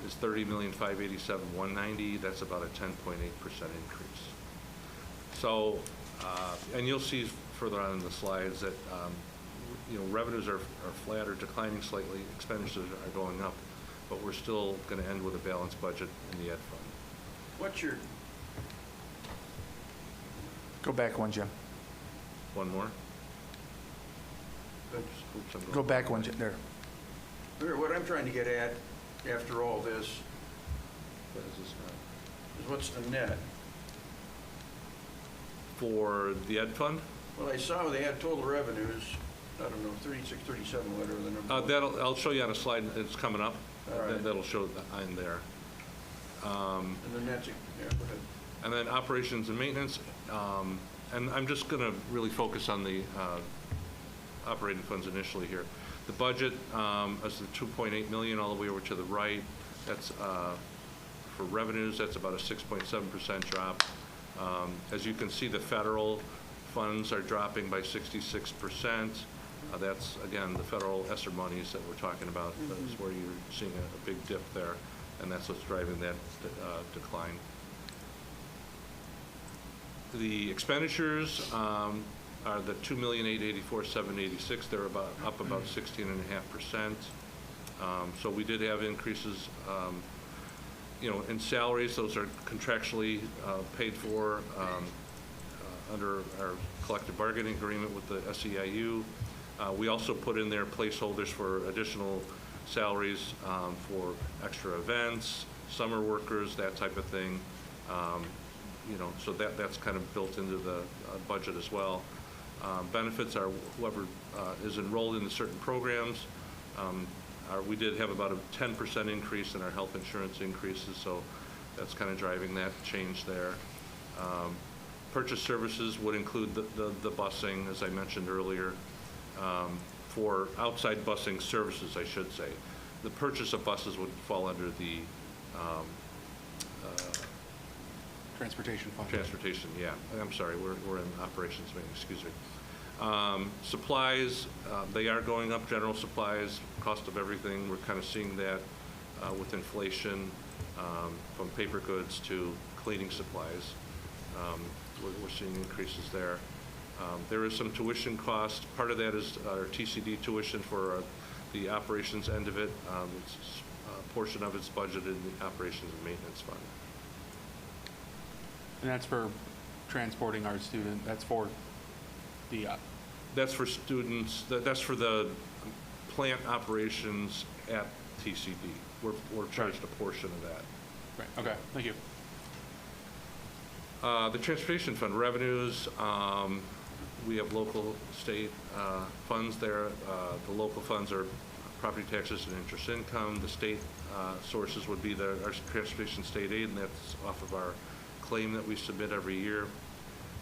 is $30,587,190. That's about a 10.8% increase. So, and you'll see further on in the slides that you know, revenues are flat or declining slightly, expenditures are going up, but we're still going to end with a balanced budget in the ed fund. What's your... Go back one, Jim. One more? Go back one, Jim. There. What I'm trying to get at, after all this, is what's the net? For the ed fund? Well, I saw they had total revenues, I don't know, 36, 37, whatever the number was. I'll show you on a slide. It's coming up. All right. That'll show in there. And then that's, yeah, go ahead. And then operations and maintenance. And I'm just going to really focus on the operating funds initially here. The budget is the $2.8 million all the way over to the right. That's for revenues. That's about a 6.7% drop. As you can see, the federal funds are dropping by 66%. That's, again, the federal ESSER monies that we're talking about. That's where you're seeing a big dip there, and that's what's driving that decline. The expenditures are the $2,884,786. They're up about 16.5%. So we did have increases, you know, in salaries. Those are contractually paid for under our collective bargaining agreement with the SEIU. We also put in there placeholders for additional salaries for extra events, summer workers, that type of thing. You know, so that's kind of built into the budget as well. Benefits are whoever is enrolled in certain programs. We did have about a 10% increase in our health insurance increases, so that's kind of driving that change there. Purchase services would include the busing, as I mentioned earlier, for outside busing services, I should say. The purchase of buses would fall under the Transportation fund. Transportation, yeah. I'm sorry, we're in operations, excuse me. Supplies, they are going up, general supplies, cost of everything. We're kind of seeing that with inflation, from paper goods to cleaning supplies. We're seeing increases there. There is some tuition cost. Part of that is our TCD tuition for the operations end of it. It's a portion of it's budgeted in the operations and maintenance fund. And that's for transporting our student, that's for the... That's for students, that's for the plant operations at TCD. We're charged a portion of that. Right, okay, thank you. The transportation fund revenues, we have local, state funds there. The local funds are property taxes and interest income. The state sources would be our transportation state aid, and that's off of our claim that we submit every year.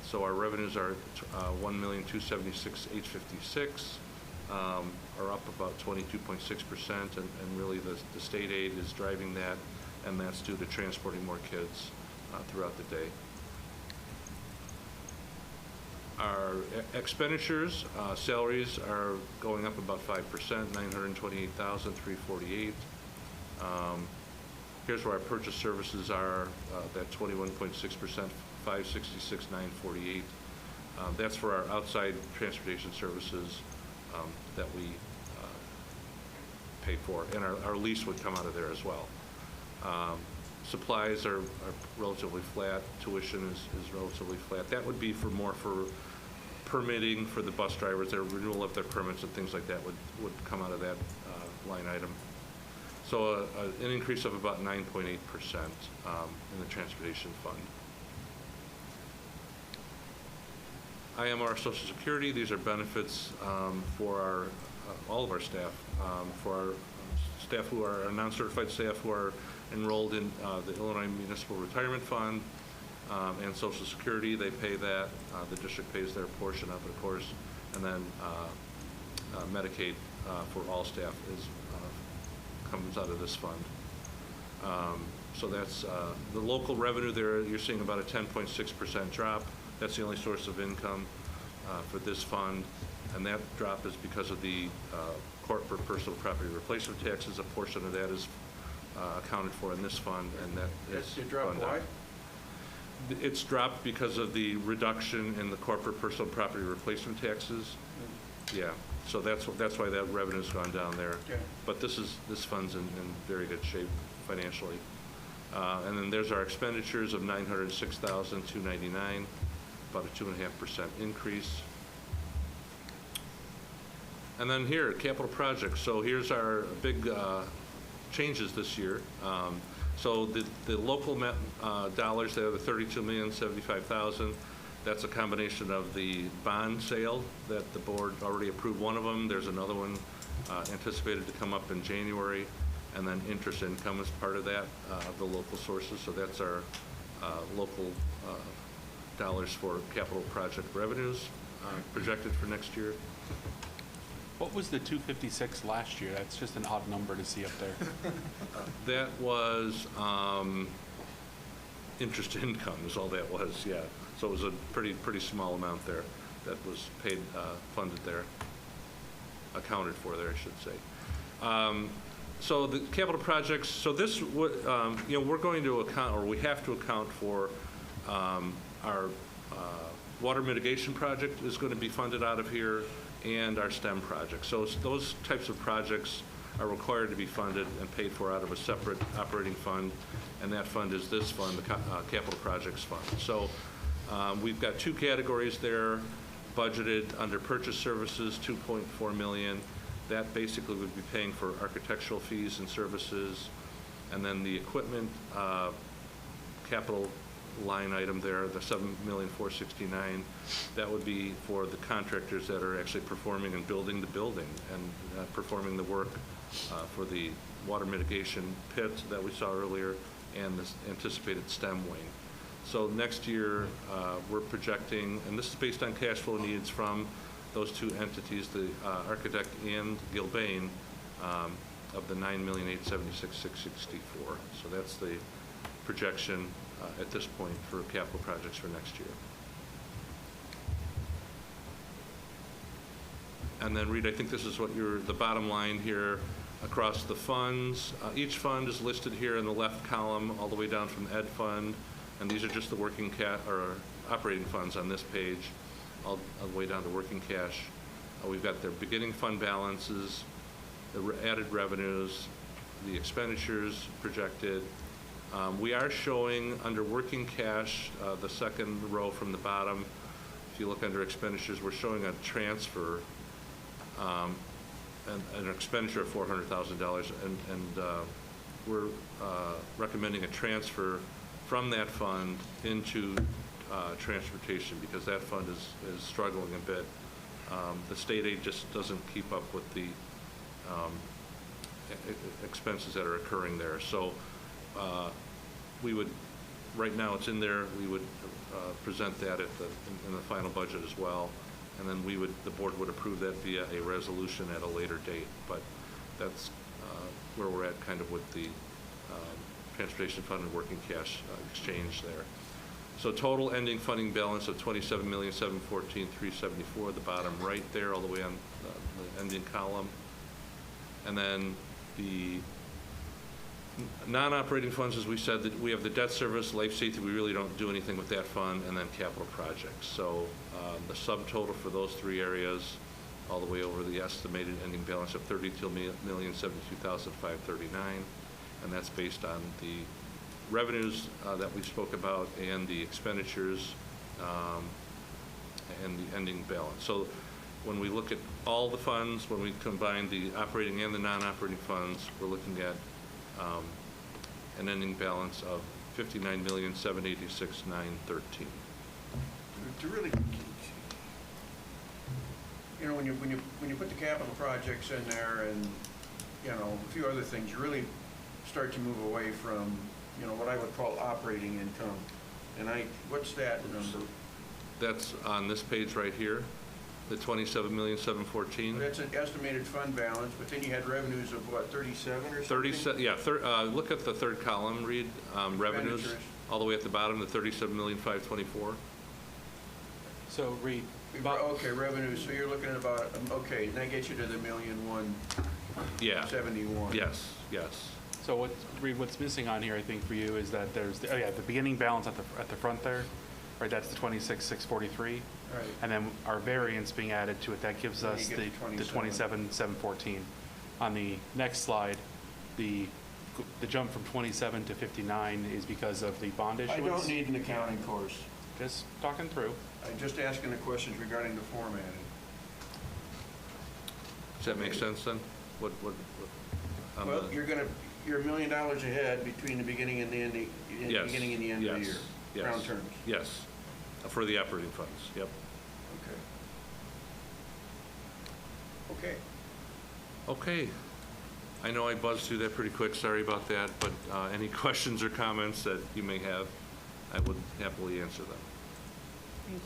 So our revenues are $1,276,856, are up about 22.6%, and really the state aid is driving that, and that's due to transporting more kids throughout the day. Our expenditures, salaries are going up about 5%, $928,348. Here's where our purchase services are, that 21.6% $566,948. That's for our outside transportation services that we pay for, and our lease would come out of there as well. Supplies are relatively flat. Tuition is relatively flat. That would be for permitting for the bus drivers, their renewal of their permits and things like that would come out of that line item. So an increase of about 9.8% in the transportation fund. IMR Social Security, these are benefits for all of our staff, for our staff who are non-certified staff who are enrolled in the Illinois Municipal Retirement Fund and Social Security. They pay that. The district pays their portion of it, of course, and then Medicaid for all staff comes out of this fund. So that's the local revenue there. You're seeing about a 10.6% drop. That's the only source of income for this fund, and that drop is because of the corporate personal property replacement taxes. A portion of that is accounted for in this fund, and that is funded. Why? It's dropped because of the reduction in the corporate personal property replacement taxes. Yeah, so that's why that revenue's gone down there. Okay. But this fund's in very good shape financially. And then there's our expenditures of $906,299, about a 2.5% increase. And then here, capital projects. So here's our big changes this year. So the local dollars there, the $32,075,000, that's a combination of the bond sale that the board already approved one of them. There's another one anticipated to come up in January, and then interest income is part of that, of the local sources. So that's our local dollars for capital project revenues projected for next year. What was the 256 last year? That's just an odd number to see up there. That was interest income is all that was, yeah. So it was a pretty small amount there that was paid, funded there, accounted for there, I should say. So the capital projects, so this would, we're going to account, or we have to account for our water mitigation project is going to be funded out of here, and our STEM project. So those types of projects are required to be funded and paid for out of a separate operating fund, and that fund is this fund, the capital projects fund. So we've got two categories there budgeted under purchase services, $2.4 million. That basically would be paying for architectural fees and services, and then the equipment capital line item there, the $7,469,000, that would be for the contractors that are actually performing and building the building and performing the work for the water mitigation pit that we saw earlier and this anticipated STEM wing. So next year we're projecting, and this is based on cash flow needs from those two entities, the architect and Gilbane, of the $9,876,664. So that's the projection at this point for capital projects for next year. And then, Reed, I think this is what the bottom line here across the funds. Each fund is listed here in the left column all the way down from the Ed Fund, and these are just the working or operating funds on this page, all the way down to working cash. We've got their beginning fund balances, the added revenues, the expenditures projected. We are showing under working cash, the second row from the bottom, if you look under expenditures, we're showing a transfer, an expenditure of $400,000, and we're recommending a transfer from that fund into transportation because that fund is struggling a bit. The state aid just doesn't keep up with the expenses that are occurring there. So we would, right now it's in there, we would present that in the final budget as well, and then the board would approve that via a resolution at a later date. But that's where we're at kind of with the transportation fund and working cash exchange there. So total ending funding balance of $27,714,374, the bottom right there, all the way on the ending column. And then the Non-operating funds, as we said, that we have the debt service, life safety, we really don't do anything with that fund, and then capital projects. So the subtotal for those three areas, all the way over the estimated ending balance of $32,072,539, and that's based on the revenues that we spoke about and the expenditures and the ending balance. So when we look at all the funds, when we combine the operating and the non-operating funds, we're looking at an ending balance of $59,786,913. To really, when you put the capital projects in there and, a few other things, you really start to move away from, what I would call operating income. And what's that number? That's on this page right here, the $27,714,000. That's an estimated fund balance, but then you had revenues of what, 37 or something? Look at the third column, read revenues, Expenditures. all the way at the bottom, the $37,524,000. So read. Okay, revenues, so you're looking at about, okay, and that gets you to the $1,171,000. Yes. So what's missing on here, I think, for you is that there's, the beginning balance at the front there, right? That's the 26,643. Right. And then our variance being added to it, that gives Then us you the get to 27,714. On the next slide, the jump from 27 to 59 is because of the bond issuance. I don't need an accounting course. Just talking through. I'm just asking the questions regarding the formatting. Does that make sense then? What? Well, you're $1 million ahead between the beginning and the end, beginning and the end of the year. Round terms. Yes, for the operating funds. Yep. Okay. I know I buzzed through that pretty quick. Sorry about that. But any questions or comments that you may have, I would happily answer them. Thank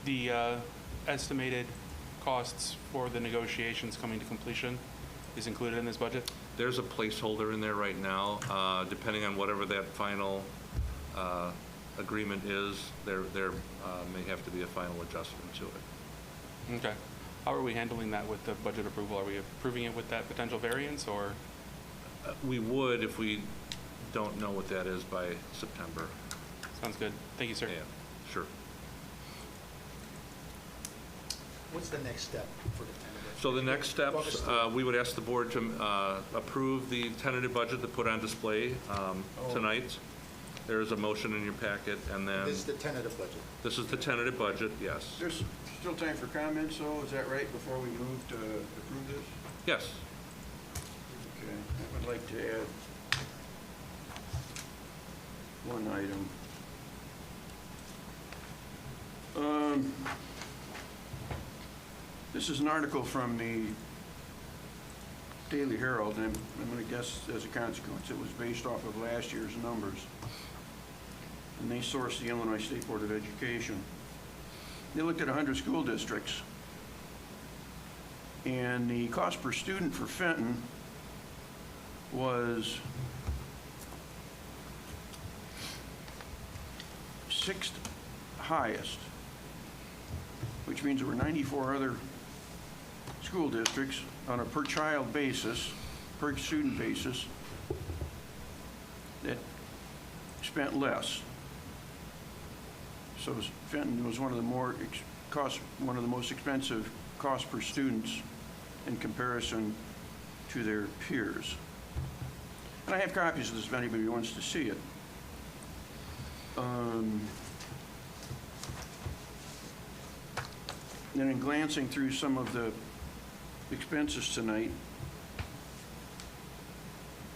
you. The estimated costs for the negotiations coming to completion is included in this budget? There's a placeholder in there right now. Depending on whatever that final agreement is, there may have to be a final adjustment to it. Okay. How are we handling that with the budget approval? Are we approving it with that potential variance, or? We would if we don't know what that is by September. Sounds good. Thank you, sir. Yeah, sure. What's the next step for the tentative? So the next steps, we would ask the board to approve the tentative budget to put on display tonight. There is a motion in your packet, and then... This is the tentative budget. This is the tentative budget, yes. There's still time for comments, though, is that right, before we move to approve this? Yes. Okay, I would like to add one item. This is an article from the Daily Herald, and I'm going to guess as a consequence it was based off of last year's numbers. And they sourced the Illinois State Board of Education. They looked at 100 school districts, and the cost per student for Fenton was sixth highest, which means there were 94 other school districts on a per child basis, per student basis, that spent less. So Fenton was one of the most expensive cost per students in comparison to their peers. And I have copies of this if anybody wants to see it. Then in glancing through some of the expenses tonight,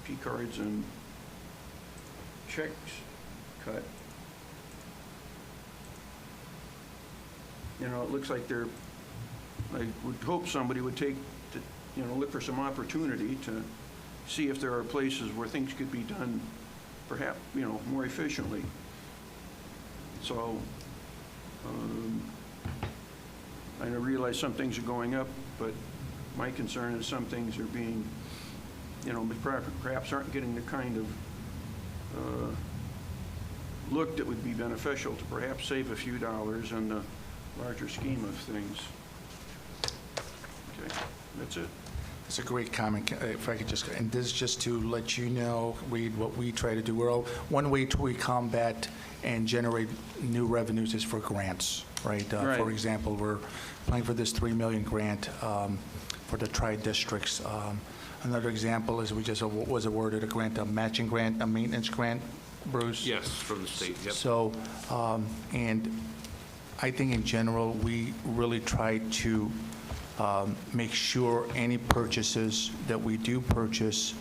P-cards and checks cut, it looks like I would hope somebody would look for some opportunity to see if there are places where things could be done perhaps, more efficiently. So, I realize some things are going up, but my concern is some things are being, perhaps aren't getting the kind of look that would be beneficial to perhaps save a few dollars in the larger scheme of things. Okay, that's it. It's a great comment. If I could just, and this is just to let you know, Reed, what we try to do. One way we combat and generate new revenues is for grants, right? Right. For example, we're applying for this $3 million grant for the tri-districts. Another example is we just was awarded a grant, a matching grant, a maintenance grant, Bruce? Yes, from the state, yep. So, and I think in general, we really try to make sure any purchases that we do purchase,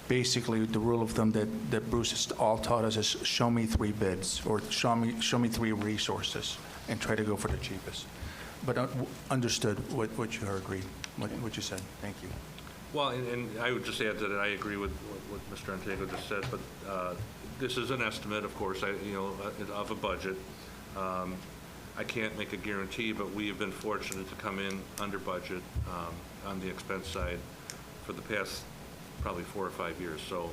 basically the rule of thumb that Bruce has all taught us is show me 3 bids or show me 3 resources and try to go for the cheapest. But understood what you heard, Reed, what you said. Thank you. Well, and I would just add that I agree with what Mr. Antego just said, but this is an estimate, of course, of a budget. I can't make a guarantee, but we have been fortunate to come in under budget on the expense side for the past probably 4 or 5 years. So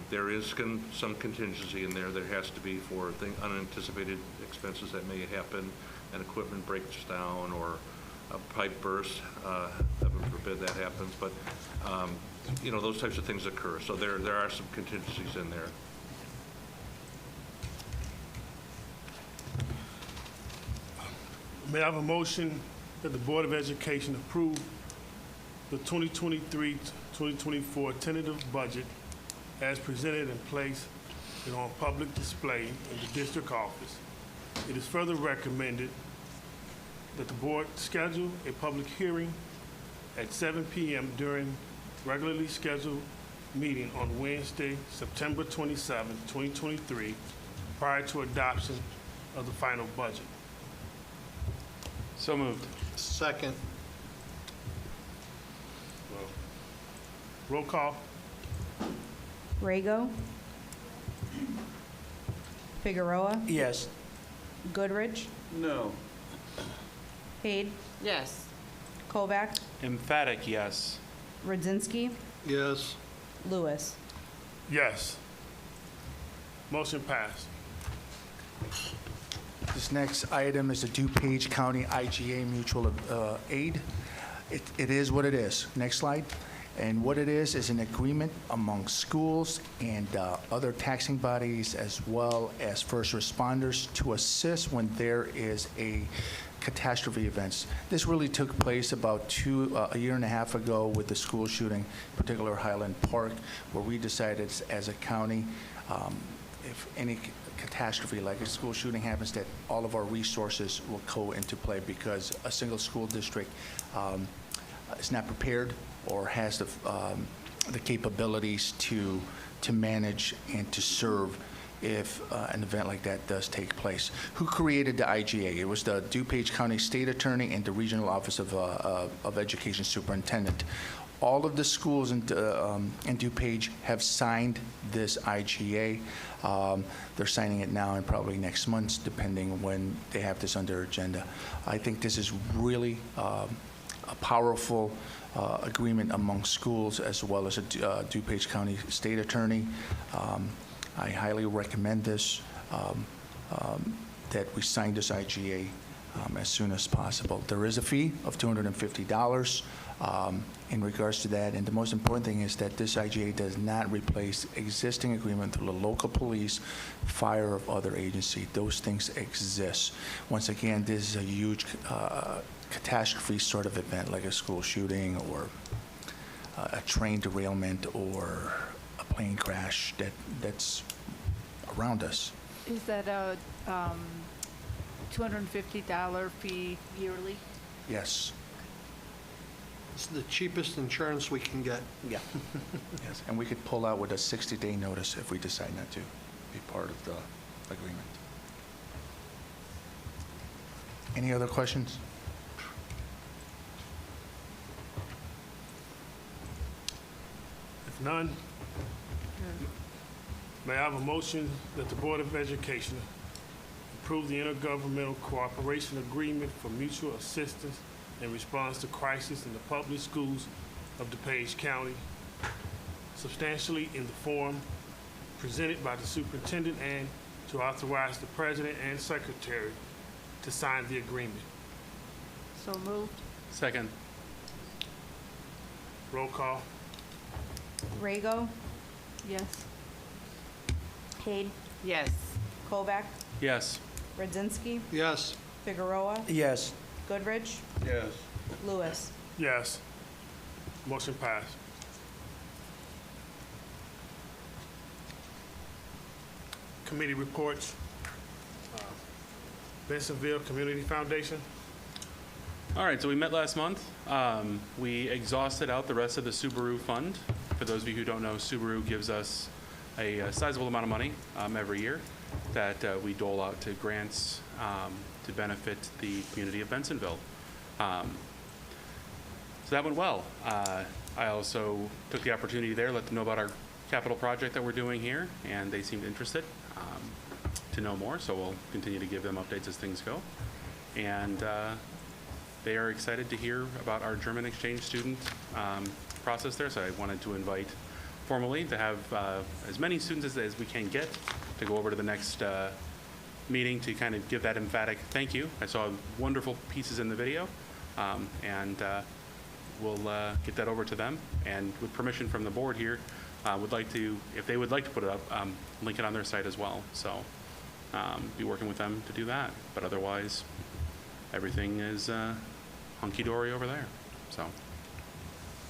there is some contingency in there. There has to be for unanticipated expenses that may happen, and equipment breaks down or a pipe burst. Heaven forbid that happens, but those types of things occur. So there are some contingencies in there. May I have a motion that the Board of Education approve the 2023-2024 tentative budget as presented and placed and on public display in the district office. It is further recommended that the board schedule a public hearing at 7 p.m. during regularly scheduled meeting on Wednesday, September 27, 2023, prior to adoption of the final budget. So moved. Second. Roll call. Rago. Figueroa. Yes. Goodrich. No. Page. Yes. Kovac. Emphatic yes. Radzinski. Yes. Lewis. Yes. Motion passed. This next item is the DuPage County IGA Mutual Aid. It is what it is. Next slide. And what it is an agreement among schools and other taxing bodies as well as first responders to assist when there is a catastrophe events. This really took place about a year and a half ago with the school shooting, in particular Highland Park, where we decided as a county, if any catastrophe like a school shooting happens, that all of our resources will go into play because a single school district is not prepared or has the capabilities to manage and to serve if an event like that does take place. Who created the IGA? It was the DuPage County State Attorney and the Regional Office of Education Superintendent. All of the schools in DuPage have signed this IGA. They're signing it now and probably next month, depending when they have this on their agenda. I think this is really a powerful agreement among schools as well as a DuPage County State Attorney. I highly recommend this, that we sign this IGA as soon as possible. There is a fee of $250 in regards to that, and the most important thing is that this IGA does not replace existing agreement with the local police, fire, or other agency. Those things exist. Once again, this is a huge catastrophe sort of event, like a school shooting or a train derailment or a plane crash that's around us. Is that a $250 fee yearly? Yes. It's the cheapest insurance we can get. Yeah. Yes, and we could pull out with a 60-day notice if we decide not to be part of the agreement. Any other questions? If none, may I have a motion that the Board of Education approve the intergovernmental cooperation agreement for mutual assistance in response to crisis in the public schools of DuPage County, substantially in the form presented by the superintendent, and to authorize the president and secretary to sign the agreement. So moved. Second. Roll call. Rago, Yes. Haid, Yes. Kovac, Yes. Radzinski, Yes. Figueroa, Yes. Goodrich, Yes. Lewis. Yes. Motion passed. Committee reports. Bensonville Community Foundation. All right, so we met last month. We exhausted out the rest of the Subaru fund. For those of you who don't know, Subaru gives us a sizable amount of money every year that we dole out to grants to benefit the community of Bensonville. So that went well. I also took the opportunity there, let them know about our capital project that we're doing here, and they seemed interested to know more, so we'll continue to give them updates as things go. And they are excited to hear about our German exchange student process there, so I wanted to invite formally to have as many students as we can get to go over to the next meeting to kind of give that emphatic thank you. I saw wonderful pieces in the video, and we'll get that over to them. And with permission from the board here, would like to, if they would like to put it up, link it on their site as well. So be working with them to do that. But otherwise, everything is hunky-dory over there. So,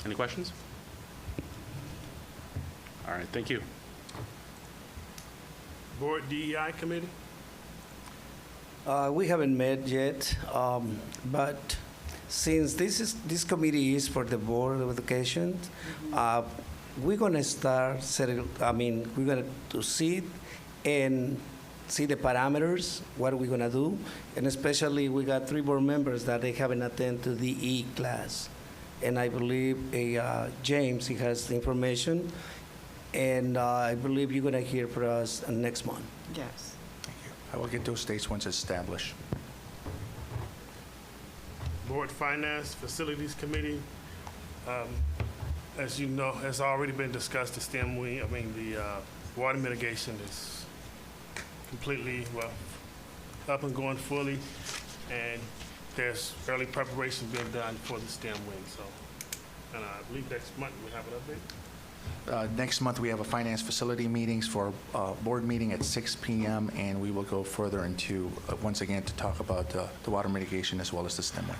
any questions? All right, thank you. Board DEI Committee. We haven't met yet, but since this committee is for the Board of Education, we're gonna start we're gonna to sit and see the parameters, what we're gonna do, and especially we got 3 board members that they haven't attended to the E class, and I believe James, he has the information, and I believe you're gonna hear from us next month. Yes. Thank you. I will get those dates once established. Board Finance Facilities Committee. As you know, has already been discussed, the STEM wing, the water mitigation is completely, up and going fully, and there's early preparation being done for the STEM wing, so. And I believe next month we have an update. Next month, we have a finance facility meetings for a board meeting at 6 p.m., and we will go further into, once again, to talk about the water mitigation as well as the STEM wing.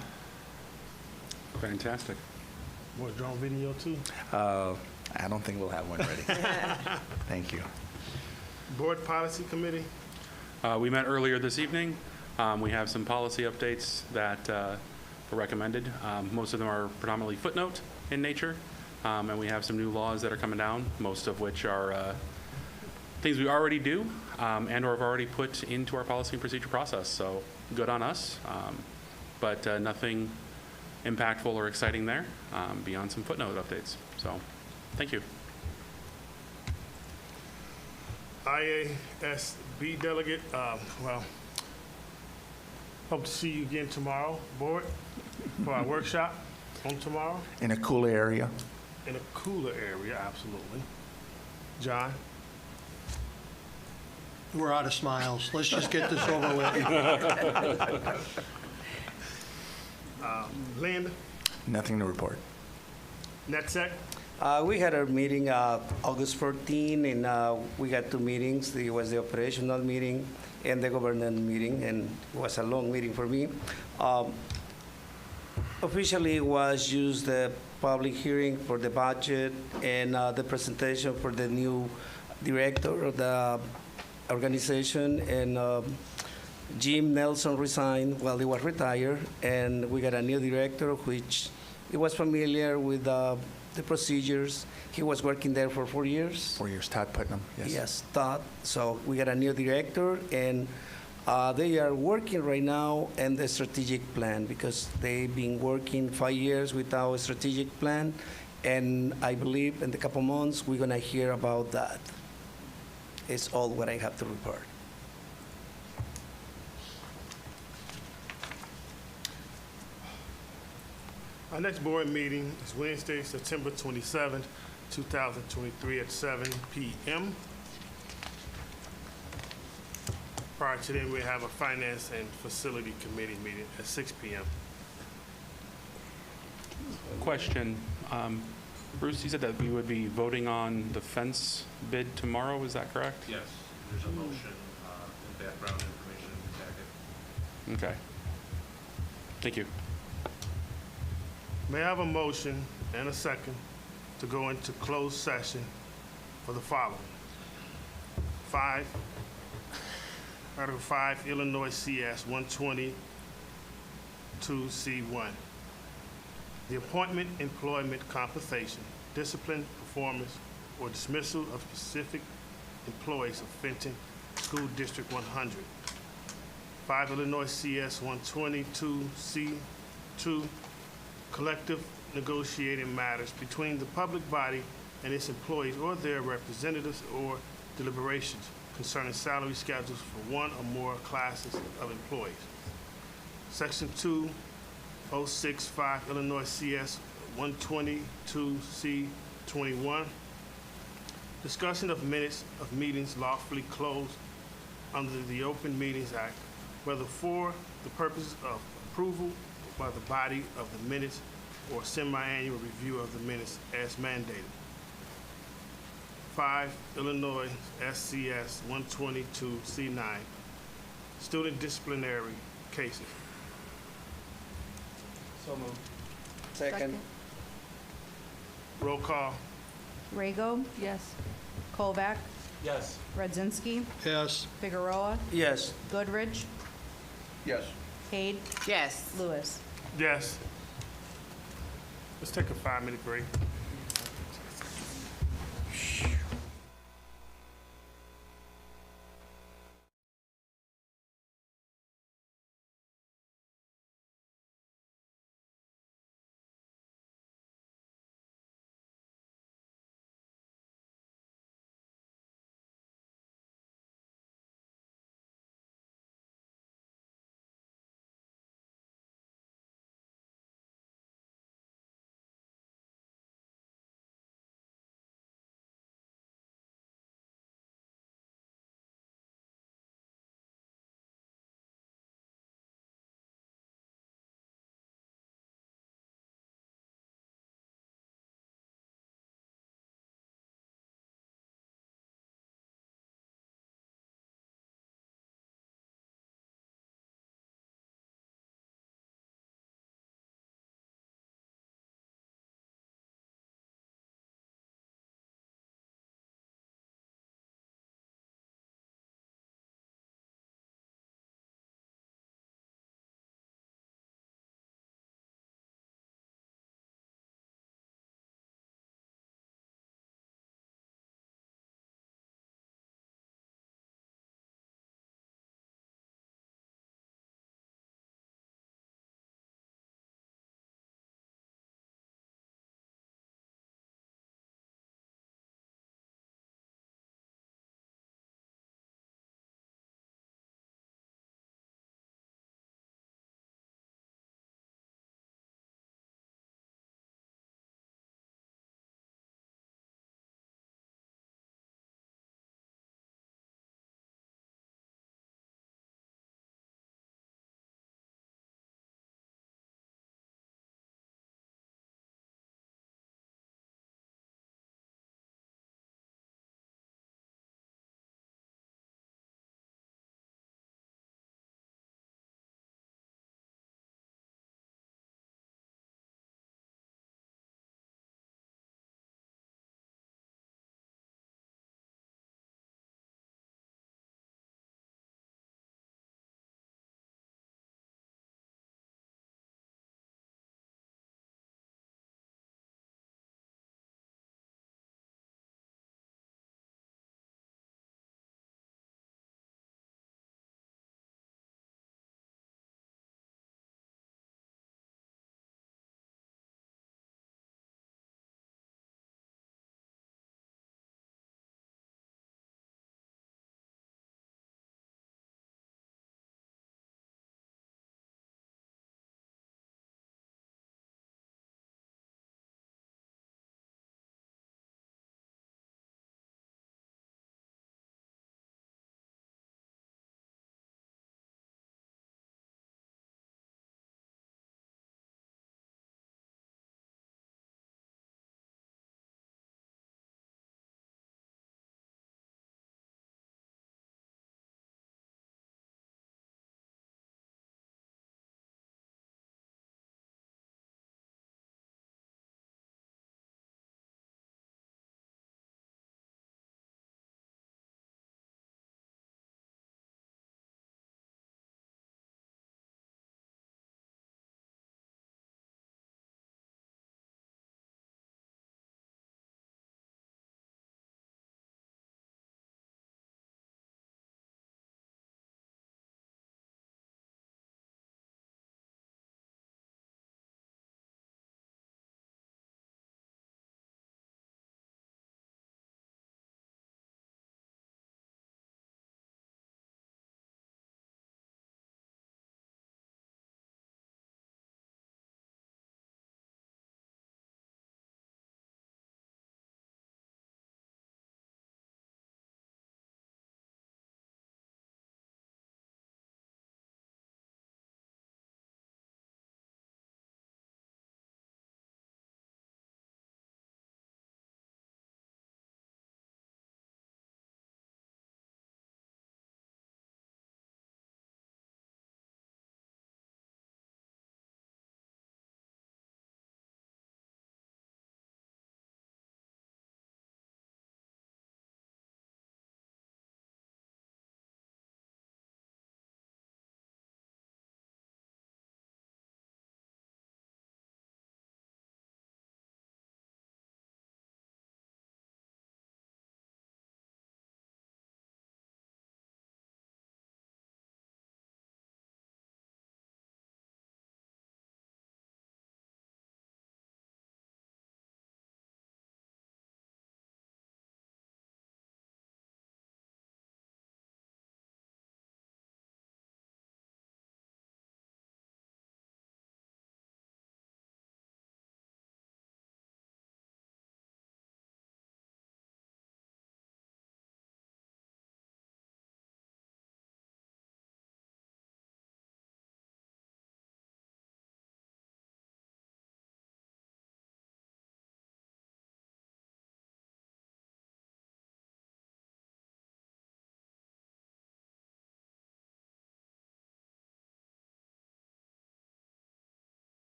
Fantastic. More drone video too? I don't think we'll have one ready. Thank you. Board Policy Committee. We met earlier this evening. We have some policy updates that were recommended. Most of them are predominantly footnote in nature, and we have some new laws that are coming down, most of which are things we already do and or have already put into our policy and procedure process. So good on us, but nothing impactful or exciting there beyond some footnote updates. So thank you. IASB Delegate, hope to see you again tomorrow, Board, for our workshop on tomorrow. In a cooler area. In a cooler area, absolutely. John? We're out of smiles. Let's just get this over with. Linda? Nothing to report. NetSec? We had our meeting August 14, and we got 2 meetings. There was the operational meeting and the governance meeting, and it was a long meeting for me. Officially, it was used the public hearing for the budget and the presentation for the new director of the organization, and Jim Nelson resigned while he was retired, and we got a new director, which he was familiar with the procedures. He was working there for 4 years. 4 years, Todd Putnam, yes. Yes, Todd. So we got a new director, and they are working right now on the strategic plan because they've been working 5 years without a strategic plan, and I believe in a couple months we're gonna hear about that. It's all what I have to report. Our next board meeting is Wednesday, September 27th, 2023 at 7 p.m. Prior to then, we have a Finance and Facility Committee meeting at 6 p.m. Question. Bruce, you said that we would be voting on the fence bid tomorrow, is that correct? Yes, there's a motion and background information in the packet. Okay. Thank you. May I have a motion and a second to go into closed session for the following? Article 5, Illinois CS 122C1. The appointment, employment, compensation, discipline, performance, or dismissal of specific employees of Fenton School District 100. 5 Illinois CS 122C2, collective negotiating matters between the public body and its employees or their representatives or deliberations concerning salary schedules for one or more classes of employees. Section 2065 Illinois CS 122C21, discussion of minutes of meetings lawfully closed under the Open Meetings Act, whether for the purposes of approval by the body of the minutes or semi-annual review of the minutes as mandated. 5 Illinois SCS 122C9, student disciplinary cases. So moved. Second. Roll call. Rego? Yes. Kovac? Yes. Radzinski? Yes. Figueroa? Yes. Goodrich? Yes. Cade? Yes. Lewis? Yes. Let's take a 5-minute break.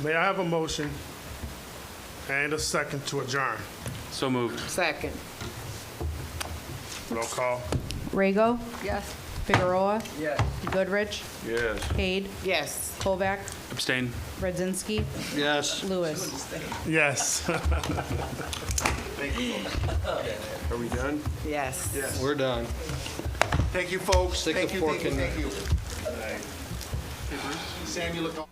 May I have a motion and a second to adjourn? So moved. Second. Roll call. Rego, Yes. Figueroa, Yes. Goodrich, Yes. Cade, Yes. Kovac, Abstain. Radzinski, Yes. Lewis. Yes. Are we done? Yes. We're done. Thank you, folks. Stick a Thank you, fork thank you, in there. thank you. Sam, you look.